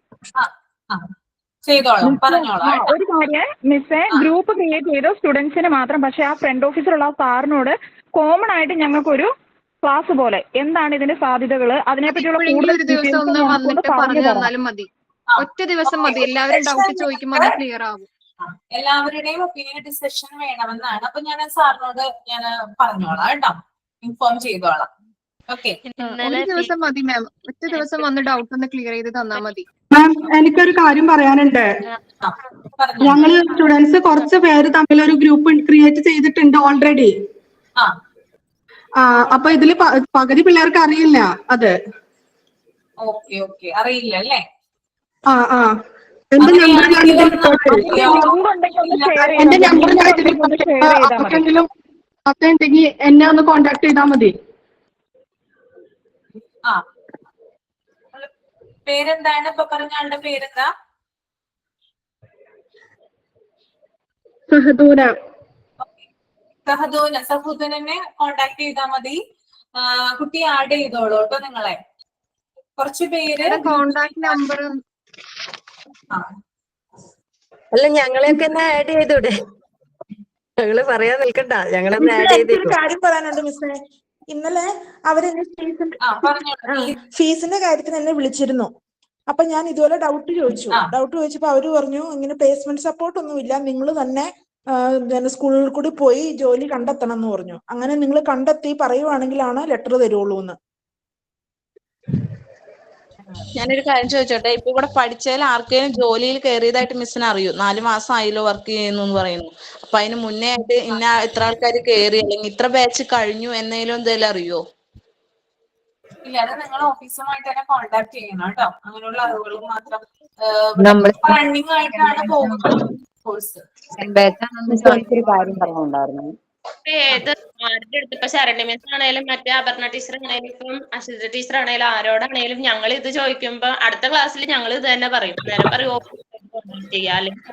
ചെയ്തോളാം, പറഞ്ഞോളാം. ഒരു കാര്യം മിസ്സേ, ഗ്രൂപ്പ് ക്രിയേറ്റ് ചെയ്തോ സ്റ്റുഡൻസിന് മാത്രം. പക്ഷെ ആ ഫ്രണ്ട് ഓഫീസിലുള്ള സാറിനോട് കോമൺ ആയിട്ട് ഞങ്ങൾക്കൊരു ക്ലാസ് പോലെ എന്താണ് ഇതിന്റെ സാധ്യതകൾ, അതിനെപ്പറ്റിയുള്ള ഒരു ദിവസം ഒന്ന് വന്നിട്ട് പറഞ്ഞു തന്നാലും മതി. ഒറ്റ ദിവസം മതി. എല്ലാവരും ഡൗട്ട് ചോദിക്കുമ്പോൾ അത് ക്ലിയർ ആകും. എല്ലാവരുടെയും ഒപ്പീനിയൻ ഡിസ്കഷൻ വേണമെന്നാണ്. അപ്പൊ ഞാൻ സാറിനോട് ഞാൻ പറഞ്ഞോളാം കേട്ടോ, ഇൻഫോം ചെയ്തോളാം. ഓക്കെ ഒരു ദിവസം മതി മാം, ഒറ്റ ദിവസം വന്ന് ഡൗട്ട് ഒന്ന് ക്ലിയർ ചെയ്ത് തന്നാ മതി. മാം എനിക്കൊരു കാര്യം പറയാനുണ്ട്. ഞങ്ങൾ സ്റ്റുഡൻസ് കുറച്ച് പേര് തമ്മിൽ ഒരു ഗ്രൂപ്പ് ക്രിയേറ്റ് ചെയ്തിട്ടുണ്ട് ഓൾറെഡി. അപ്പൊ ഇതില് പകുതി പിള്ളേർക്ക് അറിയില്ല അത്. ഓക്കെ ഓക്കെ, അറിയില്ല അല്ലേ? എന്റെ നമ്പർ ആർക്കെങ്കിലും ഉണ്ടെങ്കിൽ എന്നെ ഒന്ന് കോണ്ടാക്ട് ചെയ്താൽ മതി. പേരെന്താണ് ഇപ്പൊ പറഞ്ഞ ആളുടെ പേരെന്താ? സഹദൂന. സഹദൂനെ കോണ്ടാക്ട് ചെയ്താൽ മതി. കുട്ടി ആഡ് ചെയ്തോളൂ കേട്ടോ നിങ്ങളെ. കുറച്ച് പേര് കോണ്ടാക്ട് നമ്പർ. അല്ല ഞങ്ങളെയൊക്കെ ഒന്ന് ആഡ് ചെയ്തൂടെ? ഞങ്ങള് പറയാൻ നിൽക്കണ്ട, ഞങ്ങളൊന്ന് ആഡ് ചെയ്തേക്കും. കാര്യം പറയാനുണ്ട് മിസ്സേ. ഇന്നലെ അവരെന്നെ ഫീസിന്റെ കാര്യത്തിന് എന്നെ വിളിച്ചിരുന്നു. അപ്പൊ ഞാൻ ഇതുപോലെ ഡൗട്ട് ചോദിച്ചപ്പോ അവര് പറഞ്ഞു ഇങ്ങനെ പ്ലേസ്മെന്റ് സപ്പോർട്ട് ഒന്നുമില്ല, നിങ്ങൾ തന്നെ സ്കൂളിൽ കൂടി പോയി ജോലി കണ്ടെത്തണം എന്ന് പറഞ്ഞു. അങ്ങനെ നിങ്ങൾ കണ്ടെത്തി പറയുവാണെങ്കിലാണ് ലെറ്റർ തരുള്ളൂ എന്ന്. ഞാനൊരു കാര്യം ചോദിച്ചോട്ടെ, ഇപ്പൊ ഇവിടെ പഠിച്ചതിൽ ആർക്കെങ്കിലും ജോലിയിൽ കയറിയതായിട്ട് മിസ്സിന് അറിയൂ? 4 മാസം ആയല്ലോ വർക്ക് ചെയ്യുന്നു എന്ന് പറയുന്നു. അപ്പൊ അതിന് മുന്നേ ആയിട്ട് ഇന്ന ഇത്ര ആൾക്കാർ കയറി അല്ലെങ്കിൽ ഇത്ര ബാച്ച് കഴിഞ്ഞു എന്നതിലും എന്തെങ്കിലും അറിയോ? ഇല്ല, അത് നിങ്ങൾ ഓഫീസുമായിട്ട് തന്നെ കോണ്ടാക്ട് ചെയ്യണം കേട്ടോ. അങ്ങനെയുള്ള അറിവുകൾ മാത്രം. റണ്ണിങ് ആയിട്ടാണ് പോകുന്നത് കോഴ്സ്. എനിക്കൊരു കാര്യം പറഞ്ഞുണ്ടായിരുന്നു. ഏത് ആരുടെ അടുത്ത് ഇപ്പൊ ശരണ്യ മിസ് ആണേലും മറ്റേ അപർണ ടീച്ചർ ആണേലും ഇപ്പം അശ്വതി ടീച്ചർ ആണേലും ആരോടാണേലും ഞങ്ങൾ ഇത് ചോദിക്കുമ്പോ അടുത്ത ക്ലാസ്സിൽ ഞങ്ങൾ ഇത് തന്നെ പറയും. നേരം പറയും ചെയ്യാ അല്ലെങ്കിൽ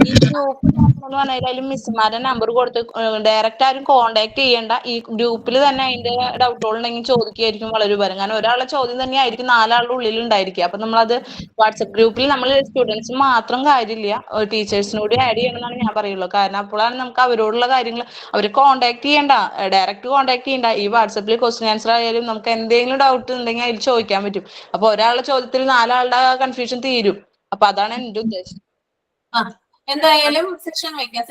ഈ ഗ്രൂപ്പ് പറഞ്ഞാലും മിസ്സുമാരുടെ നമ്പർ കൊടുത്ത് ഡയറക്റ്റ് ആരും കോണ്ടാക്ട് ചെയ്യണ്ട. ഈ ഗ്രൂപ്പിൽ തന്നെ അതിന്റെ ഡൗട്ടുകൾ ഉണ്ടെങ്കിൽ ചോദിക്കുകയായിരിക്കും വളരെ ഉപകാരം. കാരണം ഒരാളുടെ ചോദ്യം തന്നെ ആയിരിക്കും 4 ആളുടെ ഉള്ളിൽ ഉണ്ടായിരിക്കുക. അപ്പൊ നമ്മളത് വാട്സപ്പ് ഗ്രൂപ്പിൽ നമ്മൾ സ്റ്റുഡൻസ് മാത്രം കാര്യമില്ല, ടീച്ചേഴ്സിനോട് ആഡ് ചെയ്യണമെന്നാണ് ഞാൻ പറയുള്ളൂ. കാരണം അപ്പോഴാണ് നമുക്ക് അവരോടുള്ള കാര്യങ്ങൾ അവരെ കോണ്ടാക്ട് ചെയ്യണ്ട, ഡയറക്റ്റ് കോണ്ടാക്ട് ചെയ്യണ്ട. ഈ വാട്സപ്പിൽ ക്വസ്റ്റ്യൻ ആൻസർ ആയാലും നമുക്ക് എന്തെങ്കിലും ഡൗട്ട് ഉണ്ടെങ്കിൽ അതിൽ ചോദിക്കാൻ പറ്റും. അപ്പൊ ഒരാളുടെ ചോദ്യത്തിൽ 4 ആളുടെ കൺഫ്യൂഷൻ തീരും. അപ്പൊ അതാണ് എന്റെ ഉദ്ദേശം. എന്തായാലും സെഷൻ വെക്കാൻ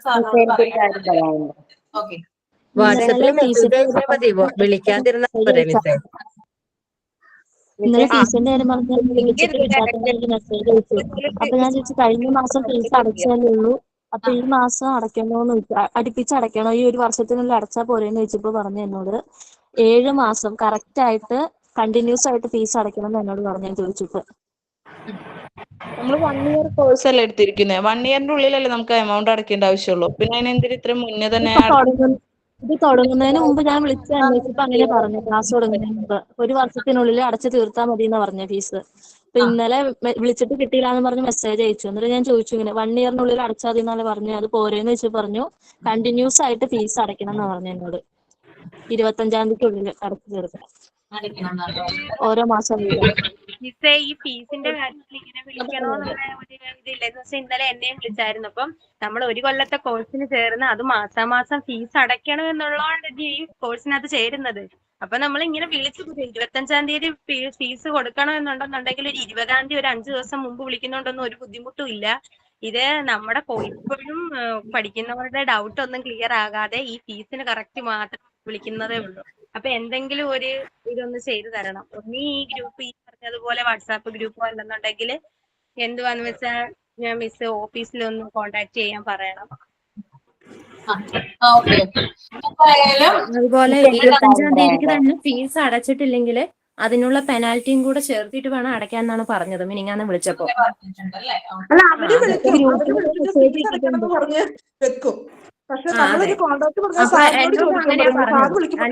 സാറിനോട് പറയാം. ഓക്കെ, വാട്സപ്പിൽ മെസ്സേജ് അയച്ചാൽ മതി, വിളിക്കാതിരുന്നാൽ പോരെ മിസ്സേ? ഇന്നലെ ഫീസിന്റെ കാര്യം പറഞ്ഞാൽ വിളിച്ചിട്ട് കിട്ടാത്തതിന് എനിക്ക് മെസ്സേജ് അയച്ചു. അപ്പൊ ഞാൻ ചോദിച്ചു കഴിഞ്ഞ മാസം ഫീസ് അടച്ചാലേ ഉള്ളൂ, അപ്പൊ ഈ മാസം അടയ്ക്കണോന്ന് ചോദിച്ചു. അടുപ്പിച്ച് അടയ്ക്കണോ, ഈ ഒരു വർഷത്തിനുള്ളിൽ അടച്ചാൽ പോരെന്ന് ചോദിച്ചപ്പോ പറഞ്ഞു എന്നോട് 7 മാസം കറക്റ്റ് ആയിട്ട് കണ്ടിന്യൂസ് ആയിട്ട് ഫീസ് അടയ്ക്കണം എന്ന് എന്നോട് പറഞ്ഞു. ഞാൻ ചോദിച്ചിട്ട് നമ്മൾ 1 ഇയർ കോഴ്സ് അല്ലേ എടുത്തിരിക്കുന്നത്. 1 ഇയറിന്റെ ഉള്ളിലല്ലേ നമുക്ക് എമൗണ്ട് അടയ്ക്കേണ്ട ആവശ്യമുള്ളൂ. പിന്നെ അതിനെന്തിന് ഇത്ര മുന്നേ തന്നെ ഇത് തുടങ്ങുന്നതിന് മുമ്പ് ഞാൻ വിളിച്ച് അന്വേഷിച്ചപ്പോ അങ്ങനെ പറഞ്ഞു. ക്ലാസ് തുടങ്ങുന്നതിന് മുമ്പ് 1 വർഷത്തിനുള്ളിൽ അടച്ചു തീർത്താൽ മതി എന്ന് പറഞ്ഞ ഫീസ്. അപ്പൊ ഇന്നലെ വിളിച്ചിട്ട് കിട്ടിയില്ല എന്ന് പറഞ്ഞ് മെസ്സേജ് അയച്ചു. എന്നിട്ട് ഞാൻ ചോദിച്ചു ഇങ്ങനെ 1 ഇയറിനുള്ളിൽ അടച്ചാൽ മതി എന്നല്ലേ പറഞ്ഞു. അത് പോരേന്ന് വെച്ച് പറഞ്ഞു കണ്ടിന്യൂസ് ആയിട്ട് ഫീസ് അടയ്ക്കണം എന്ന് പറഞ്ഞു എന്നോട്. 25-ാം തീയതിക്കുള്ളിൽ അടച്ചു തീർക്കണം ഓരോ മാസം വീതം. മിസ്സേ ഈ ഫീസിന്റെ കാര്യത്തിൽ ഇങ്ങനെ വിളിക്കണോന്നുള്ള ഒരു ഇതില്ല. എന്ന് വെച്ചാൽ ഇന്നലെ എന്നെയും വിളിച്ചായിരുന്നു. അപ്പം നമ്മൾ 1 കൊല്ലത്തെ കോഴ്സിന് ചേർന്ന് അത് മാസാമാസം ഫീസ് അടയ്ക്കണം എന്നുള്ളതുകൊണ്ട് ഈ കോഴ്സിനകത്ത് ചേരുന്നത്. അപ്പൊ നമ്മൾ ഇങ്ങനെ വിളിച്ചു 25-ാം തീയതി ഫീസ് കൊടുക്കണം എന്നുണ്ടെന്നുണ്ടെങ്കിൽ ഒരു 20-ാം തീയതി ഒരു 5 ദിവസം മുമ്പ് വിളിക്കുന്നുണ്ടൊന്നും ഒരു ബുദ്ധിമുട്ടും ഇല്ല. ഇത് നമ്മുടെ ഇപ്പോഴും പഠിക്കുന്നവരുടെ ഡൗട്ട് ഒന്നും ക്ലിയർ ആകാതെ ഈ ഫീസിന് കറക്റ്റ് മാത്രം വിളിക്കുന്നതേ ഉള്ളൂ. അപ്പൊ എന്തെങ്കിലും ഒരു ഇതൊന്ന് ചെയ്തു തരണം. ഒന്നീ ഈ ഗ്രൂപ്പ് ഈ പറഞ്ഞതുപോലെ വാട്സാപ്പ് ഗ്രൂപ്പോ അല്ലെന്നുണ്ടെങ്കിൽ എന്തുവാന്ന് വെച്ചാൽ ഞാൻ മിസ് ഓഫീസിലൊന്ന് കോണ്ടാക്ട് ചെയ്യാൻ പറയണം. അതുപോലെ 25-ാം തീയതിക്ക് തന്നെ ഫീസ് അടച്ചിട്ടില്ലെങ്കിൽ അതിനുള്ള പെനാൽറ്റിയും കൂടെ ചേർത്തിട്ട് വേണം അടയ്ക്കാൻ എന്നാണ് പറഞ്ഞത് മിനിങ്ങാന്ന് വിളിച്ചപ്പോ. അല്ല അവര് വെക്കും. പക്ഷെ നമ്മളൊരു കോണ്ടാക്ട് പറഞ്ഞാൽ സാറിനോട് ചോദിക്കാൻ.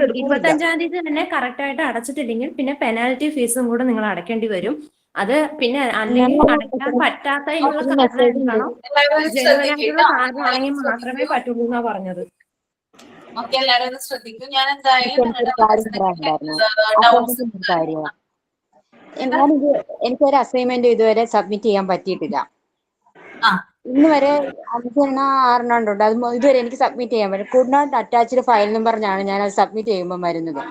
25-ാം തീയതി തന്നെ കറക്റ്റ് ആയിട്ട് അടച്ചിട്ടില്ലെങ്കിൽ പിന്നെ പെനാൽറ്റി ഫീസും കൂടെ നിങ്ങൾ അടയ്ക്കേണ്ടി വരും. അത് പിന്നെ അല്ലെങ്കിൽ അടയ്ക്കാൻ പറ്റാത്ത ജനുവനായിട്ടുള്ള കാരണമാണെങ്കിൽ മാത്രമേ പറ്റുള്ളൂ എന്നാ പറഞ്ഞത്. ഓക്കെ, എല്ലാവരും ഒന്ന് ശ്രദ്ധിക്കും. ഞാൻ എന്തായാലും എനിക്കൊരു അസൈൻമെന്റ് ഇതുവരെ സബ്മിറ്റ് ചെയ്യാൻ പറ്റിയിട്ടില്ല. ഇന്ന് വരെ 5-6 ഉണ്ട്. അത് ഇതുവരെ എനിക്ക് സബ്മിറ്റ് ചെയ്യാൻ പറ്റും. കുഡ് നോട്ട് അറ്റാച്ച്ഡ് ഫയൽ എന്ന് പറഞ്ഞാണ് ഞാൻ അത് സബ്മിറ്റ് ചെയ്യുമ്പോൾ വരുന്നത്.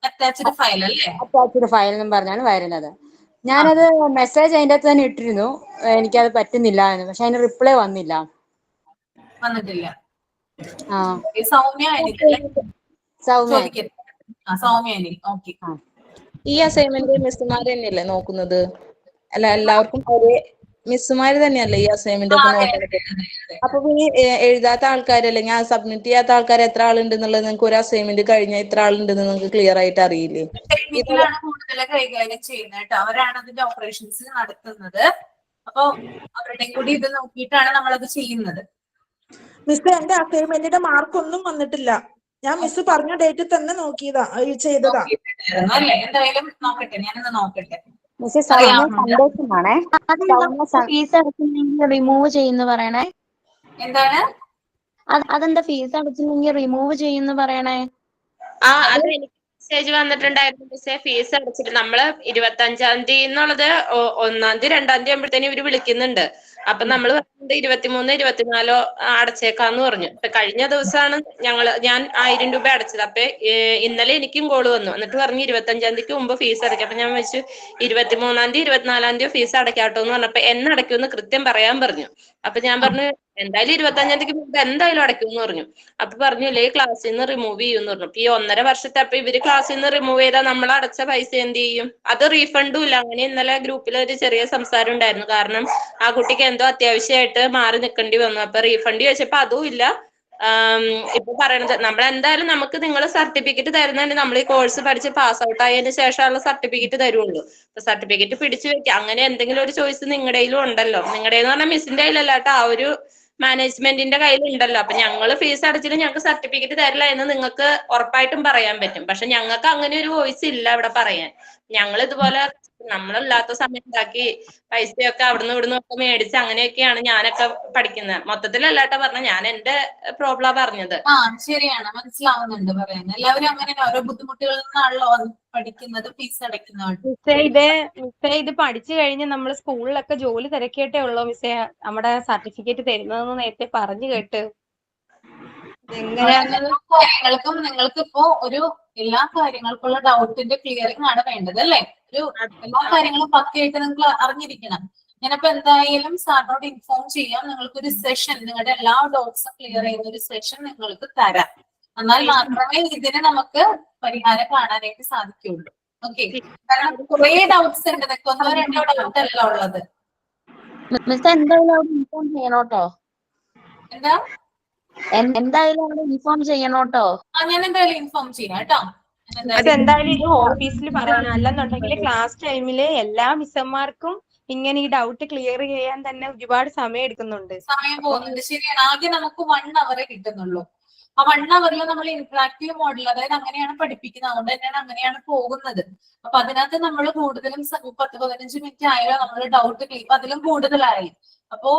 അറ്റാച്ച്ഡ് ഫയൽ എന്ന് പറഞ്ഞാണ് വരുന്നത്. ഞാനത് മെസ്സേജ് അതിൻ്റെ അകത്ത് തന്നെ ഇട്ടിരുന്നു എനിക്കത് പറ്റുന്നില്ല എന്ന്. പക്ഷെ അതിന് റിപ്ലൈ വന്നില്ല. സൗമ്യ ചോദിക്കരുത്. സൗമ്യാനി, ഓക്കെ. ഈ അസൈൻമെന്റ് മിസ്സുമാർ തന്നെയല്ലേ നോക്കുന്നത്? അല്ല, എല്ലാവർക്കും ഒരേ മിസ്സുമാര് തന്നെയല്ലേ ഈ അസൈൻമെന്റ് ഒക്കെ നോക്കുന്നത്? അപ്പൊ ഈ എഴുതാത്ത ആൾക്കാർ അല്ലെങ്കിൽ ആ സബ്മിറ്റ് ചെയ്യാത്ത ആൾക്കാർ എത്ര ആളുണ്ടെന്നുള്ളത് നിങ്ങൾക്ക് ഒരു അസൈൻമെന്റ് കഴിഞ്ഞാൽ ഇത്ര ആളുണ്ടെന്ന് നിങ്ങൾക്ക് ക്ലിയർ ആയിട്ട് അറിയില്ലേ? ടെക്നിക്കലാണ് കൂടുതൽ കൈകാര്യം ചെയ്യുന്നത് കേട്ടോ. അവരാണ് അതിന്റെ ഓപ്പറേഷൻസ് നടത്തുന്നത്. അപ്പൊ അവരുടെയും കൂടി ഇത് നോക്കിയിട്ടാണ് നമ്മളത് ചെയ്യുന്നത്. മിസ്, എന്റെ അസൈൻമെന്റിന്റെ മാർക്ക് ഒന്നും വന്നിട്ടില്ല. ഞാൻ മിസ് പറഞ്ഞ ഡേറ്റിൽ തന്നെ നോക്കിയതാ, ചെയ്തതാ. അല്ലേ, എന്തായാലും നോക്കട്ടെ, ഞാനൊന്ന് നോക്കട്ടെ. മിസ് സൗമ്യ സന്തോഷമാണേ. ഫീസ് അടച്ചില്ലെങ്കിൽ റിമൂവ് ചെയ്യുന്നു പറയണേ. എന്താണ്? അതെന്താ ഫീസ് അടച്ചില്ലെങ്കിൽ റിമൂവ് ചെയ്യുന്നു പറയണേ? അത് എനിക്ക് മെസ്സേജ് വന്നിട്ടുണ്ടായിരുന്നു മിസ്സേ. ഫീസ് അടച്ചിട്ട് നമ്മള് 25-ാം തീയതി എന്നുള്ളത് 1-ാം തീയതി 2-ാം തീയതി ആകുമ്പോഴത്തേനും ഇവര് വിളിക്കുന്നുണ്ട്. അപ്പൊ നമ്മൾ 23, 24 അടച്ചേക്കാന്ന് പറഞ്ഞു. ഇപ്പൊ കഴിഞ്ഞ ദിവസമാണ് ഞാൻ 1000 രൂപ അടച്ചത്. അപ്പൊ ഇന്നലെ എനിക്കും കോള് വന്നു. എന്നിട്ട് പറഞ്ഞു 25-ാം തീയതിക്ക് മുമ്പ് ഫീസ് അടയ്ക്കാം. അപ്പൊ ഞാൻ വെച്ചു 23-ാം തീയതി 24-ാം തീയതി ഫീസ് അടയ്ക്കാട്ടോ എന്ന് പറഞ്ഞപ്പോ എന്നടയ്ക്കുമെന്ന് കൃത്യം പറയാൻ പറഞ്ഞു. അപ്പൊ ഞാൻ പറഞ്ഞു എന്തായാലും 25-ാം തീയതിക്ക് മുമ്പ് എന്തായാലും അടയ്ക്കുമെന്ന് പറഞ്ഞു. അപ്പൊ പറഞ്ഞു ഇല്ലേ ക്ലാസ്സിൽ നിന്ന് റിമൂവ് ചെയ്യുമെന്ന് പറഞ്ഞു. അപ്പൊ ഈ 1.5 വർഷത്തെ അപ്പൊ ഇവര് ക്ലാസ്സിൽ നിന്ന് റിമൂവ് ചെയ്താൽ നമ്മൾ അടച്ച പൈസ എന്ത് ചെയ്യും? അത് റീഫണ്ടും ഇല്ല. അങ്ങനെ ഇന്നലെ ഗ്രൂപ്പിൽ ഒരു ചെറിയ സംസാരം ഉണ്ടായിരുന്നു. കാരണം ആ കുട്ടിക്ക് എന്തോ അത്യാവശ്യമായിട്ട് മാറി നിൽക്കേണ്ടി വന്നു. അപ്പൊ റീഫണ്ട് ചോദിച്ചപ്പോ അതും ഇല്ല. ഇപ്പൊ പറയണത് നമ്മളെന്തായാലും നമുക്ക് നിങ്ങൾ സർട്ടിഫിക്കറ്റ് തരുന്നുണ്ട്. നമ്മൾ ഈ കോഴ്സ് പഠിച്ച് പാസ് ഔട്ട് ആയതിനു ശേഷമുള്ള സർട്ടിഫിക്കറ്റ് തരുള്ളൂ. അപ്പൊ സർട്ടിഫിക്കറ്റ് പിടിച്ചു വെക്കുക, അങ്ങനെ എന്തെങ്കിലും ഒരു ചോയ്സ് നിങ്ങളുടെ കയ്യിലും ഉണ്ടല്ലോ. നിങ്ങളുടെ എന്ന് പറഞ്ഞാൽ മിസ്സിന്റെ കയ്യിലല്ല കേട്ടോ, ആ ഒരു മാനേജ്മെന്റിന്റെ കയ്യിലുണ്ടല്ലോ. അപ്പൊ ഞങ്ങള് ഫീസ് അടച്ചിട്ട് ഞങ്ങൾക്ക് സർട്ടിഫിക്കറ്റ് തരില്ല എന്ന് നിങ്ങൾക്ക് ഉറപ്പായിട്ടും പറയാൻ പറ്റും. പക്ഷെ ഞങ്ങൾക്ക് അങ്ങനെ ഒരു വോയിസ് ഇല്ല ഇവിടെ പറയാൻ. ഞങ്ങൾ ഇതുപോലെ നമ്മളല്ലാത്ത സമയം ഉണ്ടാക്കി പൈസയൊക്കെ അവിടുന്ന് ഇവിടുന്ന് ഒക്കെ മേടിച്ച് അങ്ങനെയൊക്കെയാണ് ഞാനൊക്കെ പഠിക്കുന്നത്. മൊത്തത്തിലല്ലാട്ടോ പറഞ്ഞ, ഞാൻ എന്റെ പ്രോബ്ലം പറഞ്ഞത്. ശരിയാണ്, മനസ്സിലാവുന്നുണ്ട് പറയുന്നത്. എല്ലാവരും അങ്ങനെ ഓരോ ബുദ്ധിമുട്ടുകളിൽ നിന്നാണല്ലോ പഠിക്കുന്നത്, ഫീസ് അടയ്ക്കുന്നതാണ്. മിസ്സേ ഇത് പഠിച്ചു കഴിഞ്ഞ് നമ്മൾ സ്കൂളിലൊക്കെ ജോലി തിരക്കിയിട്ടേ ഉള്ളൂ മിസ്സേ നമ്മുടെ സർട്ടിഫിക്കറ്റ് തരുന്നതെന്ന് നേരത്തെ പറഞ്ഞു കേട്ട്. കാര്യങ്ങൾക്കും നിങ്ങൾക്ക് ഇപ്പോ ഒരു എല്ലാ കാര്യങ്ങൾക്കുള്ള ഡൗട്ടിന്റെ ക്ലിയറിംഗ് ആണ് വേണ്ടത് അല്ലേ? ഒരു എല്ലാ കാര്യങ്ങളും പക്കയായിട്ട് നിങ്ങൾ അറിഞ്ഞിരിക്കണം. ഞാനപ്പോ എന്തായാലും സാറിനോട് ഇൻഫോം ചെയ്യാം. നിങ്ങൾക്കൊരു സെഷൻ, നിങ്ങളുടെ എല്ലാ ഡൗട്ട്സും ക്ലിയർ ചെയ്യുന്ന ഒരു സെഷൻ നിങ്ങൾക്ക് തരാം. എന്നാൽ മാത്രമേ ഇതിന് നമുക്ക് പരിഹാരം കാണാനായിട്ട് സാധിക്കുള്ളൂ. ഓക്കെ, കാരണം കുറെ ഡൗട്ട്സ് ഉണ്ട്. നിങ്ങൾക്ക് 1-2 ഡൗട്ട് അല്ല ഉള്ളത്. മിസ് എന്തായാലും അവിടെ ഇൻഫോം ചെയ്യണോട്ടോ. എന്താ? എന്തായാലും അവിടെ ഇൻഫോം ചെയ്യണോട്ടോ. ഞാൻ എന്തായാലും ഇൻഫോം ചെയ്യാം കേട്ടോ. അതെന്തായാലും ഇത് ഓഫീസിൽ പറയണം. അല്ലെന്നുണ്ടെങ്കിൽ ക്ലാസ് ടൈമില് എല്ലാ മിസ്സന്മാർക്കും ഇങ്ങനെ ഈ ഡൗട്ട് ക്ലിയർ ചെയ്യാൻ തന്നെ ഒരുപാട് സമയം എടുക്കുന്നുണ്ട്. സമയം പോകുന്നുണ്ട്, ശരിയാണ്. ആദ്യം നമുക്ക് 1 hour കിട്ടുന്നുള്ളൂ. ആ 1 hourൽ നമ്മൾ ഇന്ററാക്റ്റീവ് മോഡൽ, അതായത് അങ്ങനെയാണ് പഠിപ്പിക്കുന്നത്. അതുകൊണ്ട് തന്നെയാണ് അങ്ങനെയാണ് പോകുന്നത്. അപ്പൊ അതിനകത്ത് നമ്മൾ കൂടുതലും 10-15 മിനിറ്റ് ആയാലും നമ്മൾ ഡൗട്ട് ക്ലിയർ അതിലും കൂടുതലായി. അപ്പോ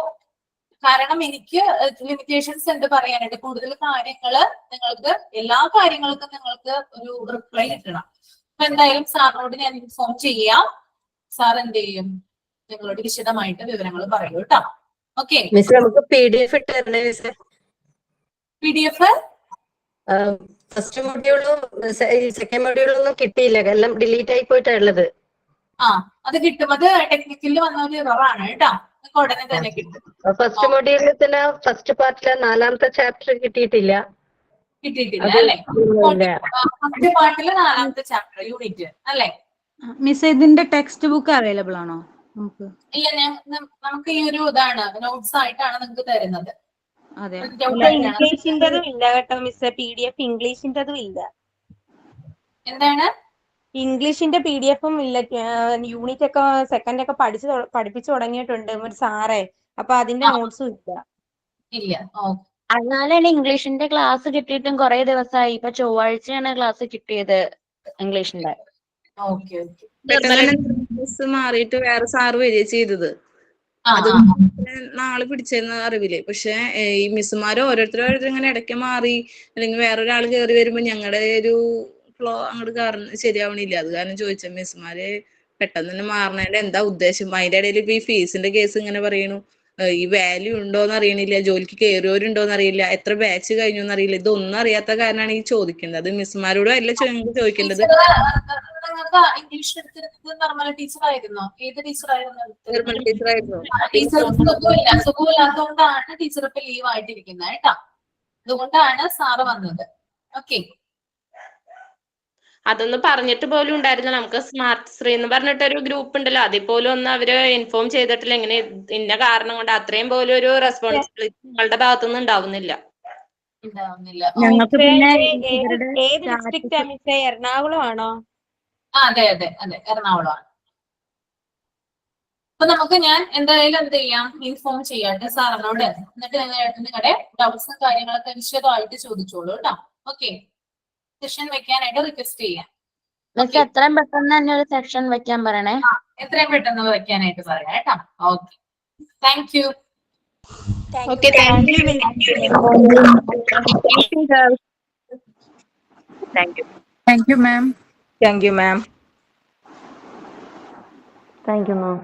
കാരണം എനിക്ക് ലിമിറ്റേഷൻസ് ഉണ്ട് പറയാനായിട്ട്. കൂടുതൽ കാര്യങ്ങള് നിങ്ങൾക്ക് എല്ലാ കാര്യങ്ങൾക്കും നിങ്ങൾക്ക് ഒരു റിപ്ലൈ കിട്ടണം. അപ്പൊ എന്തായാലും സാറിനോട് ഞാൻ ഇൻഫോം ചെയ്യാം. സാർ എന്ത് ചെയ്യും? നിങ്ങളോട് വിശദമായിട്ട് വിവരങ്ങൾ പറയൂ കേട്ടോ. ഓക്കെ, നമുക്ക് PDF ഇട്ടേ മിസ്സേ. PDF ഫസ്റ്റ് മൊഡ്യൂളും സെക്കൻഡ് മൊഡ്യൂളും ഒന്നും കിട്ടിയില്ല, എല്ലാം ഡിലീറ്റ് ആയി പോയിട്ടുള്ളത്. അത് കിട്ടും. അത് ടെക്നിക്കലിൽ വന്ന ഒരു എററാണ് കേട്ടോ. ഉടനെ തന്നെ കിട്ടും. ഫസ്റ്റ് മൊഡ്യൂളിൽ തന്നെ ഫസ്റ്റ് പാർട്ടിലെ 4ാമത്തെ ചാപ്റ്റർ കിട്ടിയിട്ടില്ല അല്ലേ? ഫസ്റ്റ് പാർട്ടില് 4ാമത്തെ ചാപ്റ്റർ യൂണിറ്റ് അല്ലേ? മിസ്, ഇതിന്റെ ടെക്സ്റ്റ് ബുക്ക് അവൈലബിൾ ആണോ നമുക്ക്? ഇല്ല, നമുക്ക് ഈ ഒരു ഇതാണ് നോട്ട്സ് ആയിട്ടാണ് നിങ്ങൾക്ക് തരുന്നത്. ഇംഗ്ലീഷിന്റെതും ഇല്ല കേട്ടോ മിസ്സേ. PDF ഇംഗ്ലീഷിന്റെതും ഇല്ല. എന്താണ്? ഇംഗ്ലീഷിന്റെ PDF-ഉം ഇല്ല. യൂണിറ്റ് ഒക്കെ സെക്കൻഡ് ഒക്കെ പഠിപ്പിച്ചു തുടങ്ങിയിട്ടുണ്ട് ഒരു സാറേ. അപ്പൊ അതിന്റെ നോട്ട്സും ഇല്ല. എന്നാലാണ് ഇംഗ്ലീഷിന്റെ ക്ലാസ് കിട്ടിയിട്ടും കുറെ ദിവസമായി. ഇപ്പൊ ചൊവ്വാഴ്ചയാണ് ക്ലാസ് കിട്ടിയത് ഇംഗ്ലീഷിന്റെ. മിസ് മാറിയിട്ട് വേറെ സാറ് വരിക ചെയ്തത്. അത് നാളെ പിടിച്ചെന്ന് അറിവില്ലേ. പക്ഷെ ഈ മിസ്സുമാര് ഓരോരുത്തരും ഇങ്ങനെ ഇടയ്ക്ക് മാറി അല്ലെങ്കിൽ വേറൊരാൾ കയറി വരുമ്പോ ഞങ്ങളുടെ ഒരു ഫ്ലോ അങ്ങോട്ട് ശരിയാവണില്ല. അത് കാരണം ചോദിച്ച മിസ്സുമാര് പെട്ടെന്ന് തന്നെ മാറണേന്റെ എന്താ ഉദ്ദേശം? അതിന്റെ ഇടയിൽ ഇപ്പൊ ഈ ഫീസിന്റെ കേസ് ഇങ്ങനെ പറയണു. ഈ വാല്യൂ ഉണ്ടോന്ന് അറിയണില്ല, ജോലിക്ക് കയറിയവരുണ്ടോന്ന് അറിയില്ല, എത്ര ബാച്ച് കഴിഞ്ഞു എന്നറിയില്ല. ഇതൊന്നും അറിയാത്ത കാരണമാണ് ഈ ചോദിക്കുന്നത്. അത് മിസ്സുമാരോടും അല്ല ചോദിക്കേണ്ടത്. ഇംഗ്ലീഷ് നിർമ്മല ടീച്ചറായിരുന്നോ? ഏത് ടീച്ചറായിരുന്നു? നിർമ്മല ടീച്ചറായിരുന്നു. ടീച്ചർ സുഖമില്ലാത്തതുകൊണ്ടാണ് ടീച്ചർ ഇപ്പൊ ലീവ് ആയിട്ടിരിക്കുന്നത് കേട്ടോ. അതുകൊണ്ടാണ് സാറ് വന്നത്. ഓക്കെ, അതൊന്ന് പറഞ്ഞിട്ട് പോലും ഉണ്ടായിരുന്നു. നമുക്ക് സ്മാർട്ട് ശ്രീ എന്ന് പറഞ്ഞിട്ടൊരു ഗ്രൂപ്പ് ഉണ്ടല്ലോ, അതിൽ പോലും ഒന്ന് അവര് ഇൻഫോം ചെയ്തിട്ടില്ല. ഇങ്ങനെ ഇന്ന കാരണം കൊണ്ട് അത്രയും പോലും ഒരു റെസ്പോൺസിബിലിറ്റി നിങ്ങളുടെ ഭാഗത്തുനിന്ന് ഉണ്ടാവുന്നില്ല. ഞങ്ങൾക്ക് പിന്നെ ഏത് ഡിസ്ട്രിക്റ്റ് മിസ്സേ? എറണാകുളം ആണോ? അതെ അതെ അതെ, എറണാകുളമാണ്. അപ്പൊ നമുക്ക് ഞാൻ എന്തായാലും എന്ത് ചെയ്യാം, ഇൻഫോം ചെയ്യാട്ടെ സാറിനോട്. എന്നിട്ട് നിങ്ങളുടെ ഡൗട്ട്സും കാര്യങ്ങളൊക്കെ വിശദമായിട്ട് ചോദിച്ചോളൂ കേട്ടോ. ഓക്കെ, സെഷൻ വെക്കാനായിട്ട് റിക്വസ്റ്റ് ചെയ്യാം. മിസ് എത്രയും പെട്ടെന്ന് തന്നെ ഒരു സെക്ഷൻ വെക്കാൻ പറയണേ. എത്രയും പെട്ടെന്ന് വെക്കാനായിട്ട് പറയാം കേട്ടോ. Okay, thank you. Okay, thank you. Thank you. Thank you ma'am. Thank you ma'am. Thank you ma'am.